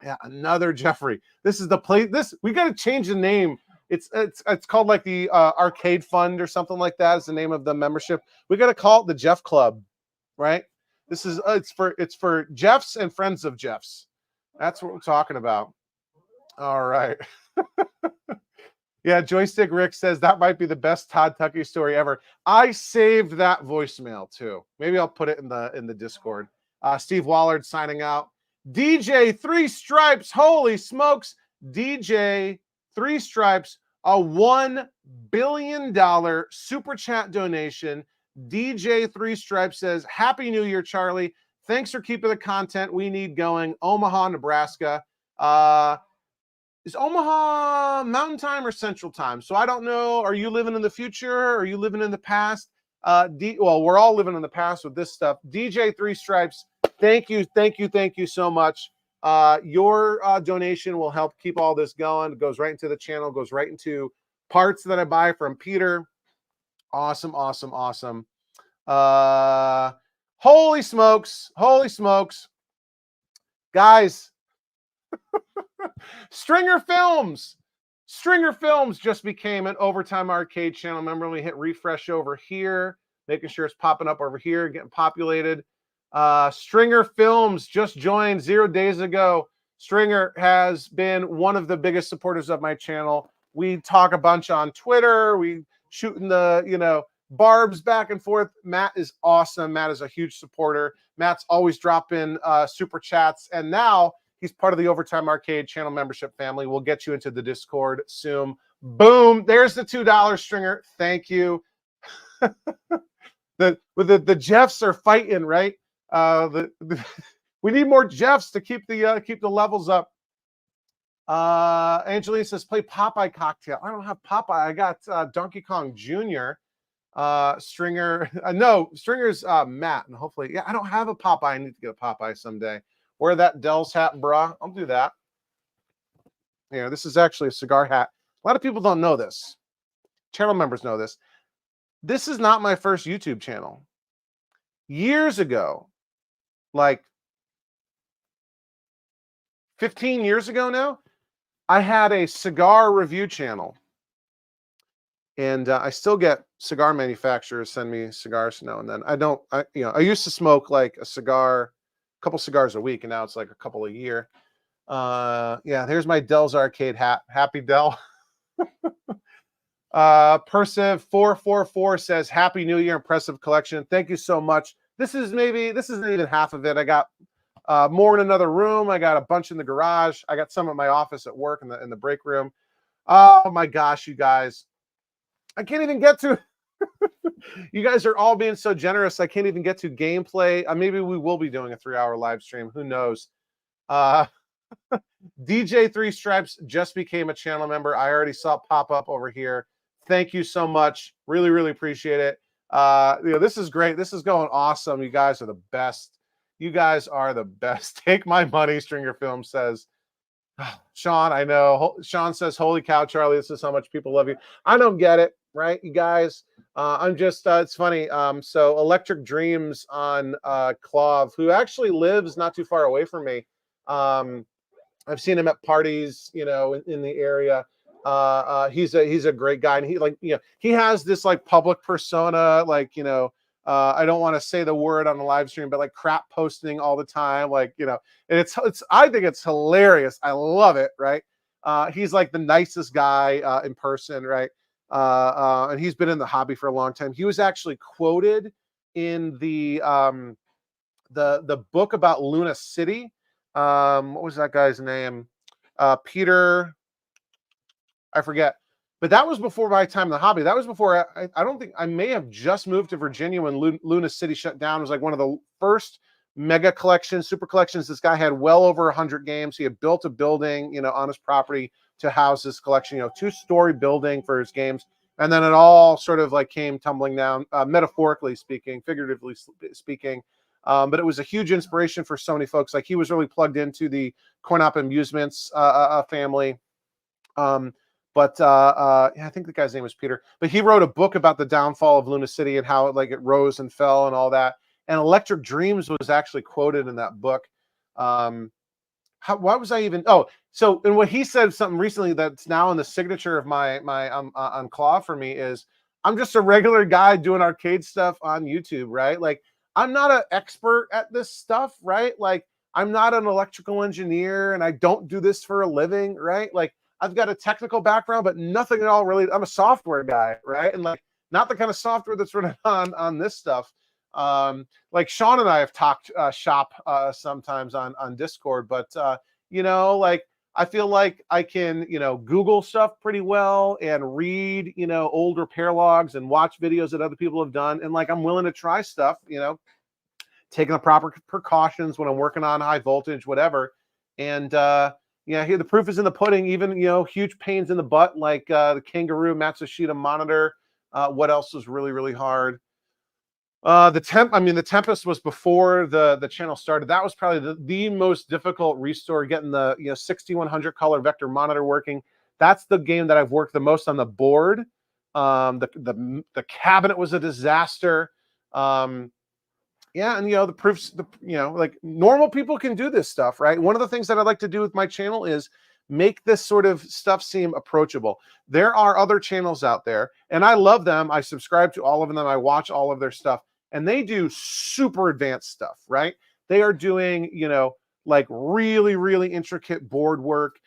Yeah, another Jeffrey. This is the place. We got to change the name. It's called like the Arcade Fund or something like that. Is the name of the membership. We got to call it the Jeff Club, right? This is it's for Jeffs and friends of Jeffs. That's what we're talking about. All right. Yeah, Joystick Rick says that might be the best Todd Tucky story ever. I saved that voicemail too. Maybe I'll put it in the Discord. Steve Wallard signing out. DJ 3 Stripes. Holy smokes. DJ 3 Stripes, a $1 billion super chat donation. DJ 3 Stripes says, Happy New Year, Charlie. Thanks for keeping the content we need going. Omaha, Nebraska. Is Omaha Mountain Time or Central Time? So I don't know. Are you living in the future? Are you living in the past? Well, we're all living in the past with this stuff. DJ 3 Stripes, thank you so much. Your donation will help keep all this going. It goes right into the channel, goes right into parts that I buy from Peter. Awesome. Holy smokes. Guys, Stringer Films just became an Overtime Arcade channel member. Let me hit refresh over here, making sure it's popping up over here, getting populated. Stringer Films just joined 0 days ago. Stringer has been one of the biggest supporters of my channel. We talk a bunch on Twitter. We shooting the, barbs back and forth. Matt is awesome. Matt is a huge supporter. Matt's always dropping super chats, and now he's part of the Overtime Arcade channel membership family. We'll get you into the Discord soon. Boom. There's the $2, Stringer. Thank you. The Jeffs are fighting, right? We need more Jeffs to keep the levels up. Angelina says, play Popeye Cocktail. I don't have Popeye. I got Donkey Kong Jr. Stringer. No, Stringer's Matt. And hopefully, yeah, I don't have a Popeye. I need to get a Popeye someday. Wear that Dell's hat, brah. I'll do that. Yeah, this is actually a cigar hat. A lot of people don't know this. Channel members know this. This is not my first YouTube channel. Years ago, like 15 years ago now, I had a cigar review channel. And I still get cigar manufacturers send me cigars now and then. I used to smoke like a couple cigars a week, and now it's like a couple a year. Yeah, here's my Dell's Arcade hat. Happy Dell. Persiv 444 says, Happy New Year, impressive collection. Thank you so much. This isn't even half of it. I got more in another room. I got a bunch in the garage. I got some at my office at work in the break room. Oh my gosh, you guys. I can't even get to you guys are all being so generous. I can't even get to gameplay. Maybe we will be doing a 3-hour live stream. Who knows? DJ 3 Stripes just became a channel member. I already saw it pop up over here. Thank you so much. Really, really appreciate it. This is great. This is going awesome. You guys are the best. You guys are the best. Take my money, Stringer Film says. Sean, I know. Sean says, "Holy cow, Charlie! This is how much people love you." I don't get it, right, you guys? I'm just. It's funny. So Electric Dreams on Clove, who actually lives not too far away from me. I've seen him at parties, in the area. He's a great guy, and he has this like public persona, I don't want to say the word on the live stream, but like crap posting all the time, and it's I think it's hilarious. I love it, right? He's like the nicest guy in person, right? And he's been in the hobby for a long time. He was actually quoted in the book about Luna City. What was that guy's name? Peter, I forget. But that was before my time in the hobby. That was before I don't think I may have just moved to Virginia when Luna City shut down. It was like one of the first mega collections, super collections. This guy had well over 100 games. He had built a building, on his property to house this collection, 2-story building for his games. And then it all sort of like came tumbling down, metaphorically speaking, figuratively speaking. But it was a huge inspiration for so many folks. Like he was really plugged into the Coin-Op Amusements family. I think the guy's name was Peter. But he wrote a book about the downfall of Luna City and how it rose and fell and all that. And Electric Dreams was actually quoted in that book. Why was I even? Oh, so and what he said something recently that's now in the signature of my on Claw for me is I'm just a regular guy doing arcade stuff on YouTube, right? Like I'm not an expert at this stuff, right? Like I'm not an electrical engineer and I don't do this for a living, right? Like I've got a technical background, but nothing at all really. I'm a software guy, right? And like not the kind of software that's running on this stuff. Like Sean and I have talked shop sometimes on Discord, but like I feel like I can, Google stuff pretty well and read, old repair logs and watch videos that other people have done. And like, I'm willing to try stuff, taking the proper precautions when I'm working on high voltage, whatever. And, here the proof is in the pudding, even, huge pains in the butt, like the Kangaroo Matsushita monitor. What else was really, really hard? The Tempest was before the channel started. That was probably the most difficult restore, getting the 6100 color vector monitor working. That's the game that I've worked the most on the board. The cabinet was a disaster. And the proofs, like normal people can do this stuff, right? One of the things that I'd like to do with my channel is make this sort of stuff seem approachable. There are other channels out there, and I love them. I subscribe to all of them. I watch all of their stuff, and they do super advanced stuff, right? They are doing, like really, really intricate board work,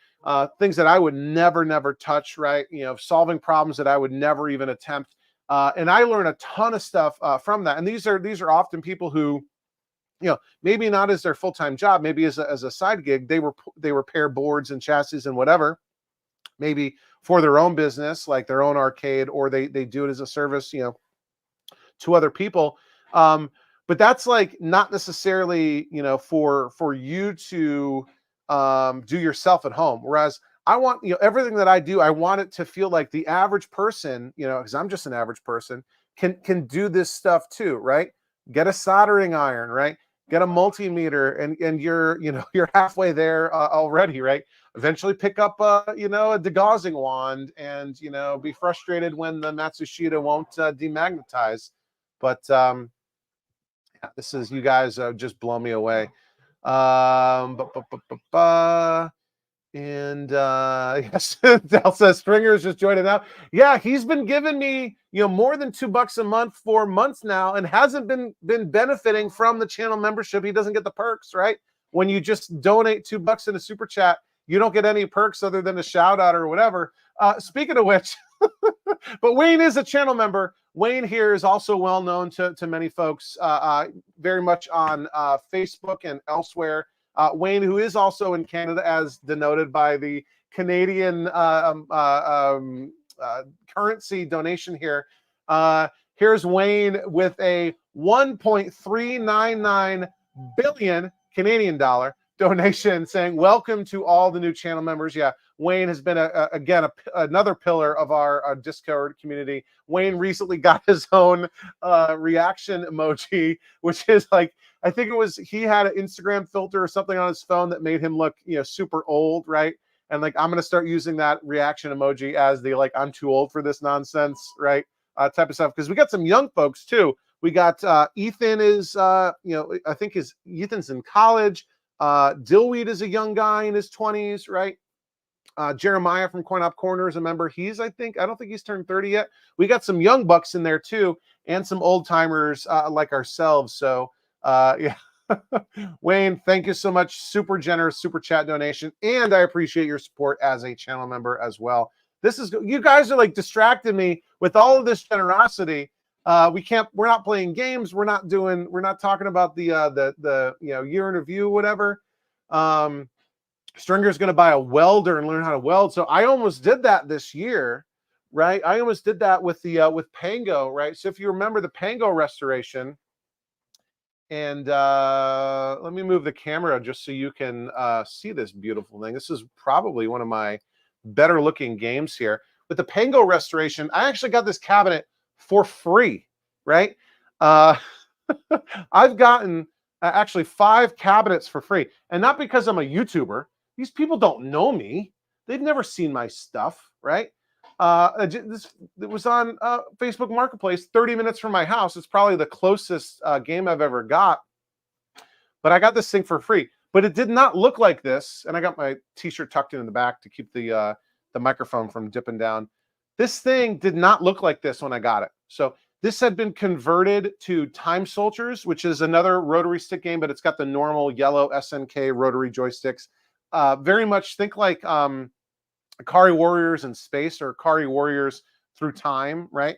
things that I would never touch, right? Solving problems that I would never even attempt. And I learn a ton of stuff from that. And these are often people who, maybe not as their full-time job, maybe as a side gig, they repair boards and chassis and whatever, maybe for their own business, like their own arcade, or they do it as a service, to other people. But that's like not necessarily, for you to do yourself at home. Whereas I want, everything that I do, I want it to feel like the average person, because I'm just an average person, can do this stuff too, right? Get a soldering iron, right? Get a multimeter, and you're halfway there already, right? Eventually pick up a degaussing wand, and be frustrated when the Matsushita won't demagnetize. But this is, you guys just blow me away. And yes, Dell says Stringer's just joining now. Yeah, he's been giving me more than $2 a month for months now, and hasn't been benefiting from the channel membership. He doesn't get the perks, right? When you just donate $2 in a super chat, you don't get any perks other than a shout out or whatever. Speaking of which, but Wayne is a channel member. Wayne here is also well known to many folks, very much on Facebook and elsewhere. Wayne, who is also in Canada, as denoted by the Canadian currency donation here. Here's Wayne with a 1.399 billion Canadian dollar donation saying, welcome to all the new channel members. Yeah, Wayne has been, again, another pillar of our Discord community. Wayne recently got his own reaction emoji, which is like, I think it was, he had an Instagram filter or something on his phone that made him look, super old, right? And like, I'm going to start using that reaction emoji as the, like, I'm too old for this nonsense, right? Type of stuff. Because we got some young folks too. We got Ethan is, I think Ethan's in college. Dillweed is a young guy in his 20s, right? Jeremiah from Coin Op Corner is a member. I don't think he's turned 30 yet. We got some young bucks in there too, and some old timers like ourselves. So yeah. Wayne, thank you so much. Super generous super chat donation. And I appreciate your support as a channel member as well. You guys are like distracting me with all of this generosity. We're not playing games. We're not talking about the year in review, whatever. Stringer's going to buy a welder and learn how to weld. So I almost did that this year, right? I almost did that with Pango, right? So if you remember the Pango restoration, and let me move the camera just so you can see this beautiful thing. This is probably one of my better looking games here. With the Pango restoration, I actually got this cabinet for free, right? I've gotten actually 5 cabinets for free, and not because I'm a YouTuber. These people don't know me. They've never seen my stuff, right? It was on Facebook Marketplace, 30 minutes from my house. It's probably the closest game I've ever got. But I got this thing for free. But it did not look like this. And I got my t-shirt tucked in the back to keep the microphone from dipping down. This thing did not look like this when I got it. So this had been converted to Time Soldiers, which is another rotary stick game, but it's got the normal yellow SNK rotary joysticks. Very much think like Akari Warriors in space, or Akari Warriors through time, right?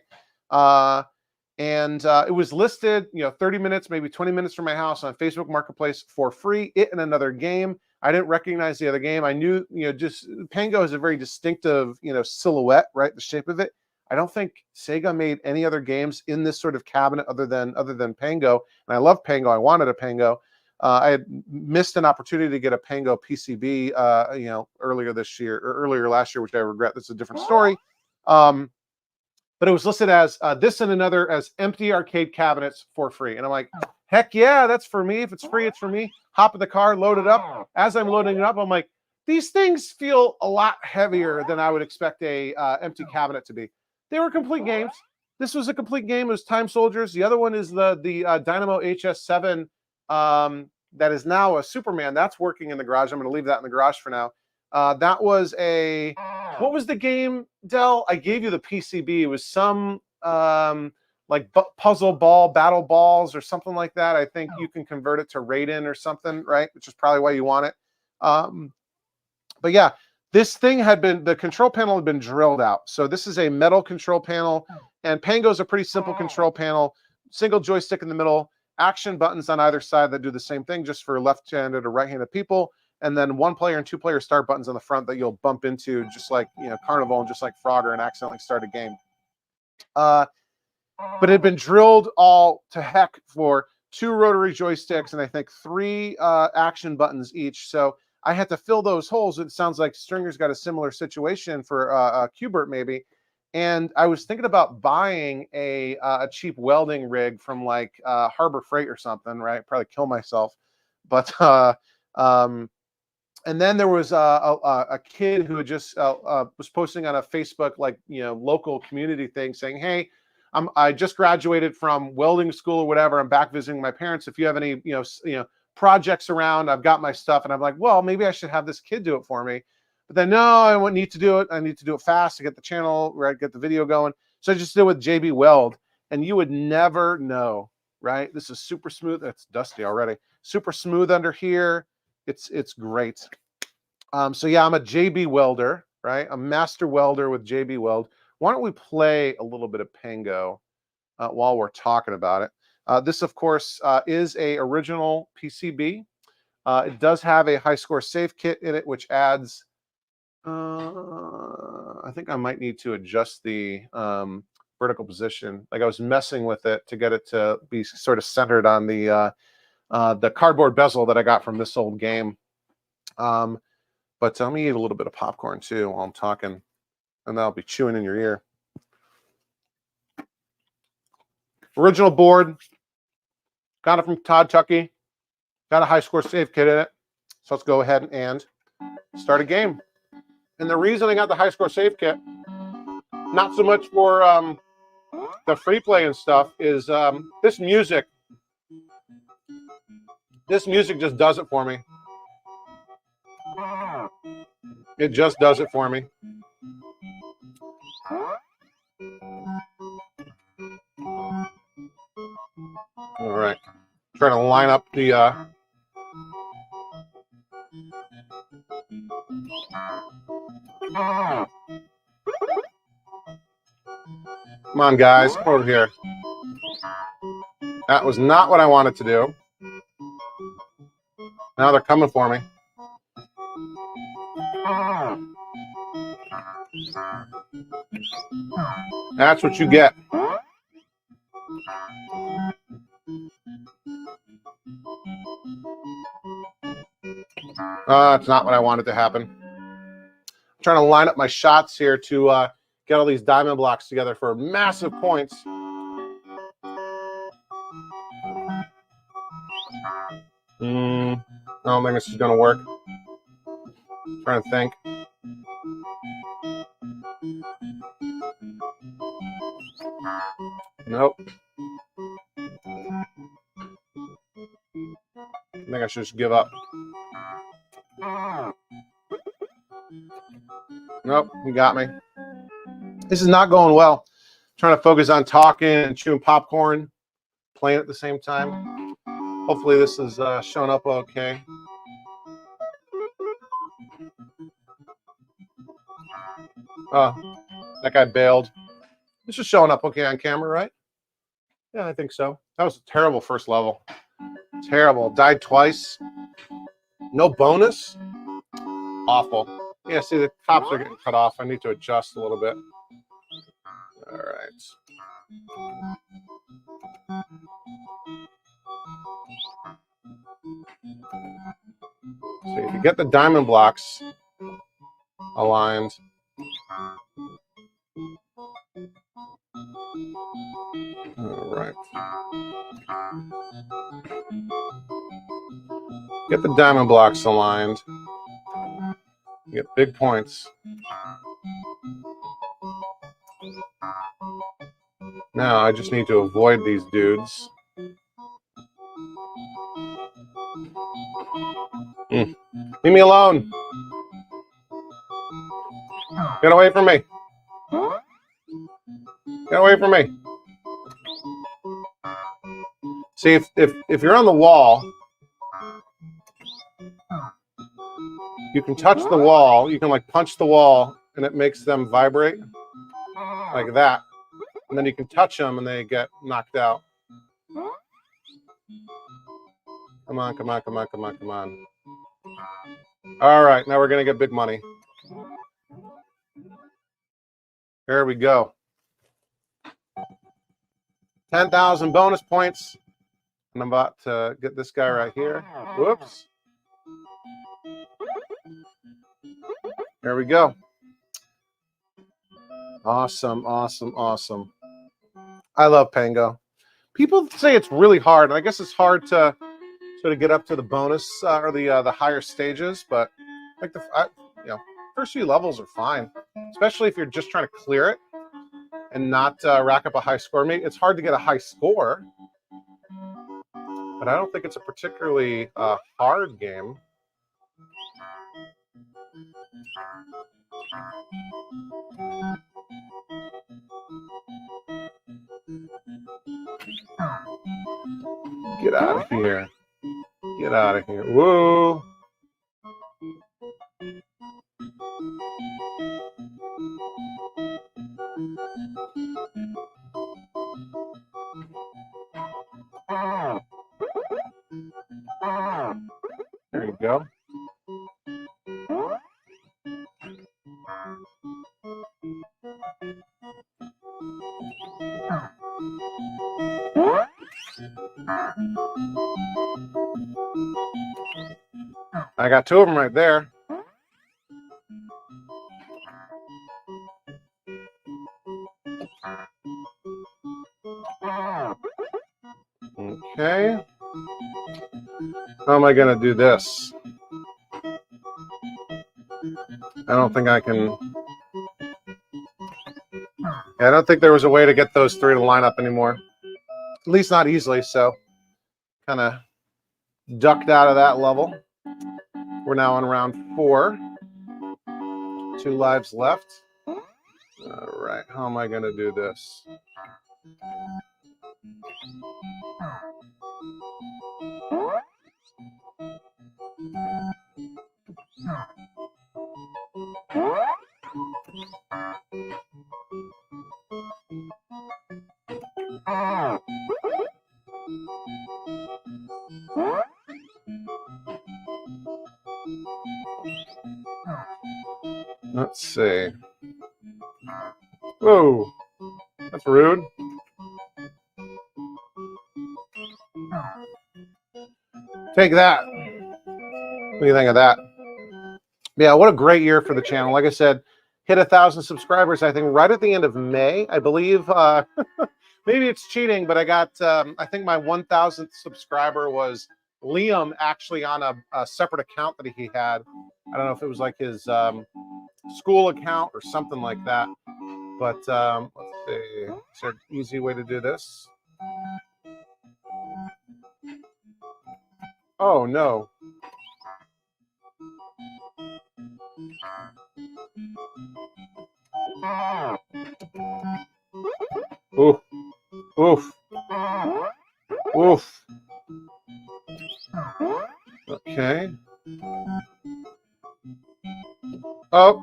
It was listed, 30 minutes, maybe 20 minutes from my house on Facebook Marketplace for free. It and another game. I didn't recognize the other game. I knew, just Pango has a very distinctive, silhouette, right? The shape of it. I don't think Sega made any other games in this sort of cabinet other than Pango. And I love Pango. I wanted a Pango. I had missed an opportunity to get a Pango PCB, earlier last year, which I regret. That's a different story. But it was listed as this and another as empty arcade cabinets for free. And I'm like, heck yeah, that's for me. If it's free, it's for me. Hop in the car, load it up. As I'm loading it up, I'm like, these things feel a lot heavier than I would expect a empty cabinet to be. They were complete games. This was a complete game. It was Time Soldiers. The other one is the Dynamo HS7 that is now a Superman. That's working in the garage. I'm going to leave that in the garage for now. That was what was the game, Del? I gave you the PCB. It was some like puzzle ball, battle balls or something like that. I think you can convert it to Raiden or something, right? Which is probably why you want it. But yeah, this thing the control panel had been drilled out. So this is a metal control panel, and Pango's a pretty simple control panel, single joystick in the middle, action buttons on either side that do the same thing, just for left-handed or right-handed people. And then 1-player and 2-player start buttons on the front that you'll bump into, just like Carnival and just like Frogger, and accidentally start a game. But it had been drilled all to heck for 2 rotary joysticks and I think 3 action buttons each. So I had to fill those holes. It sounds like Stringer's got a similar situation for Qbert maybe. And I was thinking about buying a cheap welding rig from like Harbor Freight or something, right? Probably kill myself, but. And then there was a kid who just was posting on a Facebook, local community thing saying, hey, I just graduated from welding school or whatever. I'm back visiting my parents. If you have any, projects around, I've got my stuff. And I'm like, well, maybe I should have this kid do it for me. But then, no, I won't need to do it. I need to do it fast to get the channel, right? Get the video going. So I just did it with JB Weld. And you would never know, right? This is super smooth. It's dusty already. Super smooth under here. It's great. So yeah, I'm a JB welder, right? A master welder with JB Weld. Why don't we play a little bit of Pengo while we're talking about it? This, of course, is a original PCB. It does have a high score save kit in it, which adds. I think I might need to adjust the vertical position. Like I was messing with it to get it to be sort of centered on the cardboard bezel that I got from this old game. But let me eat a little bit of popcorn too while I'm talking, and that'll be chewing in your ear. Original board. Got it from Todd Tucky. Got a high score save kit in it. So let's go ahead and start a game. And the reason I got the high score save kit, not so much for the free play and stuff, is this music. This music just does it for me. It just does it for me. All right. Trying to line up the come on, guys, come over here. That was not what I wanted to do. Now they're coming for me. That's what you get. It's not what I wanted to happen. I'm trying to line up my shots here to get all these diamond blocks together for massive points. I don't think this is going to work. I'm trying to think. Nope. I think I should just give up. Nope, you got me. This is not going well. I'm trying to focus on talking and chewing popcorn, playing at the same time. Hopefully this is showing up okay. Oh, that guy bailed. This is showing up okay on camera, right? Yeah, I think so. That was a terrible first level. Terrible. Died twice. No bonus. Awful. Yeah, see, the tops are getting cut off. I need to adjust a little bit. All right. So if you get the diamond blocks aligned. All right. Get the diamond blocks aligned. You get big points. Now I just need to avoid these dudes. Leave me alone. Get away from me. Get away from me. See, if you're on the wall, you can touch the wall. You can like punch the wall and it makes them vibrate like that. And then you can touch them and they get knocked out. Come on, come on, come on, come on, come on. All right, now we're going to get big money. There we go. 10,000 bonus points. And I'm about to get this guy right here. Whoops. There we go. Awesome, awesome, awesome. I love Pango. People say it's really hard, and I guess it's hard to sort of get up to the bonus or the higher stages. But like first few levels are fine, especially if you're just trying to clear it and not rack up a high score. Maybe it's hard to get a high score, but I don't think it's a particularly hard game. Get out of here. Get out of here. Whoa. There you go. I I got 2 of them right there. Okay. How am I going to do this? I don't think I can. Yeah, I don't think there was a way to get those 3 to line up anymore. At least not easily, so kind of ducked out of that level. We're now on round 4. 2 lives left. All right, how am I going to do this? Let's see. Whoa, that's rude. Take that. What do you think of that? Yeah, what a great year for the channel. Like I said, hit 1,000 subscribers, I think, right at the end of May. I believe, maybe it's cheating, but I got, I think my 1,000th subscriber was Liam, actually on a separate account that he had. I don't know if it was like his school account or something like that. But let's see. Is there an easy way to do this? Oh, no. Oof. Oof. Oof. Okay. Oh,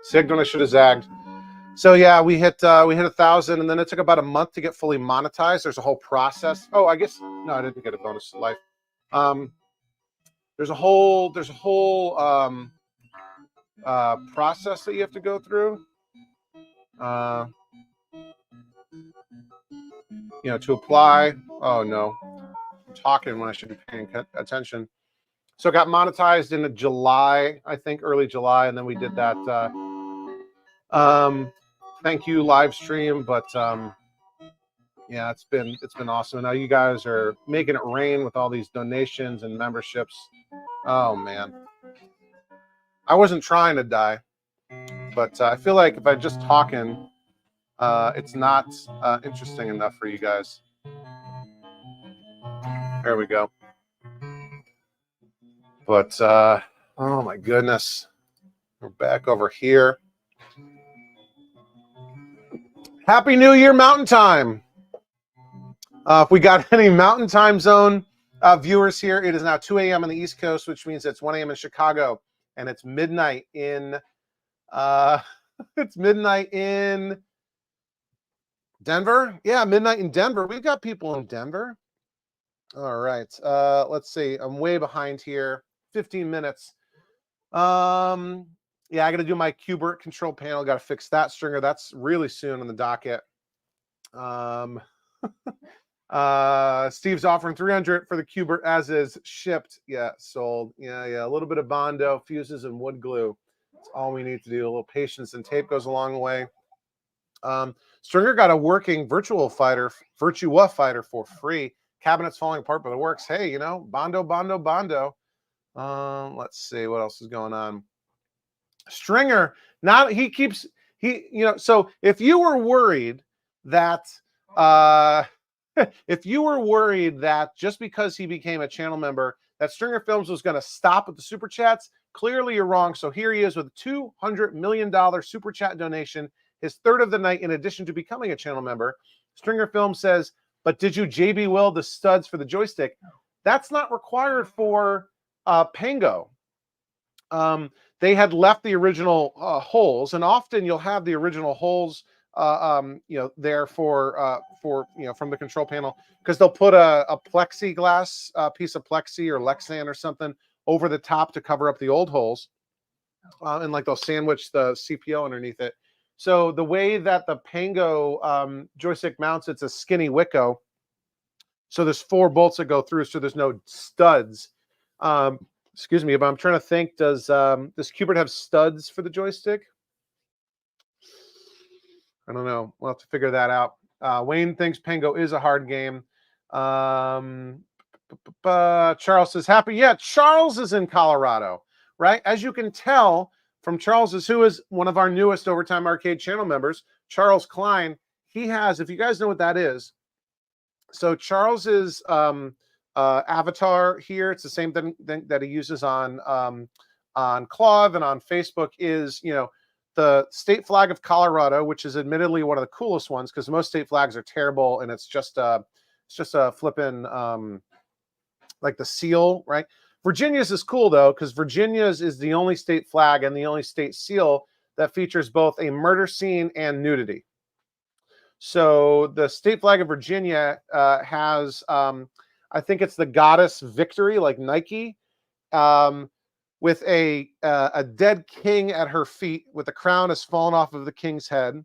signal, I should have zagged. So yeah, we hit 1,000, and then it took about a month to get fully monetized. There's a whole process. Oh, I guess no, I didn't get a bonus life. There's a whole process that you have to go through. You know, to apply. Oh no, I'm talking when I should be paying attention. So it got monetized in July, I think, early July, and then we did that. Thank you, live stream, but yeah, it's been awesome. Now you guys are making it rain with all these donations and memberships. Oh man, I wasn't trying to die, but I feel like if I'm just talking, it's not interesting enough for you guys. There we go. But oh my goodness, we're back over here. Happy New Year, Mountain Time. If we got any Mountain Time Zone viewers here, it is now 2 a.m. on the East Coast, which means it's 1 a.m. in Chicago, and it's midnight in it's midnight in Denver. Yeah, midnight in Denver. We've got people in Denver. All right. Let's see. I'm way behind here. 15 minutes. Yeah, I got to do my Qbert control panel. Got to fix that stringer. That's really soon on the docket. Steve's offering 300 for the Qbert as is, shipped. Yeah, sold. Yeah. A little bit of Bondo, fuses, and wood glue. That's all we need to do. A little patience and tape goes a long way. Stringer got a working Virtua Fighter for free. Cabinet's falling apart, but it works. Hey, you know, Bondo. Let's see what else is going on. Stringer, so if you were worried that just because he became a channel member that Stringer Films was going to stop with the super chats, clearly you're wrong. So here he is with a $200 million super chat donation, his third of the night, in addition to becoming a channel member. Stringer Films says, but did you JB Will the studs for the joystick? That's not required for Pango. They had left the original holes, and often you'll have the original holes, there for from the control panel, because they'll put a plexiglass piece of plexi or Lexan or something over the top to cover up the old holes, and like they'll sandwich the CPO underneath it. So the way that the Pengo joystick mounts, it's a skinny Wicco. So there's 4 bolts that go through, so there's no studs. Excuse me, but I'm trying to think, does Q*bert have studs for the joystick? I don't know. We'll have to figure that out. Wayne thinks Pengo is a hard game. Charles says, happy. Yeah, Charles is in Colorado, right? As you can tell from Charles's, who is one of our newest Overtime Arcade channel members, Charles Klein. He has, if you guys know what that is, so Charles's avatar here, it's the same thing that he uses on Claude and on Facebook, is, you know, the state flag of Colorado, which is admittedly one of the coolest ones because most state flags are terrible and it's just a flippin' like the seal, right? Virginia's is cool though, because Virginia's is the only state flag and the only state seal that features both a murder scene and nudity. So the state flag of Virginia has, I think it's the goddess Victory, like Nike, with a dead king at her feet, with the crown has fallen off of the king's head,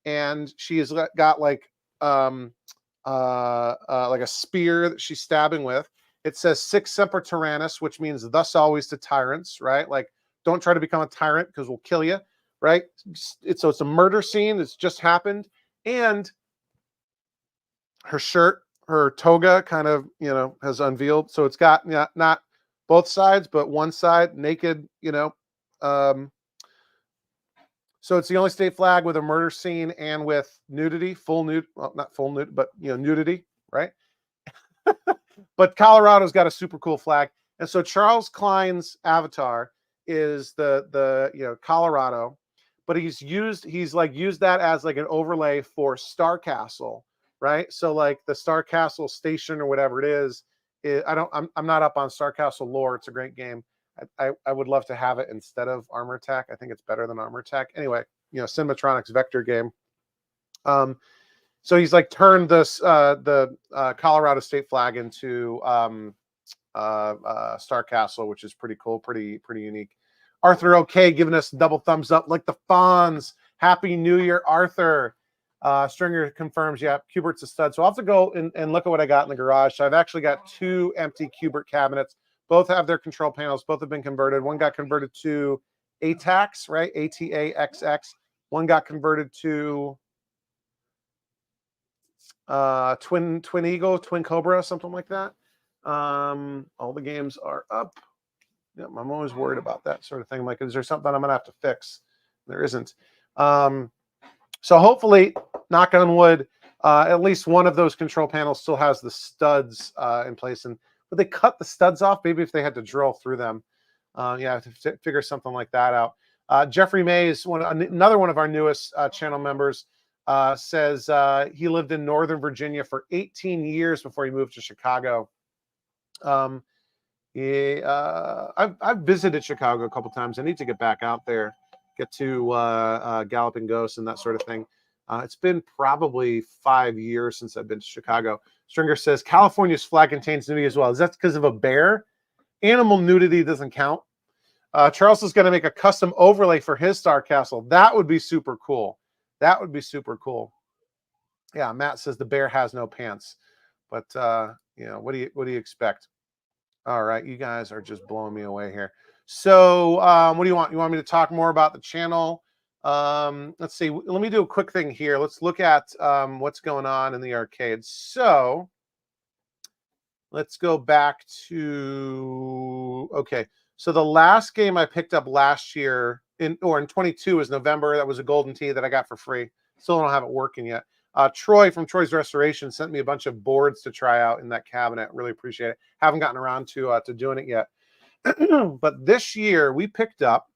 and she has got like a spear that she's stabbing with. It says "Sic semper tyrannis," which means "thus always to tyrants," right? Like, don't try to become a tyrant because we'll kill you, right? So it's a murder scene that's just happened, and her shirt, her toga, kind of, you know, has unveiled. So it's got not both sides, but one side naked, you know. So it's the only state flag with a murder scene and with nudity, full nude, well, not full nude, but, you know, nudity, right? But Colorado's got a super cool flag. And so Charles Klein's avatar is the you know, Colorado, but he's used that as like an overlay for Star Castle, right? So like the Star Castle station or whatever it is, I'm not up on Star Castle lore. It's a great game. I would love to have it instead of Armor Attack. I think it's better than Armor Attack. Anyway, you know, Cinematronics vector game. So he's like turned this the Colorado state flag into Star Castle, which is pretty cool, pretty unique. Arthur OK giving us double thumbs up, like the Fonz. Happy New Year, Arthur. Stringer confirms, yeah, Q*bert's a stud. So I'll have to go and look at what I got in the garage. So I've actually got 2 empty Q*bert cabinets. Both have their control panels. Both have been converted. One got converted to ATAX, right? ATAXX. One got converted to Twin Eagle, Twin Cobra, something like that. All the games are up. Yeah, I'm always worried about that sort of thing. I'm like, is there something I'm gonna have to fix? There isn't. So hopefully, knock on wood, at least one of those control panels still has the studs in place. And would they cut the studs off? Maybe if they had to drill through them. Yeah, I have to figure something like that out. Jeffrey Mays, another one of our newest channel members, says he lived in Northern Virginia for 18 years before he moved to Chicago. I've visited Chicago a couple times. I need to get back out there, get to Galloping Ghosts and that sort of thing. It's been probably 5 years since I've been to Chicago. Stringer says California's flag contains nudity as well. Is that because of a bear? Animal nudity doesn't count. Charles is going to make a custom overlay for his Star Castle. That would be super cool. That would be super cool. Yeah, Matt says the bear has no pants. But you know, what do you expect? All right, you guys are just blowing me away here. So what do you want? You want me to talk more about the channel? Let's see. Let me do a quick thing here. Let's look at what's going on in the arcade. So let's go back to, okay. So the last game I picked up last year in 22 was November. That was a Golden Tee that I got for free. Still don't have it working yet. Troy from Troy's Restoration sent me a bunch of boards to try out in that cabinet. Really appreciate it. Haven't gotten around to doing it yet. But this year we picked up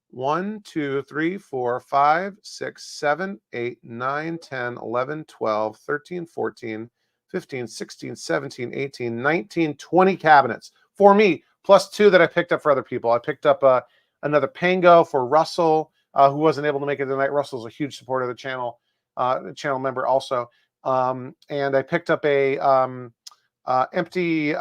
1, 2, 3, 4, 5, 6, 7, 8, 9, 10, 11, 12, 13, 14, 15, 16, 17, 18, 19, 20 cabinets for me, plus 2 that I picked up for other people. I picked up another Pango for Russell, who wasn't able to make it tonight. Russell's a huge supporter of the channel member also. And I picked up a empty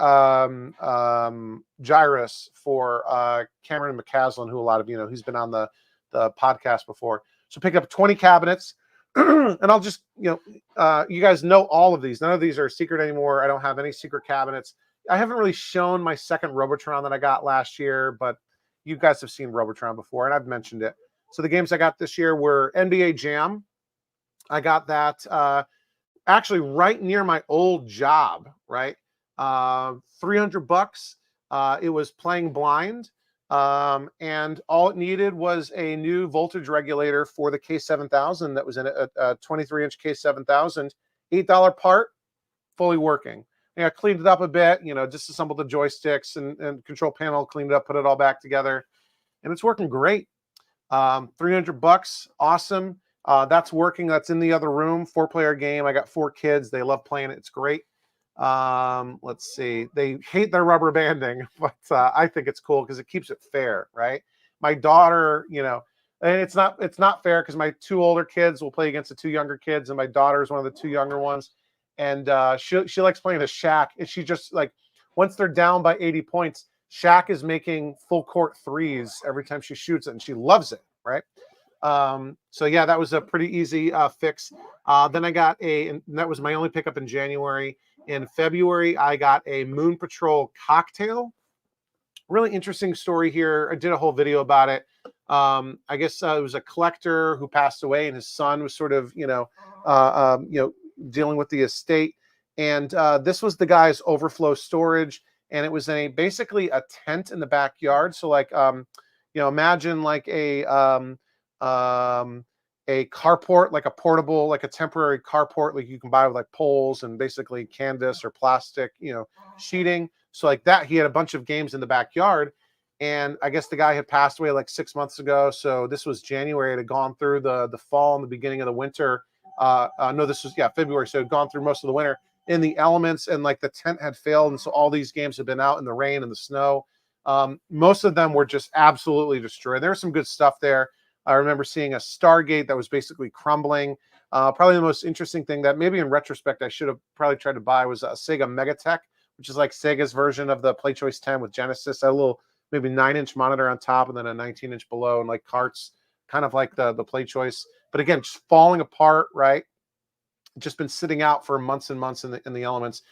gyrus for Cameron McCaslin, who a lot of you know, he's been on the podcast before. So pick up 20 cabinets. And I'll just, you know, you guys know all of these. None of these are secret anymore. I don't have any secret cabinets. I haven't really shown my second Robotron that I got last year, but you guys have seen Robotron before, and I've mentioned it. So the games I got this year were NBA Jam. I got that actually right near my old job, right? $300. It was playing blind. And all it needed was a new voltage regulator for the K7000 that was in a 23-inch K7000, $8 part, fully working. I cleaned it up a bit, disassembled the joysticks and control panel, cleaned it up, put it all back together, and it's working great. $300, awesome. That's working. That's in the other room. 4-player game. I got 4 kids. They love playing it. It's great. Let's see. They hate their rubber banding, but I think it's cool because it keeps it fair, right? My daughter, and it's not fair because my 2 older kids will play against the 2 younger kids, and my daughter is one of the 2 younger ones, and she likes playing the Shaq, and she just like once they're down by 80 points, Shaq is making full court threes every time she shoots it, and she loves it, right? So yeah, that was a pretty easy fix. Then I got and that was my only pickup in January. In February, I got a Moon Patrol cocktail. Really interesting story here. I did a whole video about it. I guess it was a collector who passed away, and his son was sort of, dealing with the estate. And this was the guy's overflow storage, and it was basically a tent in the backyard. So like, imagine like a carport, like a portable, like a temporary carport, like you can buy with like poles and basically canvas or plastic, sheeting. So like that, he had a bunch of games in the backyard, and I guess the guy had passed away like 6 months ago. So this was January. It had gone through the fall and the beginning of the winter. No, this was February. So it had gone through most of the winter in the elements, and like the tent had failed, and so all these games had been out in the rain and the snow. Most of them were just absolutely destroyed. There was some good stuff there. I remember seeing a Stargate that was basically crumbling. Probably the most interesting thing that maybe in retrospect I should have probably tried to buy was a Sega Megatech, which is like Sega's version of the PlayChoice 10 with Genesis. A little maybe 9-inch monitor on top and then a 19-inch below, and like carts, kind of like the PlayChoice. But again, just falling apart, right? Just been sitting out for months and months in the elements.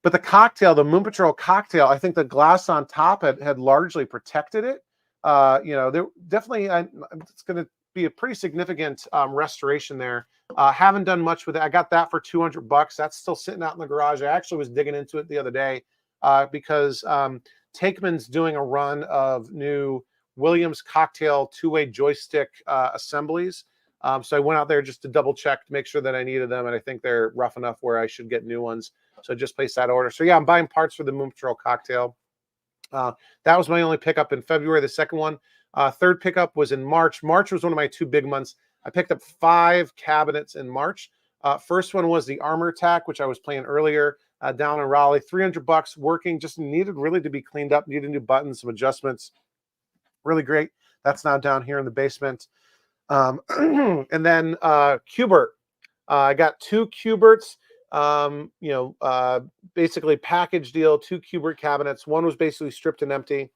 But the cocktail, the Moon Patrol cocktail, I think the glass on top had largely protected it. There definitely, it's going to be a pretty significant restoration there. Haven't done much with it. I got that for $200. That's still sitting out in the garage. I actually was digging into it the other day because Takeman's doing a run of new Williams cocktail 2-way joystick assemblies. So I went out there just to double check to make sure that I needed them, and I think they're rough enough where I should get new ones. So I just placed that order. So yeah, I'm buying parts for the Moon Patrol cocktail. That was my only pickup in February. The second one, third pickup was in March. March was one of my 2 big months. I picked up 5 cabinets in March. First one was the Armor Attack, which I was playing earlier down in Raleigh. $300 working, just needed really to be cleaned up, needed new buttons, some adjustments. Really great. That's now down here in the basement. And then Qbert. I got 2 Qberts. Basically package deal, 2 Qbert cabinets. One was basically stripped and empty.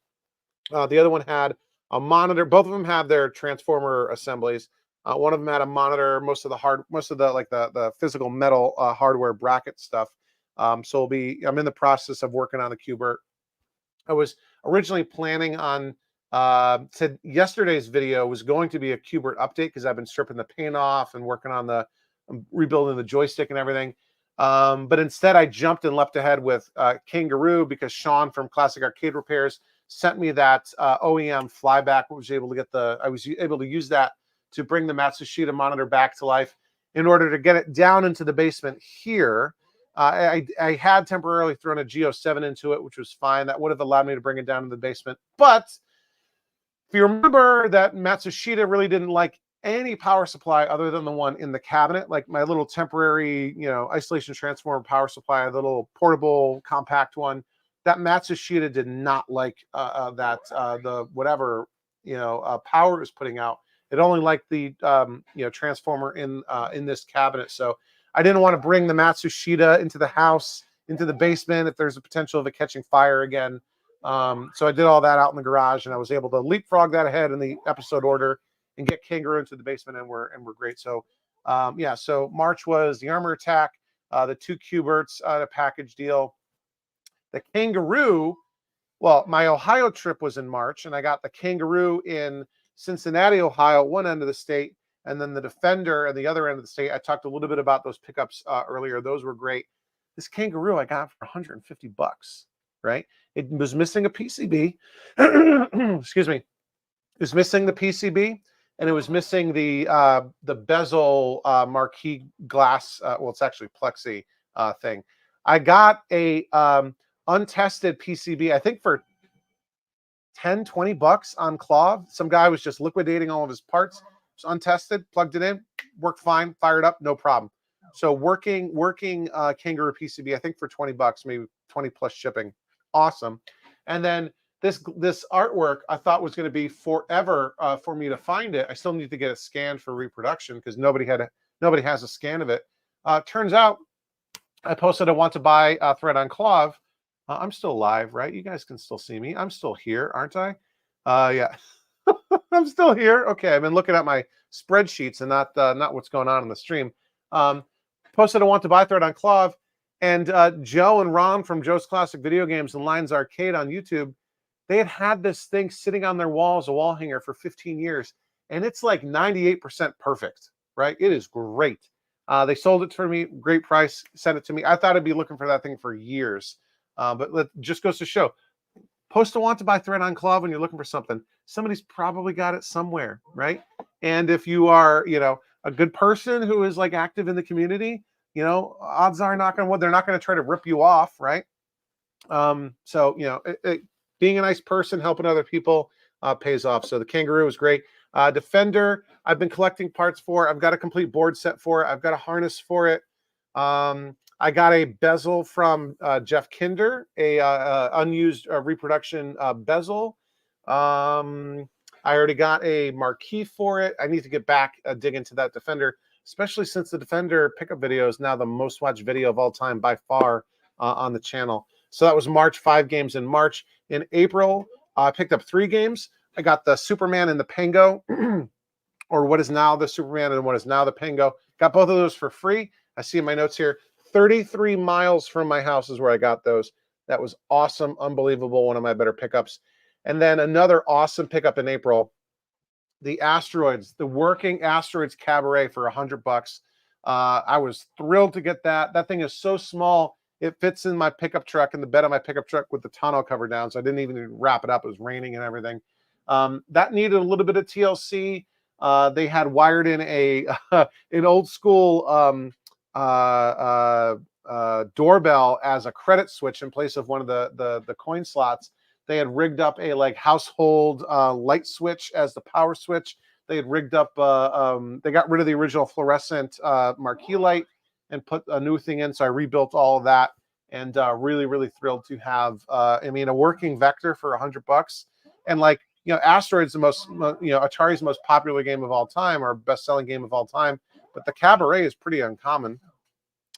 The other one had a monitor. Both of them have their transformer assemblies. One of them had a monitor, most of the physical metal hardware bracket stuff. So I'm in the process of working on the Qbert. I was originally planning on said yesterday's video was going to be a Qbert update because I've been stripping the paint off and working on rebuilding the joystick and everything. But instead I jumped and leapt ahead with Kangaroo because Sean from Classic Arcade Repairs sent me that OEM flyback. I was able to use that to bring the Matsushita monitor back to life in order to get it down into the basement here. I had temporarily thrown a G07 into it, which was fine. That would have allowed me to bring it down to the basement. But if you remember that Matsushita really didn't like any power supply other than the one in the cabinet, like my little temporary, isolation transformer power supply, the little portable compact one, that Matsushita did not like the whatever, power it was putting out. It only liked the, transformer in this cabinet. So I didn't want to bring the Matsushita into the house, into the basement, if there's a potential of it catching fire again. So I did all that out in the garage, and I was able to leapfrog that ahead in the episode order and get Kangaroo into the basement, and we're great. So so March was the Armor Attack, the 2 Qberts, a package deal. The Kangaroo, well, my Ohio trip was in March, and I got the Kangaroo in Cincinnati, Ohio, one end of the state, and then the Defender at the other end of the state. I talked a little bit about those pickups earlier. Those were great. This Kangaroo I got for 150 bucks, right? It was missing a PCB. Excuse me. It was missing the PCB, and it was missing the bezel marquee glass. Well, it's actually plexi thing. I got a untested PCB, I think for 10, 20 bucks on Claw. Some guy was just liquidating all of his parts. It was untested, plugged it in, worked fine, fired up, no problem. So working Kangaroo PCB, I think for 20 bucks, maybe 20 plus shipping. Awesome. And then this artwork I thought was going to be forever for me to find it. I still need to get it scanned for reproduction because nobody has a scan of it. Turns out I posted I want to buy a thread on Claw. I'm still live, right? You guys can still see me. I'm still here, aren't I? Yeah, I'm still here. Okay, I've been looking at my spreadsheets and not what's going on in the stream. Posted I want to buy thread on Claw, and Joe and Ron from Joust Classic Video Games and Lions Arcade on YouTube, they had this thing sitting on their wall as a wall hanger for 15 years, and it's like 98% perfect, right? It is great. They sold it for me, great price, sent it to me. I thought I'd be looking for that thing for years. But it just goes to show, post a want to buy thread on Claw when you're looking for something. Somebody's probably got it somewhere, right? And if you are, a good person who is like active in the community, odds are they're not going to try to rip you off, right? So, being a nice person, helping other people pays off. So the Kangaroo is great. Defender, I've been collecting parts for. I've got a complete board set for it. I've got a harness for it. I got a bezel from Jeff Kinder, a unused reproduction bezel. I already got a marquee for it. I need to get back, dig into that Defender, especially since the Defender pickup video is now the most watched video of all time by far on the channel. So that was March, 5 games in March. In April, I picked up 3 games. I got the Superman and the Pengo, or what is now the Superman and what is now the Pengo. Got both of those for free. I see in my notes here, 33 miles from my house is where I got those. That was awesome, unbelievable, one of my better pickups. And then another awesome pickup in April, the Asteroids, the working Asteroids Cabaret for 100 bucks. I was thrilled to get that. That thing is so small, it fits in my pickup truck, in the bed of my pickup truck with the tonneau cover down, so I didn't even wrap it up. It was raining and everything. That needed a little bit of TLC. They had wired in an old school doorbell as a credit switch in place of one of the coin slots. They had rigged up a household light switch as the power switch. They had rigged up, they got rid of the original fluorescent marquee light and put a new thing in. So I rebuilt all of that, and really, really thrilled to have, a working Vector for 100 bucks. And Asteroids, Atari's most popular game of all time, or best-selling game of all time. But the Cabaret is pretty uncommon.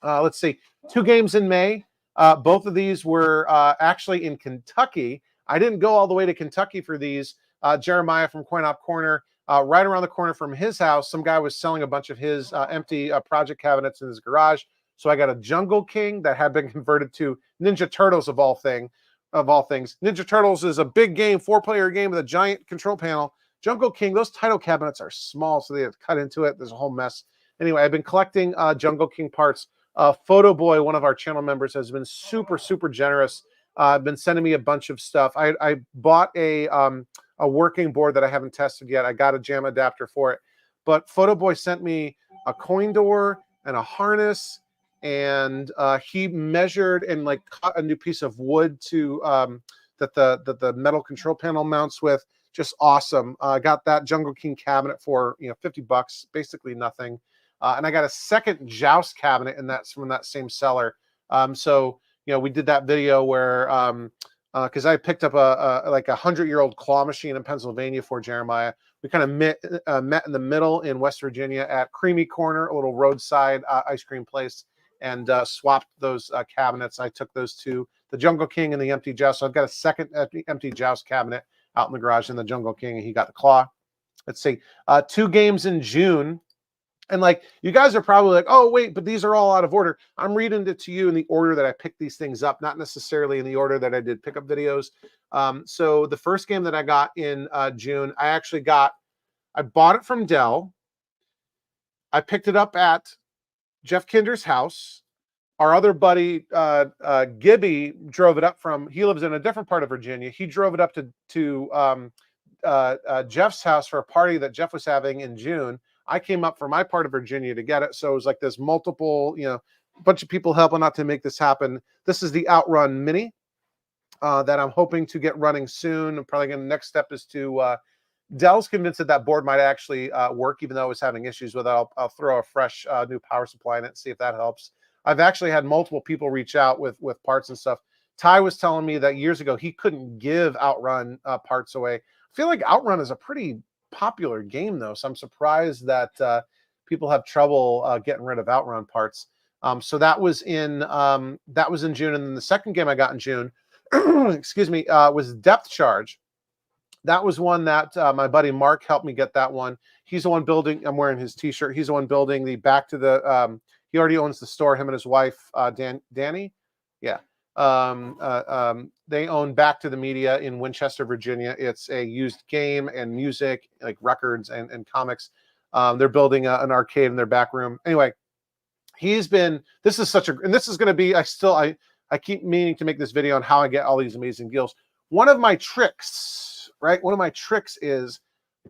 Let's see, 2 games in May. Both of these were actually in Kentucky. I didn't go all the way to Kentucky for these. Jeremiah from Coin Op Corner, right around the corner from his house, some guy was selling a bunch of his empty project cabinets in his garage. So I got a Jungle King that had been converted to Ninja Turtles of all things. Ninja Turtles is a big game, 4-player game with a giant control panel. Jungle King, those title cabinets are small, so they have to cut into it. There's a whole mess. Anyway, I've been collecting Jungle King parts. Photo Boy, one of our channel members, has been super, super generous. Been sending me a bunch of stuff. I bought a working board that I haven't tested yet. I got a jam adapter for it. But Photo Boy sent me a coin door and a harness, and he measured and cut a new piece of wood to that the metal control panel mounts with. Just awesome. I got that Jungle King cabinet for 50 bucks, basically nothing. And I got a second Joust cabinet, and that's from that same seller. So we did that video where because I picked up a 100-year-old claw machine in Pennsylvania for Jeremiah. We kind of met in the middle in West Virginia at Creamy Corner, a little roadside ice cream place, and swapped those cabinets. I took those 2, the Jungle King and the empty Joust. So I've got a second empty Joust cabinet out in the garage in the Jungle King, and he got the claw. Let's see, 2 games in June. And like, you guys are probably like, oh, wait, but these are all out of order. I'm reading it to you in the order that I picked these things up, not necessarily in the order that I did pickup videos. So the first game that I got in June, I bought it from Dell. I picked it up at Jeff Kinder's house. Our other buddy, Gibby, drove it up from, he lives in a different part of Virginia. He drove it up to Jeff's house for a party that Jeff was having in June. I came up from my part of Virginia to get it. So it was like this multiple, a bunch of people helping out to make this happen. This is the Outrun Mini that I'm hoping to get running soon. Probably the next step is to, Dell's convinced that board might actually work, even though I was having issues with it. I'll throw a fresh new power supply in it and see if that helps. I've actually had multiple people reach out with parts and stuff. Ty was telling me that years ago he couldn't give Outrun parts away. I feel like Outrun is a pretty popular game though, so I'm surprised that people have trouble getting rid of Outrun parts. So that was in June, and then the second game I got in June, excuse me, was Depth Charge. That was one that my buddy Mark helped me get that one. He's the one building. I'm wearing his T-shirt. He's the one building the back to the. He already owns the store. Him and his wife, Danny. Yeah. They own Back to the Media in Winchester, Virginia. It's a used game and music, like records and comics. They're building an arcade in their back room. Anyway, this is going to be, I keep meaning to make this video on how I get all these amazing deals. One of my tricks, right? One of my tricks is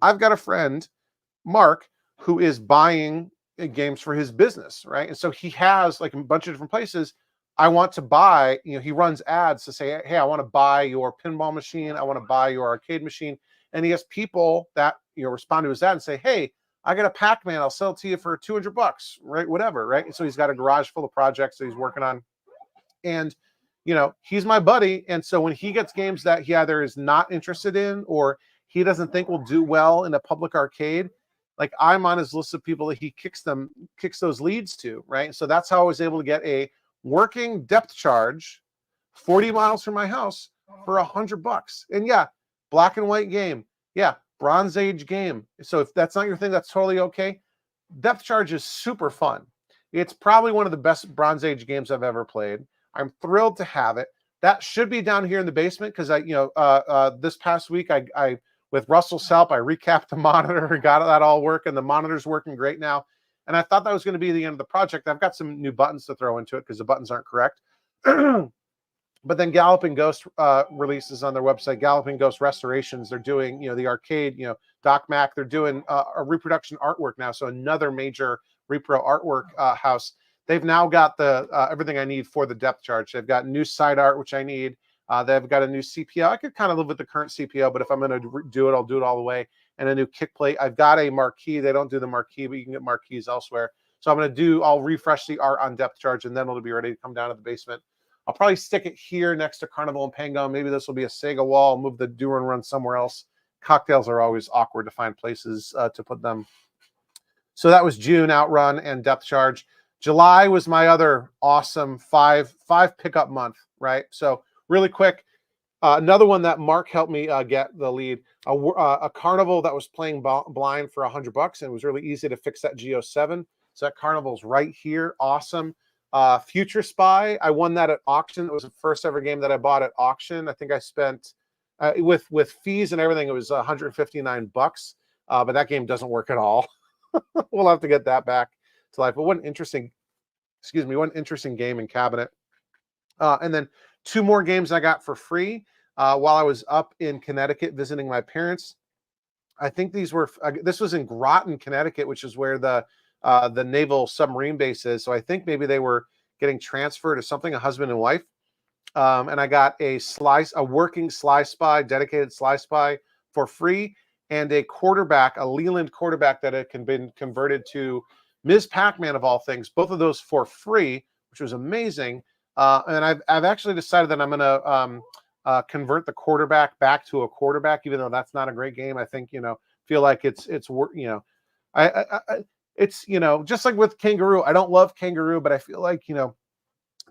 I've got a friend, Mark, who is buying games for his business, right? And so he has like a bunch of different places. I want to buy, he runs ads to say, hey, I want to buy your pinball machine. I want to buy your arcade machine. And he has people that, respond to his ad and say, hey, I got a Pac-Man. I'll sell it to you for $200, right? Whatever, right? And so he's got a garage full of projects that he's working on. And, he's my buddy. And so when he gets games that he either is not interested in or he doesn't think will do well in a public arcade, like I'm on his list of people that he kicks those leads to, right? So that's how I was able to get a working Depth Charge 40 miles from my house for $100. And yeah, black and white game. Yeah, Bronze Age game. So if that's not your thing, that's totally okay. Depth Charge is super fun. It's probably one of the best Bronze Age games I've ever played. I'm thrilled to have it. That should be down here in the basement because this past week I with Russell's help, I recapped the monitor and got that all working. The monitor's working great now. And I thought that was going to be the end of the project. I've got some new buttons to throw into it because the buttons aren't correct. But then Galloping Ghost releases on their website, Galloping Ghost Restorations. They're doing, the arcade, Doc Mac. They're doing a reproduction artwork now. So another major repro artwork house. They've now got the everything I need for the Depth Charge. They've got new side art, which I need. They've got a new CPO. I could kind of live with the current CPO, but if I'm going to do it, I'll do it all the way. And a new kick plate. I've got a marquee. They don't do the marquee, but you can get marquees elsewhere. So I'll refresh the art on Depth Charge, and then it'll be ready to come down to the basement. I'll probably stick it here next to Carnival and Pango. Maybe this will be a Sega wall. I'll move the do and run somewhere else. Cocktails are always awkward to find places to put them. So that was June, Outrun and Depth Charge. July was my other awesome five pickup month, right? So really quick, another one that Mark helped me get the lead, a Carnival that was playing blind for $100, and it was really easy to fix that G07. So that Carnival's right here, awesome. Future Spy, I won that at auction. It was the first ever game that I bought at auction. I think I spent with fees and everything, it was $159. But that game doesn't work at all. We'll have to get that back to life. But what an interesting game and cabinet. And then 2 more games I got for free while I was up in Connecticut visiting my parents. I think this was in Groton, Connecticut, which is where the naval submarine base is. So I think maybe they were getting transferred to something, a husband and wife. And I got a working Sly Spy, dedicated Sly Spy for free, and a Leland quarterback that had been converted to Ms. Pac-Man of all things. Both of those for free, which was amazing. And I've actually decided that I'm going to convert the quarterback back to a quarterback, even though that's not a great game. I think feel like it's just like with Kangaroo. I don't love Kangaroo, but I feel like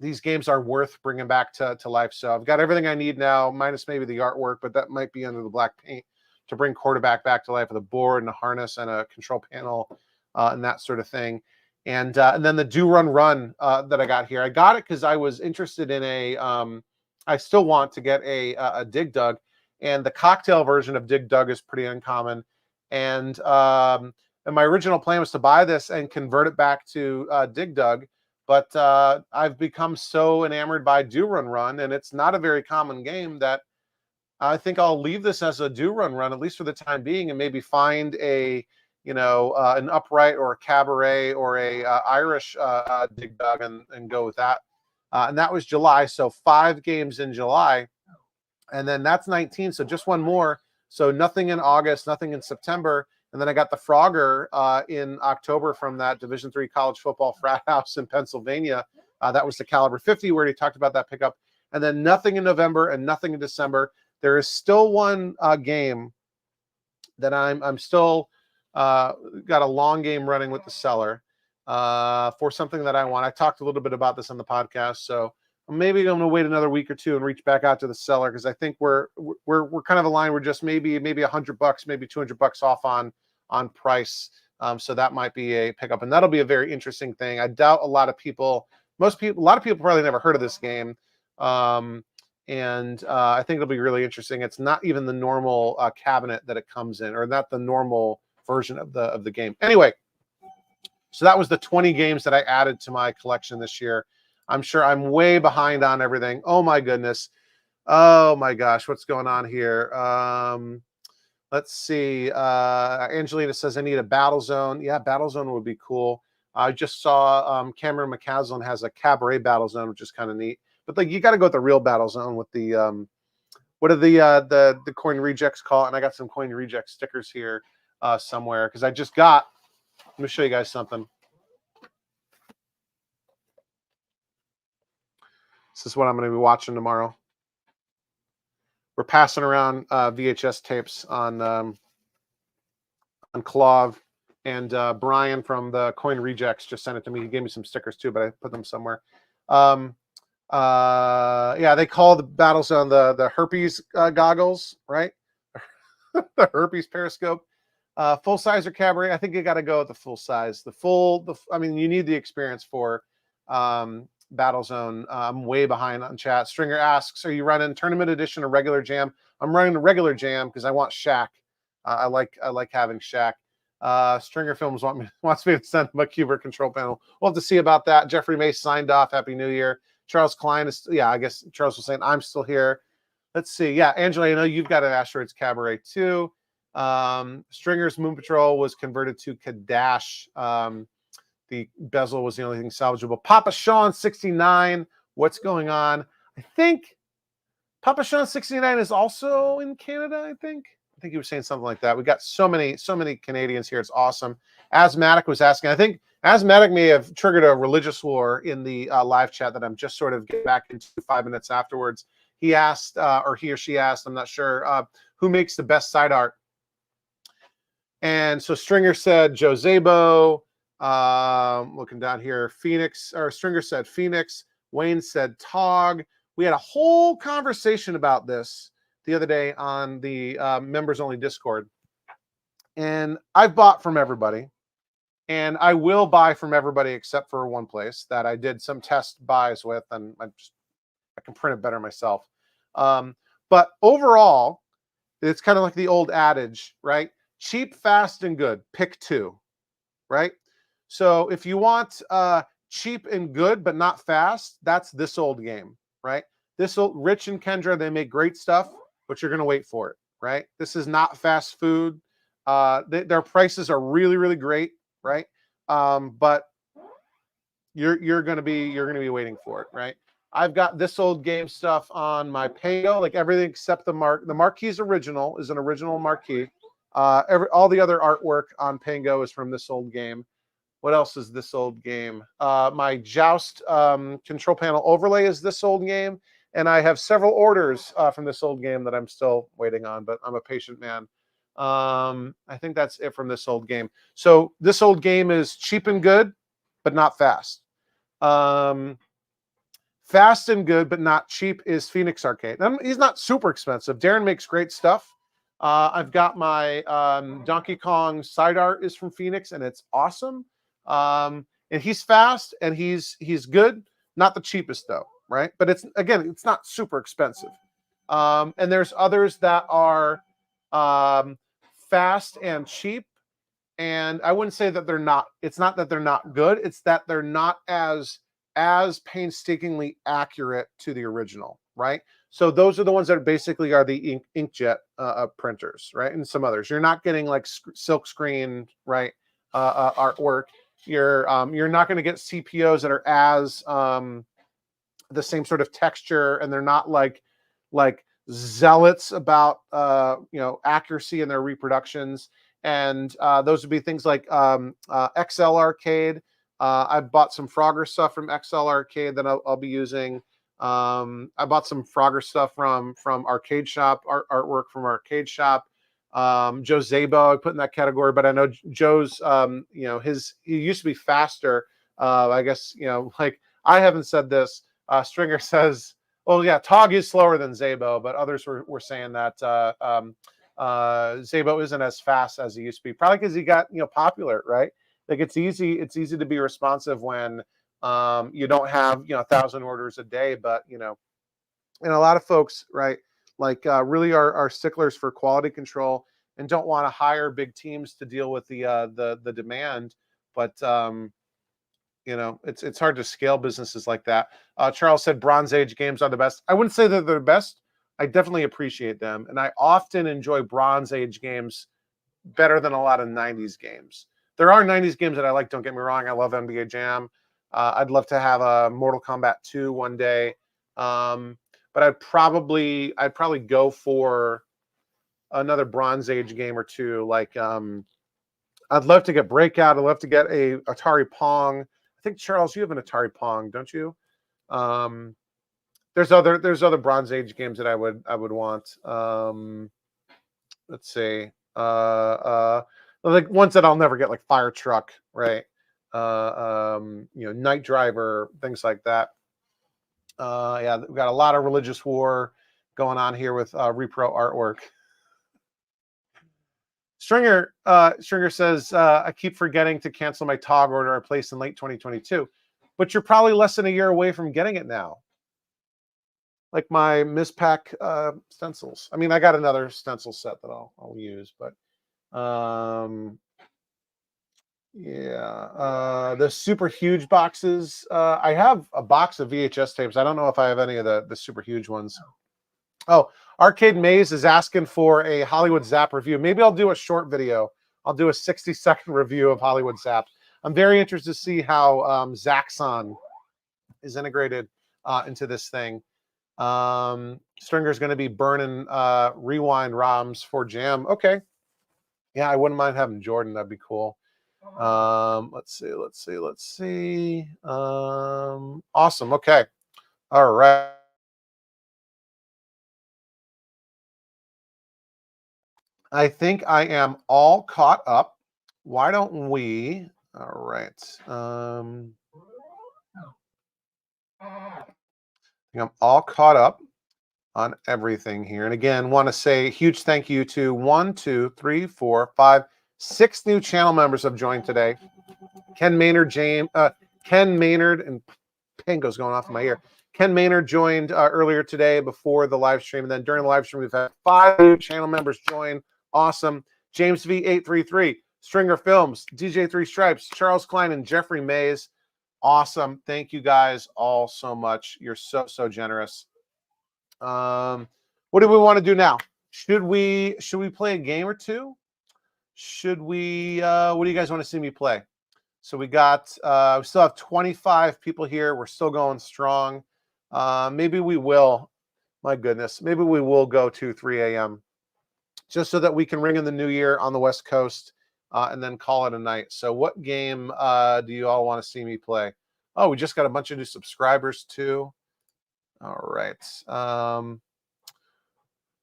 these games are worth bringing back to life. So I've got everything I need now, minus maybe the artwork, but that might be under the black paint to bring quarterback back to life with a board and a harness and a control panel. and that sort of thing. And then the Do Run Run that I got here, I got it because I was interested in I still want to get a Dig Dug, and the cocktail version of Dig Dug is pretty uncommon. And my original plan was to buy this and convert it back to Dig Dug, but I've become so enamored by Do Run Run, and it's not a very common game, that I think I'll leave this as a Do Run Run, at least for the time being, and maybe find a an Upright or a Cabaret or a Irish Dig Dug and go with that. And that was July, so 5 games in July, and then that's 19, so just one more. So nothing in August, nothing in September. And then I got the Frogger in October from that Division III college football frat house in Pennsylvania. That was the Caliber 50, where he talked about that pickup. And then nothing in November and nothing in December. There is still one game that I'm still got a long game running with the seller for something that I want. I talked a little bit about this on the podcast, so maybe I'm going to wait another week or two and reach back out to the seller, because I think we're kind of aligned. We're just maybe $100, maybe $200 off on price. So that might be a pickup, and that'll be a very interesting thing. I doubt a lot of people probably never heard of this game. And I think it'll be really interesting. It's not even the normal cabinet that it comes in, or not the normal version of the game. Anyway, so that was the 20 games that I added to my collection this year. I'm sure I'm way behind on everything. Oh my goodness. Oh my gosh, what's going on here? Let's see. Angelina says, I need a Battle Zone. Yeah, Battle Zone would be cool. I just saw Cameron McCaslin has a Cabaret Battle Zone, which is kind of neat. But like, you got to go with the real Battle Zone with the what are the coin rejects call it? And I got some coin reject stickers here somewhere, because I just got. Let me show you guys something. This is what I'm going to be watching tomorrow. We're passing around VHS tapes on Clav, and Brian from the Coin Rejects just sent it to me. He gave me some stickers too, but I put them somewhere. Yeah, they call the Battle Zone the herpes goggles, right? The herpes periscope. Full size or Cabaret? I think you got to go with the full size. I mean, you need the experience for Battle Zone. I'm way behind on chat. Stringer asks, are you running Tournament Edition or regular Jam? I'm running a regular Jam because I want Shaq. I like having Shaq. Stringer Films wants me to send him a Cubert control panel. We'll have to see about that. Jeffrey Mace signed off. Happy New Year. Charles Klein is, yeah, I guess Charles was saying I'm still here. Let's see. Yeah, Angela, I know you've got an Asteroids Cabaret too. Stringer's Moon Patrol was converted to Kadash. The bezel was the only thing salvageable. Papa Sean 69. What's going on? I think Papa Sean 69 is also in Canada. I think he was saying something like that. We got so many Canadians here. It's awesome. Asthmatic was asking. I think Asthmatic may have triggered a religious war in the live chat that I'm just sort of getting back into 5 minutes afterwards. He asked, or he or she asked, I'm not sure, who makes the best side art? And so Stringer said Joe Zabo. Looking down here, Phoenix, or Stringer said Phoenix. Wayne said Tog. We had a whole conversation about this the other day on the members only Discord. And I've bought from everybody. And I will buy from everybody except for one place that I did some test buys with, and I can print it better myself. But overall, it's kind of like the old adage, right? Cheap, fast, and good. Pick two, right? So if you want cheap and good, but not fast, that's this old game, right? Rich and Kendra, they make great stuff, but you're going to wait for it, right? This is not fast food. Their prices are really, really great, right? But you're going to be waiting for it, right? I've got this old game stuff on my Pango, like everything except the marquee's original is an original marquee. All the other artwork on Pengo is from this old game. What else is this old game? My Joust control panel overlay is this old game. And I have several orders from this old game that I'm still waiting on, but I'm a patient man. I think that's it from this old game. So this old game is cheap and good, but not fast. Fast and good, but not cheap is Phoenix Arcade. He's not super expensive. Darren makes great stuff. I've got my Donkey Kong side art is from Phoenix, and it's awesome. And he's fast and he's good. Not the cheapest though, right? But it's not super expensive. And there's others that are fast and cheap. And I wouldn't say that they're not. It's not that they're not good. It's that they're not as painstakingly accurate to the original, right? So those are the ones that basically are the inkjet printers, right? And some others. You're not getting like silk screen, right? Artwork. You're not going to get CPOs that are as the same sort of texture, and they're not like zealots about accuracy in their reproductions. And those would be things like XL Arcade. I bought some Frogger stuff from XL Arcade that I'll be using. I bought some Frogger stuff from Arcade Shop, artwork from Arcade Shop. Joe Zabo I put in that category, but I know Joe's he used to be faster. I guess like I haven't said this. Stringer says, well, yeah, Tog is slower than Zabo, but others were saying that Zabo isn't as fast as he used to be, probably because he got popular, right? Like it's easy to be responsive when you don't have 1,000 orders a day, but and a lot of folks, right, like really are sticklers for quality control and don't want to hire big teams to deal with the demand, but it's hard to scale businesses like that. Charles said Bronze Age games are the best. I wouldn't say that they're the best. I definitely appreciate them, and I often enjoy Bronze Age games better than a lot of 90s games. There are 90s games that I like, don't get me wrong. I love NBA Jam. I'd love to have a Mortal Kombat 2 one day. But I'd probably go for another Bronze Age game or two. Like I'd love to get Breakout. I'd love to get a Atari Pong. I think Charles, you have an Atari Pong, don't you? There's other Bronze Age games that I would want. Let's see. Like ones that I'll never get, like Fire Truck, right? Night Driver, things like that. Yeah, we've got a lot of religious war going on here with repro artwork. Stringer says, I keep forgetting to cancel my TOG order I placed in late 2022, but you're probably less than a year away from getting it now. Like my Mispack stencils. I mean, I got another stencil set that I'll use, but yeah, the super huge boxes. I have a box of VHS tapes. I don't know if I have any of the super huge ones. Oh, Arcade Maze is asking for a Hollywood Zap review. Maybe I'll do a short video. I'll do a 60-second review of Hollywood Zap. I'm very interested to see how Zaxxon is integrated into this thing. Stringer's going to be burning rewind ROMs for Jam. Okay. Yeah, I wouldn't mind having Jordan. That'd be cool. Let's see. Awesome. Okay. All right. I think I am all caught up. Why don't we? All right. I think I'm all caught up on everything here. And again, want to say a huge thank you to 1, 2, 3, 4, 5, 6 new channel members have joined today. Ken Maynard, Ken Maynard, and Pengo's going off in my ear. Ken Maynard joined earlier today before the live stream, and then during the live stream, we've had 5 new channel members join. Awesome. James V833, Stringer Films, DJ Three Stripes, Charles Klein, and Jeffrey Mays. Awesome. Thank you guys all so much. You're so generous. What do we want to do now? Should we play a game or two? Should we what do you guys want to see me play? So we still have 25 people here. We're still going strong. Maybe we will, my goodness, maybe we will go to 3 a.m. just so that we can ring in the new year on the West Coast and then call it a night. So what game do you all want to see me play? Oh, we just got a bunch of new subscribers too. All right.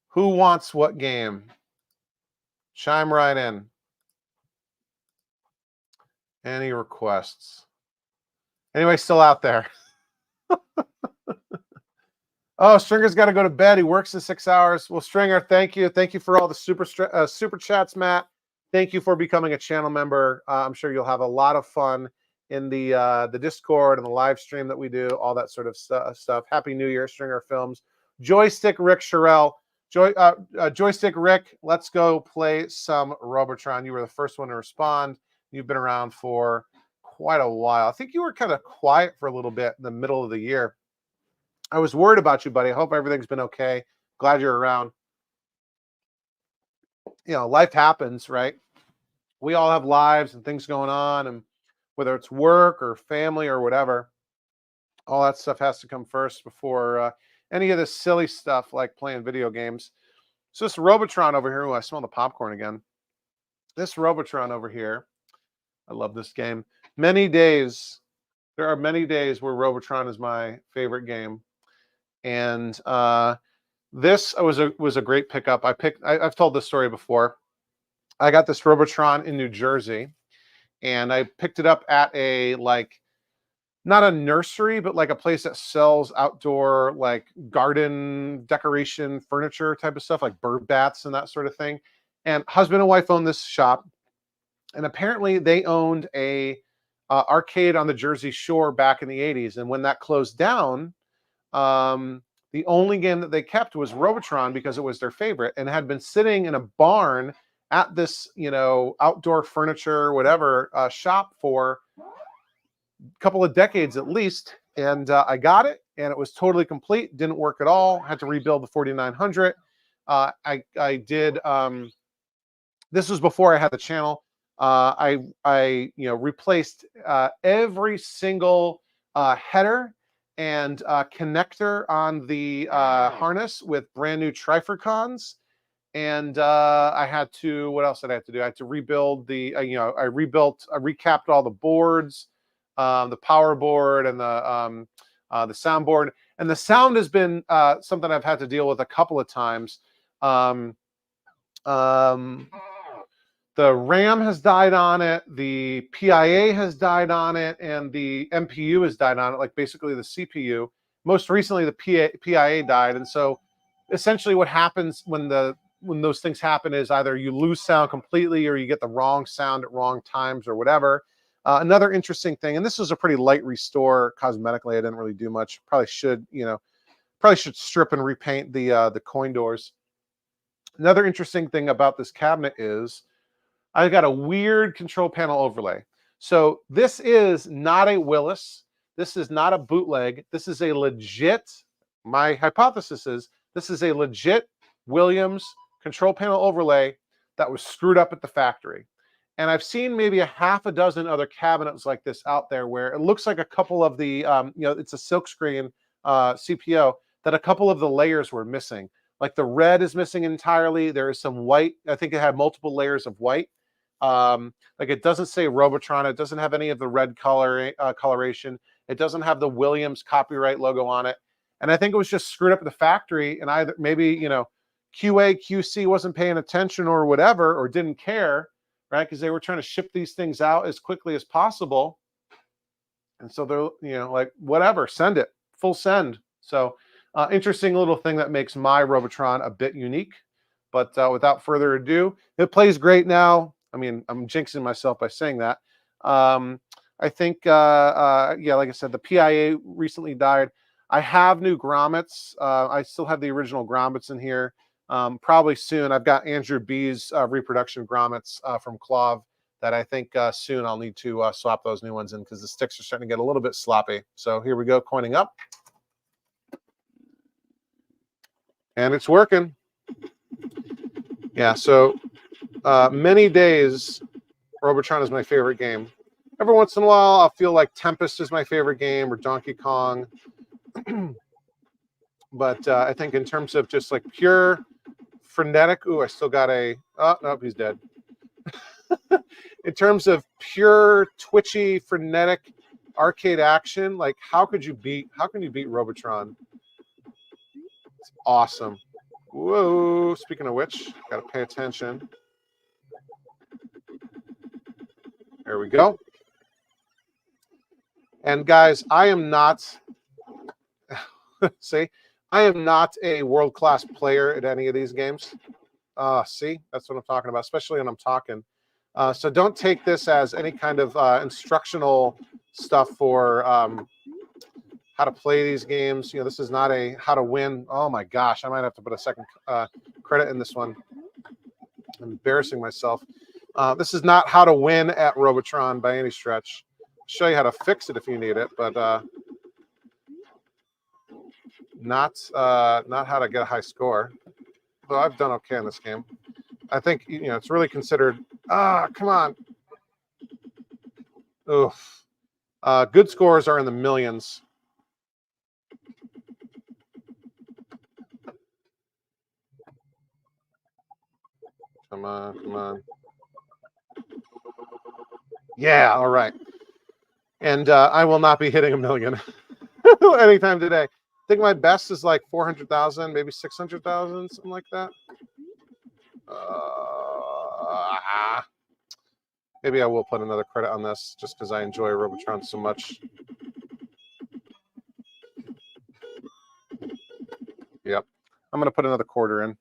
Who wants what game? Chime right in. Any requests? Anybody still out there? Oh, Stringer's got to go to bed. He works in 6 hours. Well, Stringer, thank you. Thank you for all the super chats, Matt. Thank you for becoming a channel member. I'm sure you'll have a lot of fun in the Discord and the live stream that we do, all that sort of stuff. Happy New Year, Stringer Films. Joystick Rick Sherrill. Joystick Rick, let's go play some Robotron. You were the first one to respond. You've been around for quite a while. I think you were kind of quiet for a little bit in the middle of the year. I was worried about you, buddy. I hope everything's been okay. Glad you're around. You know, life happens, right? We all have lives and things going on, and whether it's work or family or whatever, all that stuff has to come first before any of this silly stuff like playing video games. So this Robotron over here, ooh, I smell the popcorn again. This Robotron over here, I love this game. There are many days where Robotron is my favorite game. And this was a great pickup. I've told this story before. I got this Robotron in New Jersey, and I picked it up at a, like, not a nursery, but like a place that sells outdoor, like, garden decoration furniture type of stuff, like bird baths and that sort of thing. And husband and wife owned this shop, and apparently they owned a arcade on the Jersey Shore back in the 80s. And when that closed down, the only game that they kept was Robotron because it was their favorite, and had been sitting in a barn at this, you know, outdoor furniture, whatever, shop for a couple of decades at least. And I got it, and it was totally complete. Didn't work at all. Had to rebuild the 4900. I did. This was before I had the channel. I replaced every single header and connector on the harness with brand new Trifurcons. And I had to, what else did I have to do? I had to rebuild I recapped all the boards, the power board and the soundboard. And the sound has been something I've had to deal with a couple of times. The RAM has died on it, the PIA has died on it, and the MPU has died on it, like basically the CPU. Most recently, the PIA died. And so essentially what happens when those things happen is either you lose sound completely or you get the wrong sound at wrong times or whatever. Another interesting thing, and this was a pretty light restore cosmetically. I didn't really do much. Probably should strip and repaint the coin doors. Another interesting thing about this cabinet is I've got a weird control panel overlay. So this is not a Willis. This is not a bootleg. This is a legit, my hypothesis is, this is a legit Williams control panel overlay that was screwed up at the factory. And I've seen maybe a half a dozen other cabinets like this out there where it looks like a couple of the, it's a silkscreen CPO, that a couple of the layers were missing. Like the red is missing entirely. There is some white. I think it had multiple layers of white. Like it doesn't say Robotron. It doesn't have any of the red coloration. It doesn't have the Williams copyright logo on it. And I think it was just screwed up at the factory, and either maybe, QA, QC wasn't paying attention or whatever, or didn't care, right? Because they were trying to ship these things out as quickly as possible. And so they're, like, whatever, send it, full send. So interesting little thing that makes my Robotron a bit unique. But without further ado, it plays great now. I mean, I'm jinxing myself by saying that. I think, like I said, the PIA recently died. I have new grommets. I still have the original grommets in here. Probably soon. I've got Andrew B's reproduction grommets from Clov that I think soon I'll need to swap those new ones in because the sticks are starting to get a little bit sloppy. So here we go, coining up. And it's working. Yeah, so many days, Robotron is my favorite game. Every once in a while, I'll feel like Tempest is my favorite game, or Donkey Kong. But I think in terms of just like pure frenetic, ooh, I still got a, oh, nope, he's dead. In terms of pure twitchy, frenetic arcade action, like how can you beat Robotron? It's awesome. Whoa, speaking of which, got to pay attention. There we go. And guys, I am not, see, I am not a world-class player at any of these games. See, that's what I'm talking about, especially when I'm talking. So don't take this as any kind of instructional stuff for how to play these games. You know, this is not a how to win. Oh my gosh, I might have to put a second credit in this one. I'm embarrassing myself. This is not how to win at Robotron by any stretch. I'll show you how to fix it if you need it, but not how to get a high score. Though I've done okay in this game. I think, you know, it's really considered. Come on. Oof. Good scores are in the millions. Come on, come on. Yeah, all right. And I will not be hitting a million anytime today. I think my best is like 400,000, maybe 600,000, something like that. Maybe I will put another credit on this just because I enjoy Robotron so much. Yep. I'm gonna put another quarter in.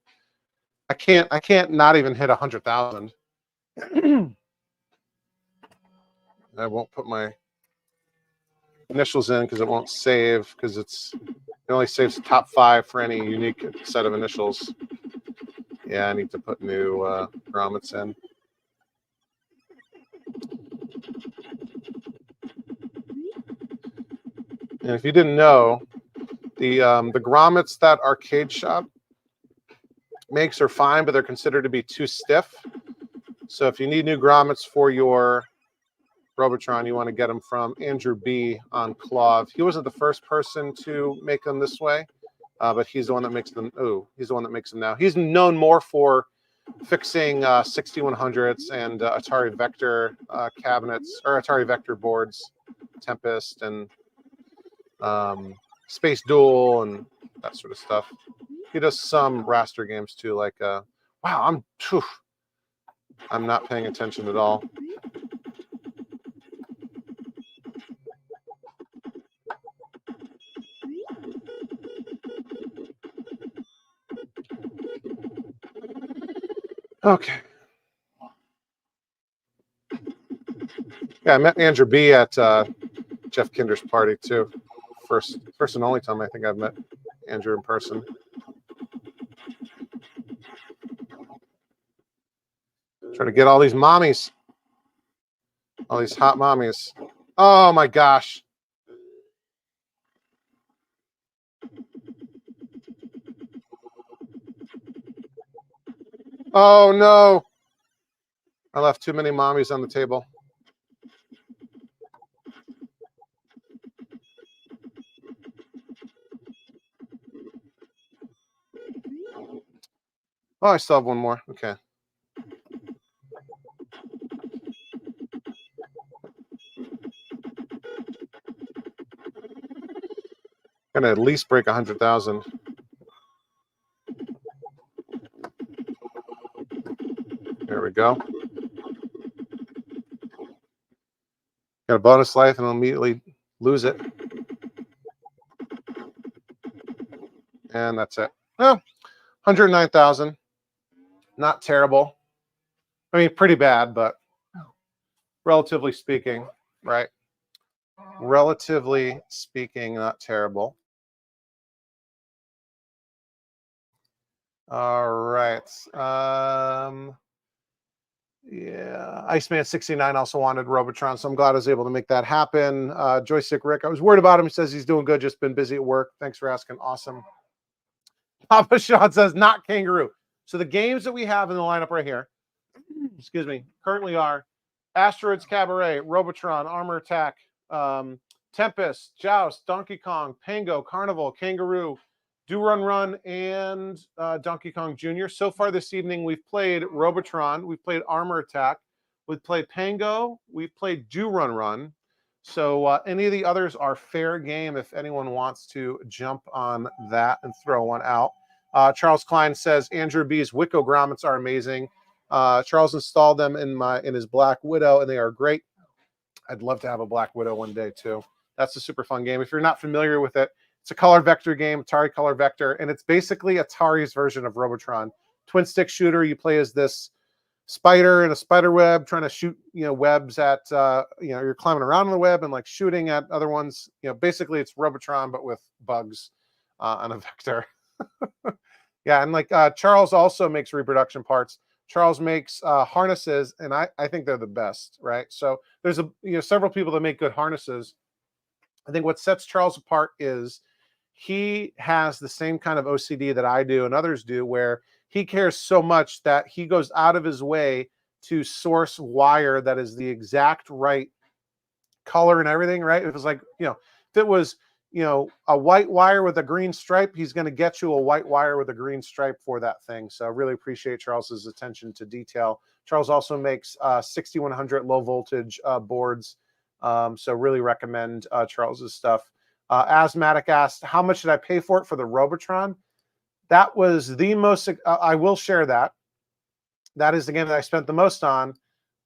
I can't not even hit 100,000. I won't put my initials in because it won't save, because it only saves the top 5 for any unique set of initials. Yeah, I need to put new grommets in. And if you didn't know, the grommets that Arcade Shop makes are fine, but they're considered to be too stiff. So if you need new grommets for your Robotron, you want to get them from Andrew B on Clove. He wasn't the first person to make them this way, but he's the one that makes them. Oh, he's the one that makes them now. He's known more for fixing 6100s and Atari Vector cabinets, or Atari Vector boards, Tempest and Space Duel and that sort of stuff. He does some raster games too, like wow, I'm not paying attention at all. Okay. Yeah, I met Andrew B at Jeff Kinder's party too. First and only time I think I've met Andrew in person. Trying to get all these mommies. All these hot mommies. Oh my gosh. Oh no. I left too many mommies on the table. Oh, I still have one more. Okay. Gonna at least break 100,000. There we go. Got a bonus life and I'll immediately lose it. And that's it. Well, 109,000. Not terrible. I mean, pretty bad, but relatively speaking, right? Relatively speaking, not terrible. All right. Yeah, Iceman69 also wanted Robotron, so I'm glad I was able to make that happen. Joystick Rick, I was worried about him. He says he's doing good, just been busy at work. Thanks for asking. Awesome. Papa Sean says not Kangaroo. So the games that we have in the lineup right here, excuse me, currently are Asteroids Cabaret, Robotron, Armor Attack, Tempest, Joust, Donkey Kong, Pango, Carnival, Kangaroo, Do Run Run, and Donkey Kong Jr. So far this evening, we've played Robotron, we've played Armor Attack, we've played Pango, we've played Do Run Run. So any of the others are fair game if anyone wants to jump on that and throw one out. Charles Klein says Andrew B's Wicco grommets are amazing. Charles installed them in his Black Widow, and they are great. I'd love to have a Black Widow one day too. That's a super fun game. If you're not familiar with it, It's a color vector game, Atari Color Vector, and it's basically Atari's version of Robotron. Twin stick shooter. You play as this spider in a spider web trying to shoot, webs at, you're climbing around on the web and like shooting at other ones. Basically it's Robotron, but with bugs on a vector. Yeah, and like Charles also makes reproduction parts. Charles makes harnesses, and I think they're the best, right? So there's several people that make good harnesses. I think what sets Charles apart is he has the same kind of OCD that I do and others do, where he cares so much that he goes out of his way to source wire that is the exact right color and everything, right? If it's like, if it was, a white wire with a green stripe, he's going to get you a white wire with a green stripe for that thing. So I really appreciate Charles's attention to detail. Charles also makes 6100 low voltage boards. So really recommend Charles's stuff. Asthmatic asked, how much did I pay for it for the Robotron? That was the most, I will share that. That is the game that I spent the most on.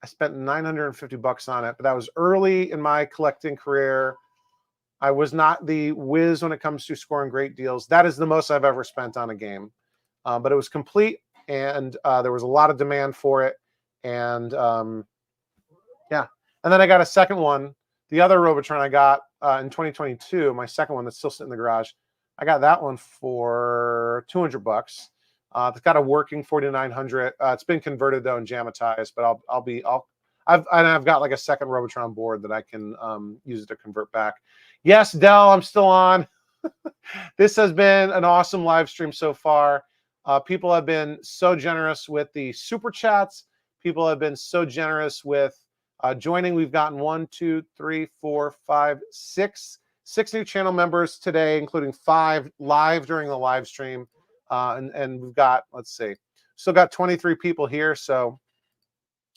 I spent $950 on it, but that was early in my collecting career. I was not the whiz when it comes to scoring great deals. That is the most I've ever spent on a game. But it was complete, and there was a lot of demand for it. And yeah. And then I got a second one. The other Robotron I got in 2022, my second one that's still sitting in the garage. I got that one for $200. It's got a working 4900. It's been converted though and jammatized, but I've got like a second Robotron board that I can use it to convert back. Yes, Dell, I'm still on. This has been an awesome live stream so far. People have been so generous with the super chats. People have been so generous with joining. We've gotten 6 new channel members today, including 5 live during the live stream. And we've got, let's see, still got 23 people here. So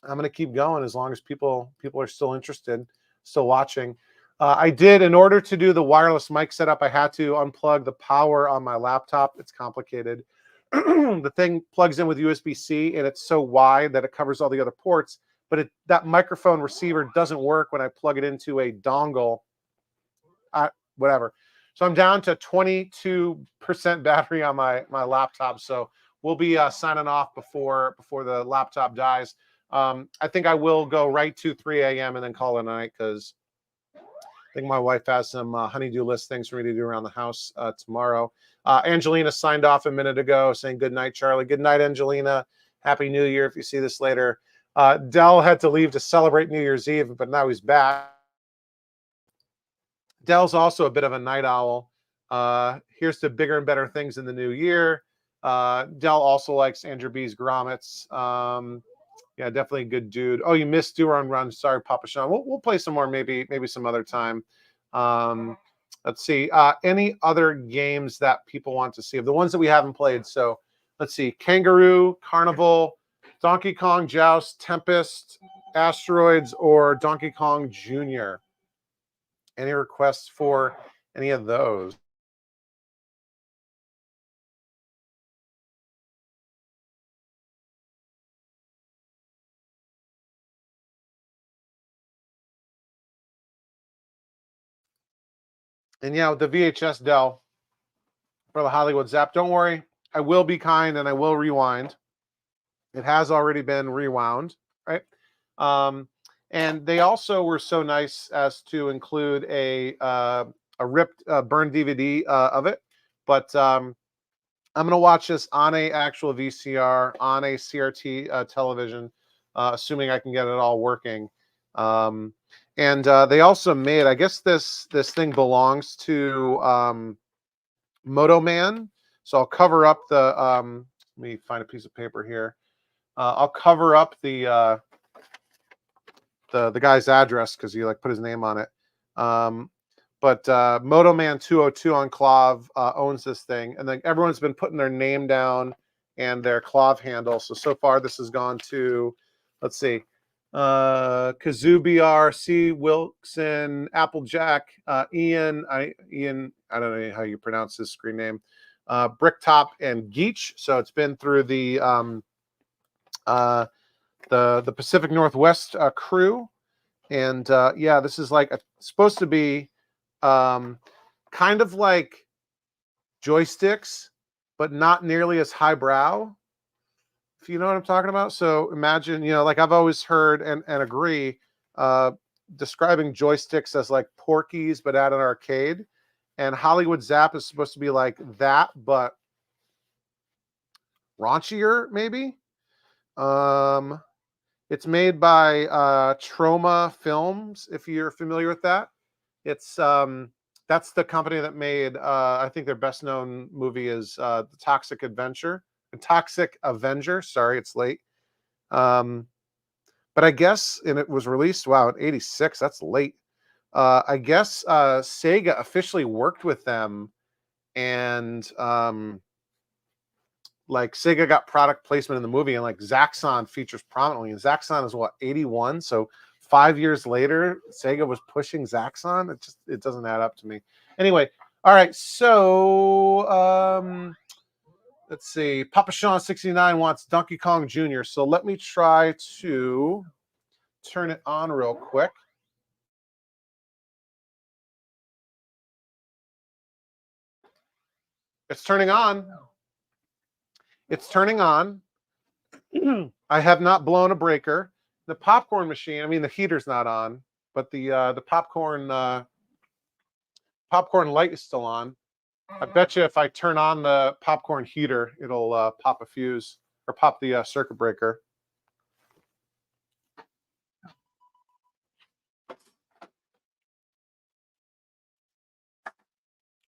I'm going to keep going as long as people are still interested, still watching. I did, in order to do the wireless mic setup, I had to unplug the power on my laptop. It's complicated. The thing plugs in with USB-C, and it's so wide that it covers all the other ports. But that microphone receiver doesn't work when I plug it into a dongle. Whatever. So I'm down to 22% battery on my laptop. So we'll be signing off before the laptop dies. I think I will go right to 3 a.m. and then call it a night, because I think my wife has some honey-do list things for me to do around the house tomorrow. Angelina signed off a minute ago saying good night, Charlie. Good night, Angelina. Happy New Year if you see this later. Dell had to leave to celebrate New Year's Eve, but now he's back. Dell's also a bit of a night owl. Here's to bigger and better things in the new year. Dell also likes Andrew B's grommets. Yeah, definitely a good dude. Oh, you missed Do Run. Sorry, Papa Sean. We'll play some more, maybe some other time. Let's see. Any other games that people want to see of the ones that we haven't played? So let's see. Kangaroo, Carnival, Donkey Kong, Joust, Tempest, Asteroids, or Donkey Kong Jr. Any requests for any of those? And yeah, with the VHS Dell for the Hollywood Zap, don't worry. I will be kind and I will rewind. It has already been rewound, right? And they also were so nice as to include a ripped burned DVD of it. But I'm going to watch this on a actual VCR on a CRT television, assuming I can get it all working. And they also made, I guess this thing belongs to Moto Man. So I'll cover up the, let me find a piece of paper here. I'll cover up the guy's address because he like put his name on it. But Moto Man 202 on Clav owns this thing, and then everyone's been putting their name down and their Clav handle. So far this has gone to, let's see, Kazoo BR, C Wilson, Applejack, Ian, I don't know how you pronounce his screen name, Bricktop, and Geach. So it's been through the Pacific Northwest crew, and yeah, this is like supposed to be kind of like joysticks, but not nearly as highbrow, if you know what I'm talking about. So imagine, you know, like I've always heard and agree, describing joysticks as like Porkies, but at an arcade. And Hollywood Zap is supposed to be like that, but raunchier, maybe. It's made by Troma Films, if you're familiar with that. It's that's the company that made I think their best known movie is The Toxic Avenger. Sorry, it's late. But I guess, and it was released, wow, in '86. That's late. I guess Sega officially worked with them, and like Sega got product placement in the movie, and like Zaxxon features prominently. And Zaxxon is what, 81? So 5 years later, Sega was pushing Zaxxon. It doesn't add up to me. Anyway, all right. So let's see. Papa Sean 69 wants Donkey Kong Jr. So let me try to turn it on real quick. It's turning on. It's turning on. I have not blown a breaker. The popcorn machine, I mean, the heater's not on, but the popcorn light is still on. I bet you if I turn on the popcorn heater, it'll pop a fuse or pop the circuit breaker.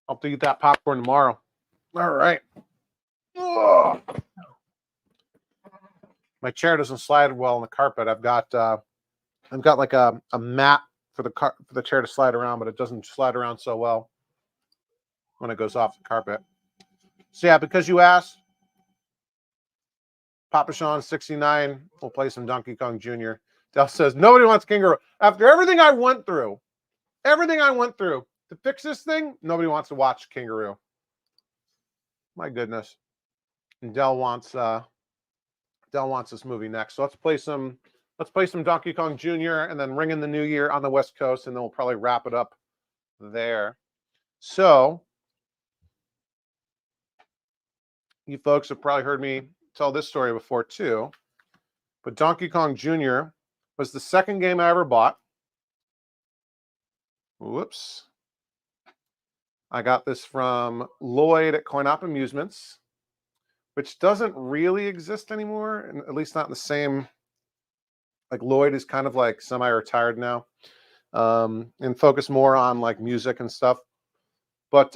I'll have to eat that popcorn tomorrow. All right. Ugh. My chair doesn't slide well on the carpet. I've got like a mat for the chair to slide around, but it doesn't slide around so well when it goes off the carpet. So yeah, because you asked, Papa Sean 69 will play some Donkey Kong Jr. Del says nobody wants Kangaroo. After everything I went through to fix this thing, nobody wants to watch Kangaroo. My goodness. And Del wants this movie next. So let's play some Donkey Kong Jr. and then ring in the new year on the West Coast, and then we'll probably wrap it up there. So you folks have probably heard me tell this story before too, but Donkey Kong Jr. was the second game I ever bought. Whoops. I got this from Lloyd at Coin Op Amusements, which doesn't really exist anymore, and at least not in the same. Like Lloyd is kind of like semi-retired now, and focus more on like music and stuff. But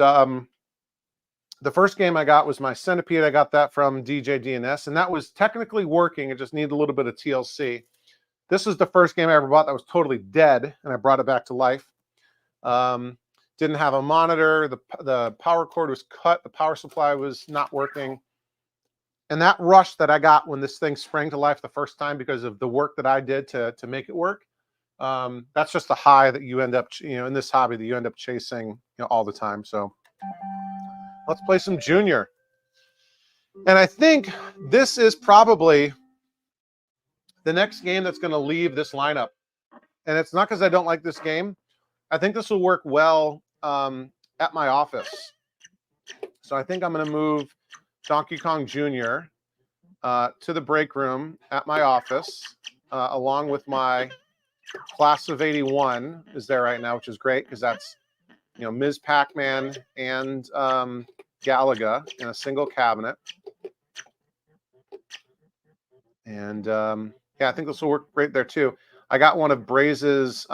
the first game I got was my Centipede. I got that from DJ DNS, and that was technically working. It just needed a little bit of TLC. This was the first game I ever bought that was totally dead, and I brought it back to life. Didn't have a monitor. The power cord was cut. The power supply was not working. And that rush that I got when this thing sprang to life the first time because of the work that I did to make it work, that's just a high that you end up, in this hobby that you end up chasing, all the time. So let's play some Junior. And I think this is probably the next game that's going to leave this lineup. And it's not because I don't like this game. I think this will work well at my office. So I think I'm going to move Donkey Kong Jr. To the break room at my office, along with my Class of '81 is there right now, which is great because that's, Ms. Pac-Man and Galaga in a single cabinet. And yeah, I think this will work great there too. I got one of Braze's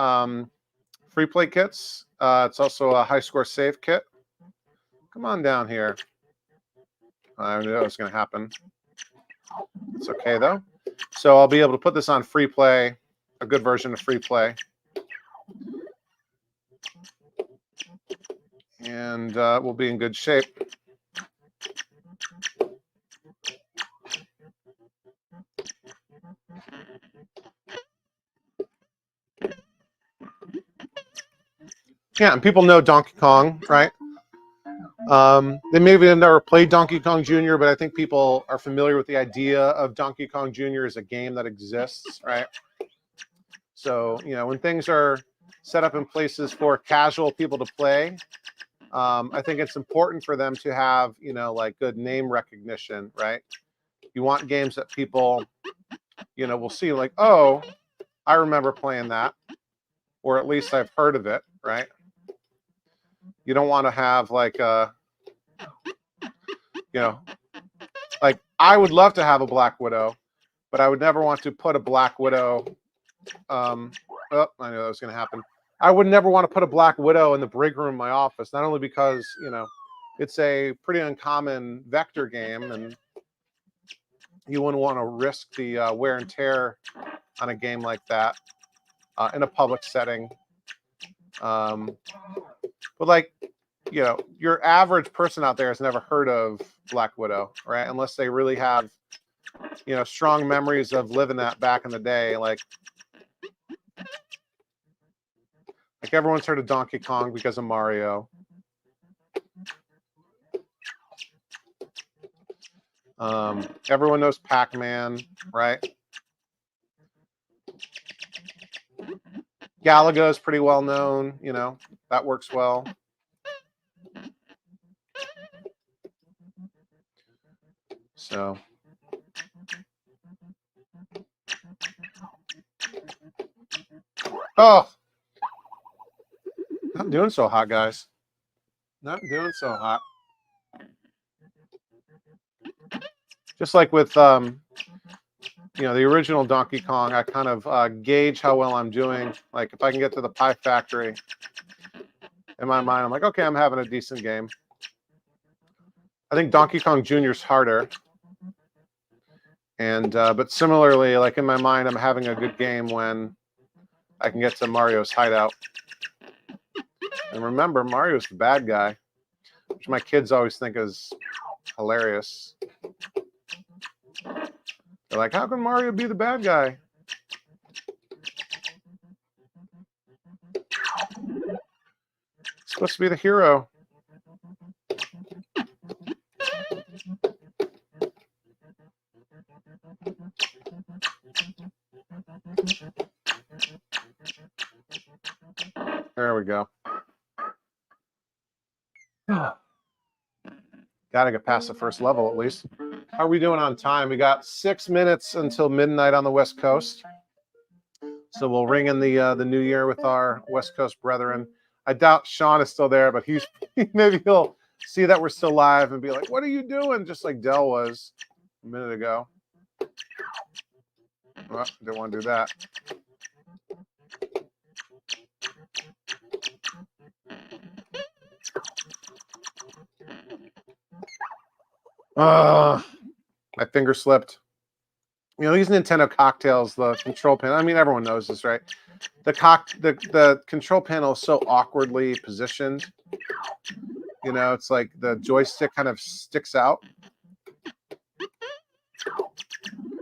free play kits. It's also a high score save kit. Come on down here. I knew that was going to happen. It's okay though. So I'll be able to put this on free play, a good version of free play. And we'll be in good shape. Yeah, and people know Donkey Kong, right? They maybe have never played Donkey Kong Jr., but I think people are familiar with the idea of Donkey Kong Jr. as a game that exists, right? So, when things are set up in places for casual people to play, I think it's important for them to have, you know, like good name recognition, right? You want games that people, you know, will see like, oh, I remember playing that, or at least I've heard of it, right? You don't want to have like you know, like I would love to have a Black Widow, but I would never want to put a Black Widow. Oh, I knew that was going to happen. I would never want to put a Black Widow in the break room in my office, not only because, you know, it's a pretty uncommon vector game, and you wouldn't want to risk the wear and tear on a game like that in a public setting. But like, you know, your average person out there has never heard of Black Widow, right? Unless they really have, you know, strong memories of living that back in the day. Like everyone's heard of Donkey Kong because of Mario. Everyone knows Pac-Man, right? Galaga is pretty well known, you know, that works well. So oh, not doing so hot, guys. Not doing so hot. Just like with you know, the original Donkey Kong, I kind of gauge how well I'm doing. Like if I can get to the Pie Factory, in my mind, I'm like, okay, I'm having a decent game. I think Donkey Kong Jr. is harder. And but similarly, like in my mind, I'm having a good game when I can get to Mario's hideout. And remember, Mario's the bad guy, which my kids always think is hilarious. They're like, how can Mario be the bad guy? He's supposed to be the hero. There we go. Got to get past the first level at least. How are we doing on time? We got 6 minutes until midnight on the West Coast. So we'll ring in the new year with our West Coast brethren. I doubt Sean is still there, but he's maybe he'll see that we're still live and be like, "What are you doing?" Just like Dell was a minute ago. Well, didn't want to do that. My finger slipped. You know, these Nintendo cocktails, the control panel. I mean, everyone knows this, right? The control panel is so awkwardly positioned. You know, it's like the joystick kind of sticks out.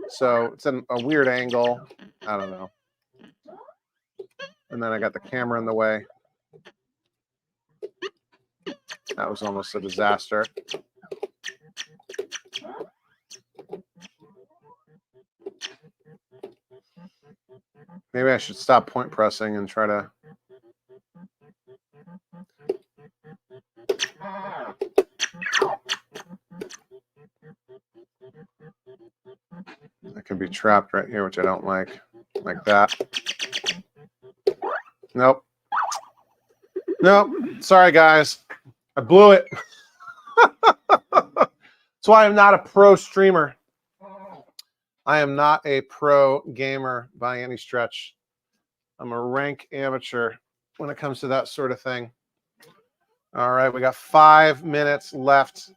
So it's in a weird angle. I don't know. And then I got the camera in the way. That was almost a disaster. Maybe I should stop point pressing and try to. I can be trapped right here, which I don't like that. Nope. Nope. Sorry, guys. I blew it. That's why I'm not a pro streamer. I am not a pro gamer by any stretch. I'm a rank amateur when it comes to that sort of thing. All right, we got 5 minutes left.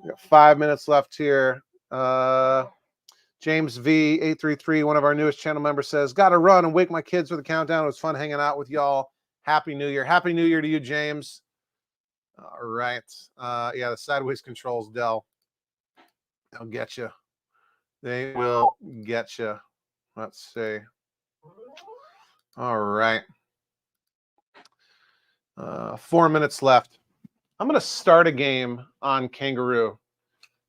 We got 5 minutes left here. James V833, one of our newest channel members, says, "Got to run and wake my kids with a countdown. It was fun hanging out with y'all. Happy New Year." Happy New Year to you, James. All right. Yeah, the sideways controls, Dell. They'll get you. They will get you. Let's see. All right. 4 minutes left. I'm going to start a game on Kangaroo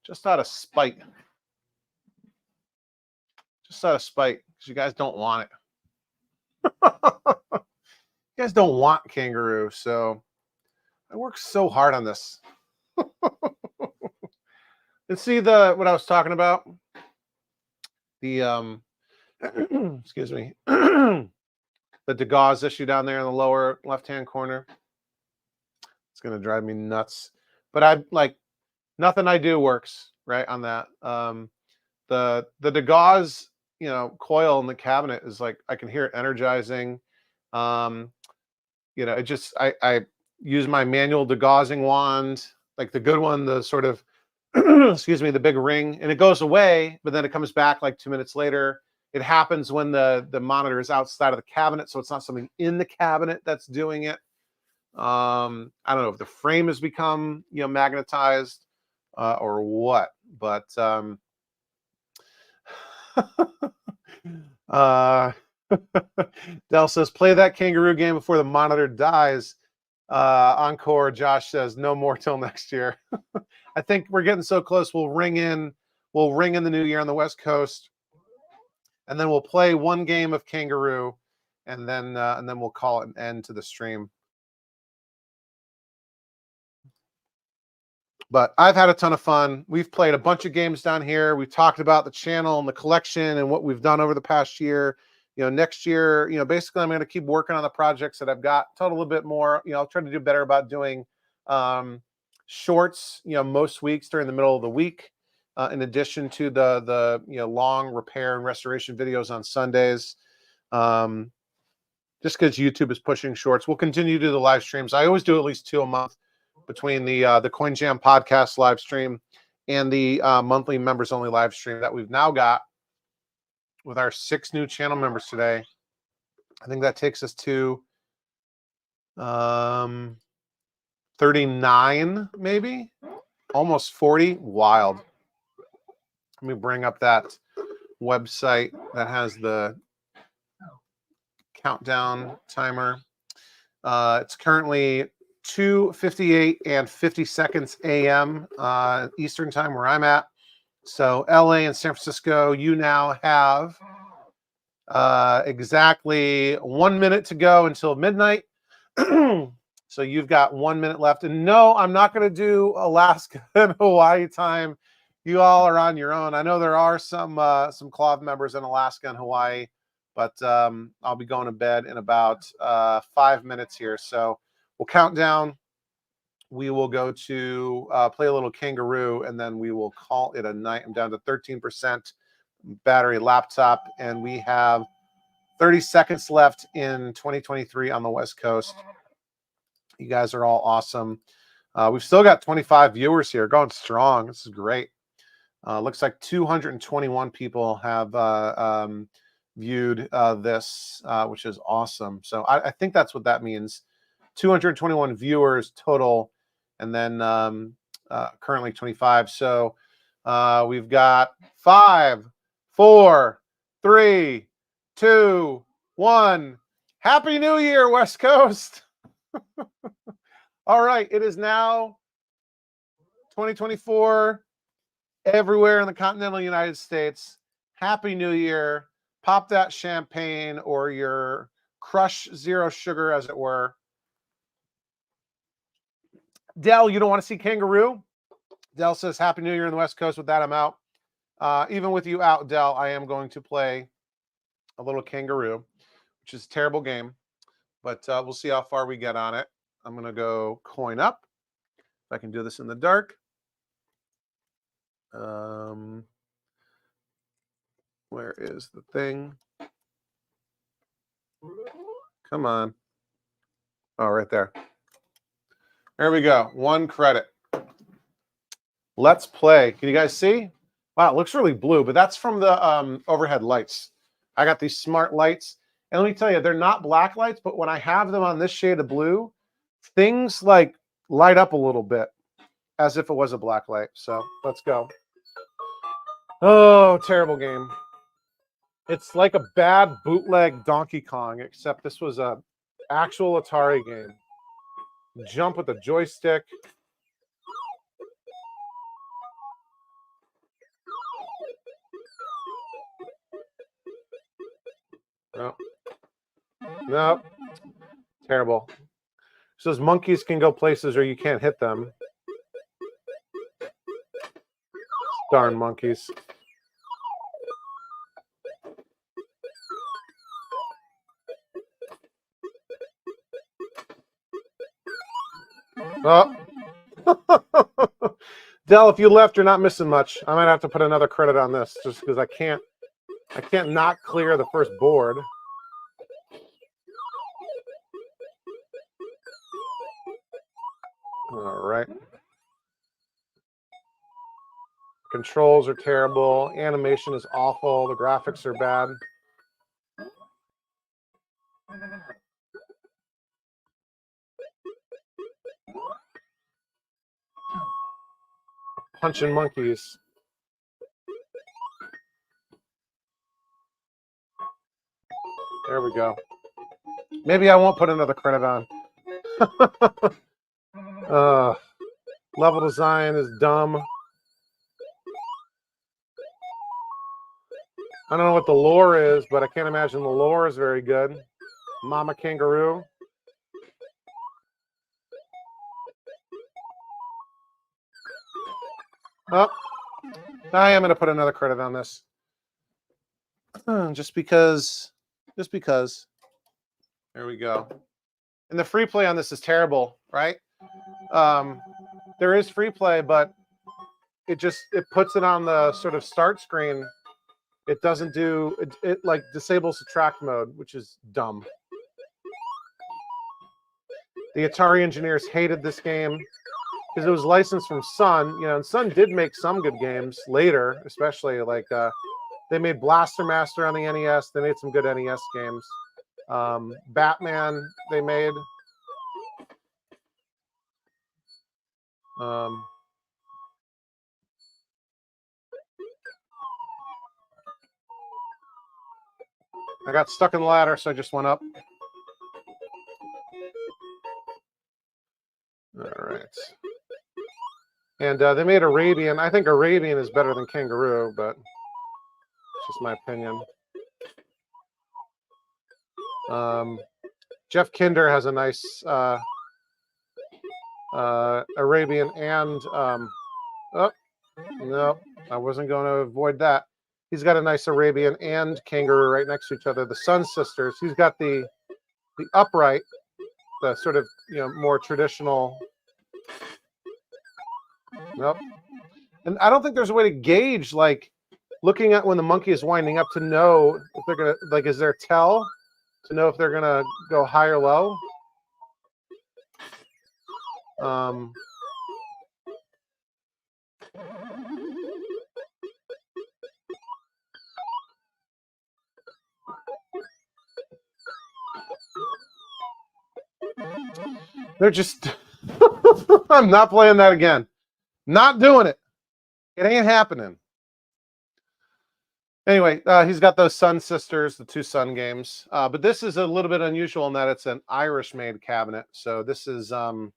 just out of spite. Just out of spite, because you guys don't want it. You guys don't want Kangaroo, so I worked so hard on this. And see what I was talking about? The excuse me. The DeGauss issue down there in the lower left-hand corner. It's gonna drive me nuts. But I like nothing I do works right on that. The DeGauss, coil in the cabinet is like I can hear it energizing. It just I use my manual degaussing wand, like the good one, the sort of excuse me, the big ring, and it goes away, but then it comes back like 2 minutes later. It happens when the monitor is outside of the cabinet, so it's not something in the cabinet that's doing it. I don't know if the frame has become magnetized or what, but Dell says play that Kangaroo game before the monitor dies. Encore, Josh says no more till next year. I think we're getting so close. We'll ring in the new year on the West Coast, and then we'll play one game of Kangaroo, and then we'll call it an end to the stream. But I've had a ton of fun. We've played a bunch of games down here. We've talked about the channel and the collection and what we've done over the past year. Next year, basically I'm going to keep working on the projects that I've got. Tell a little bit more. I'll try to do better about doing shorts, most weeks during the middle of the week, in addition to the long repair and restoration videos on Sundays. Just because YouTube is pushing shorts, we'll continue to do the live streams. I always do at least 2 a month between the Coin Jam podcast live stream and the monthly members only live stream that we've now got with our 6 new channel members today. I think that takes us to 39, maybe almost 40. Wild. Let me bring up that website that has the countdown timer. It's currently 2:58 and 50 seconds a.m. Eastern time where I'm at. So LA and San Francisco, you now have exactly 1 minute to go until midnight. So you've got 1 minute left. And no, I'm not going to do Alaska and Hawaii time. You all are on your own. I know there are some CLOV members in Alaska and Hawaii, but I'll be going to bed in about 5 minutes here. So we'll count down. We will go to play a little Kangaroo, and then we will call it a night. I'm down to 13% battery laptop, and we have 30 seconds left in 2023 on the West Coast. You guys are all awesome. We've still got 25 viewers here, going strong. This is great. Looks like 221 people have viewed this, which is awesome. So I think that's what that means. 221 viewers total, and then currently 25. So we've got 5, 4, 3, 2, 1. Happy New Year, West Coast. All right, it is now 2024 everywhere in the continental United States. Happy New Year. Pop that champagne or your Crush Zero Sugar, as it were. Dell, you don't want to see Kangaroo? Dell says, Happy New Year in the West Coast. With that, I'm out. Even with you out, Dell, I am going to play a little Kangaroo, which is a terrible game. But we'll see how far we get on it. I'm going to go coin up. If I can do this in the dark. Where is the thing? Come on. Oh, right there. There we go. 1 credit. Let's play. Can you guys see? Wow, it looks really blue, but that's from the overhead lights. I got these smart lights. And let me tell you, they're not black lights, but when I have them on this shade of blue, things like light up a little bit as if it was a black light. So let's go. Oh, terrible game. It's like a bad bootleg Donkey Kong, except this was a actual Atari game. Jump with a joystick. No. Nope. Terrible. So those monkeys can go places where you can't hit them. Darn monkeys. Oh. Dell, if you left, you're not missing much. I might have to put another credit on this just because I can't not clear the first board. All right. Controls are terrible. Animation is awful. The graphics are bad. Punching monkeys. There we go. Maybe I won't put another credit on. Level design is dumb. I don't know what the lore is, but I can't imagine the lore is very good. Mama Kangaroo. Oh, I am going to put another credit on this. Just because. There we go. And the free play on this is terrible, right? There is free play, but it puts it on the sort of start screen. It doesn't do it like disables subtract mode, which is dumb. The Atari engineers hated this game because it was licensed from Sun, you know, and Sun did make some good games later, especially like they made Blaster Master on the NES. They made some good NES games. Batman they made. I got stuck in the ladder, so I just went up. All right. And they made Arabian. I think Arabian is better than Kangaroo, but it's just my opinion. Jeff Kinder has a nice Arabian and oh no, I wasn't going to avoid that. He's got a nice Arabian and Kangaroo right next to each other. The Sun Sisters. He's got the upright, the sort of, you know, more traditional. Nope. And I don't think there's a way to gauge, like, looking at when the monkey is winding up to know if they're gonna, like, is there a tell to know if they're gonna go high or low? They're just I'm not playing that again. Not doing it. It ain't happening. Anyway, he's got those Sun Sisters, the two Sun games. But this is a little bit unusual in that it's an Irish-made cabinet. So this is an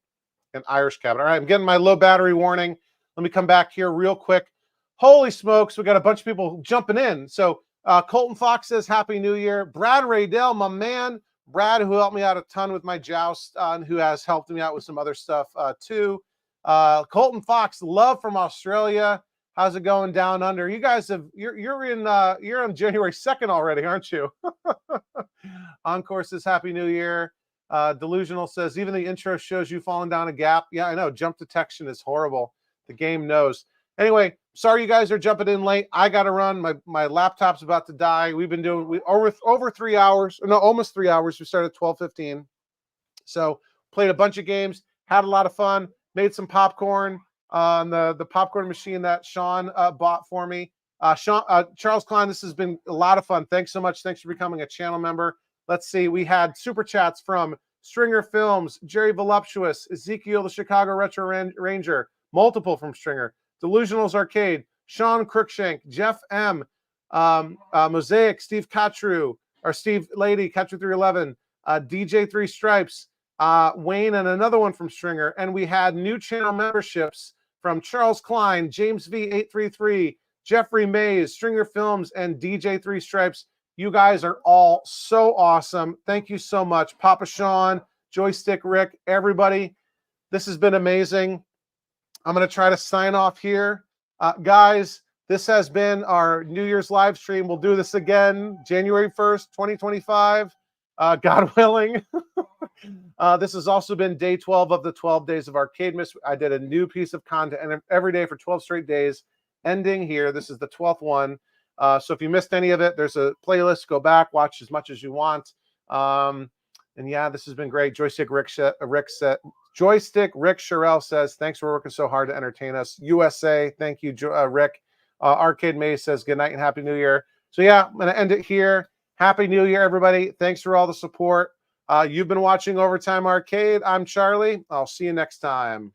Irish cabinet. All right, I'm getting my low battery warning. Let me come back here real quick. Holy smokes, we got a bunch of people jumping in. So Colton Fox says, Happy New Year. Brad Raydell, my man. Brad, who helped me out a ton with my Joust, and who has helped me out with some other stuff too. Colton Fox, love from Australia. How's it going down under? You guys have you're on January 2nd already, aren't you? Encore says Happy New Year. Delusional says even the intro shows you falling down a gap. Yeah, I know. Jump detection is horrible. The game knows. Anyway, sorry you guys are jumping in late. I got to run. My laptop's about to die. We've been doing over 3 hours. No, almost 3 hours. We started at 12:15. So played a bunch of games. Had a lot of fun. Made some popcorn on the popcorn machine that Sean bought for me. Charles Klein, this has been a lot of fun. Thanks so much. Thanks for becoming a channel member. Let's see. We had super chats from Stringer Films, Jerry Voluptuous, Ezekiel, the Chicago Retro Ranger, multiple from Stringer, Delusionals Arcade, Sean Crookshank, Jeff M, Mosaic, Steve Catru, or Steve Lady, Catru 311, DJ 3 Stripes, Wayne, and another one from Stringer. And we had new channel memberships from Charles Klein, James V833, Jeffrey Mays, Stringer Films, and DJ 3 Stripes. You guys are all so awesome. Thank you so much. Papa Sean, Joystick Rick, everybody. This has been amazing. I'm going to try to sign off here. Guys, this has been our New Year's live stream. We'll do this again January 1st, 2025, God willing. This has also been day 12 of the 12 Days of Arcademas. I did a new piece of content every day for 12 straight days, ending here. This is the 12th one. So if you missed any of it, there's a playlist. Go back, watch as much as you want. And yeah, this has been great. Joystick Rick Sherrill says, thanks for working so hard to entertain us. USA, thank you, Rick. Arcade Maze says, good night and Happy New Year. So yeah, I'm going to end it here. Happy New Year, everybody. Thanks for all the support. You've been watching Overtime Arcade. I'm Charlie. I'll see you next time.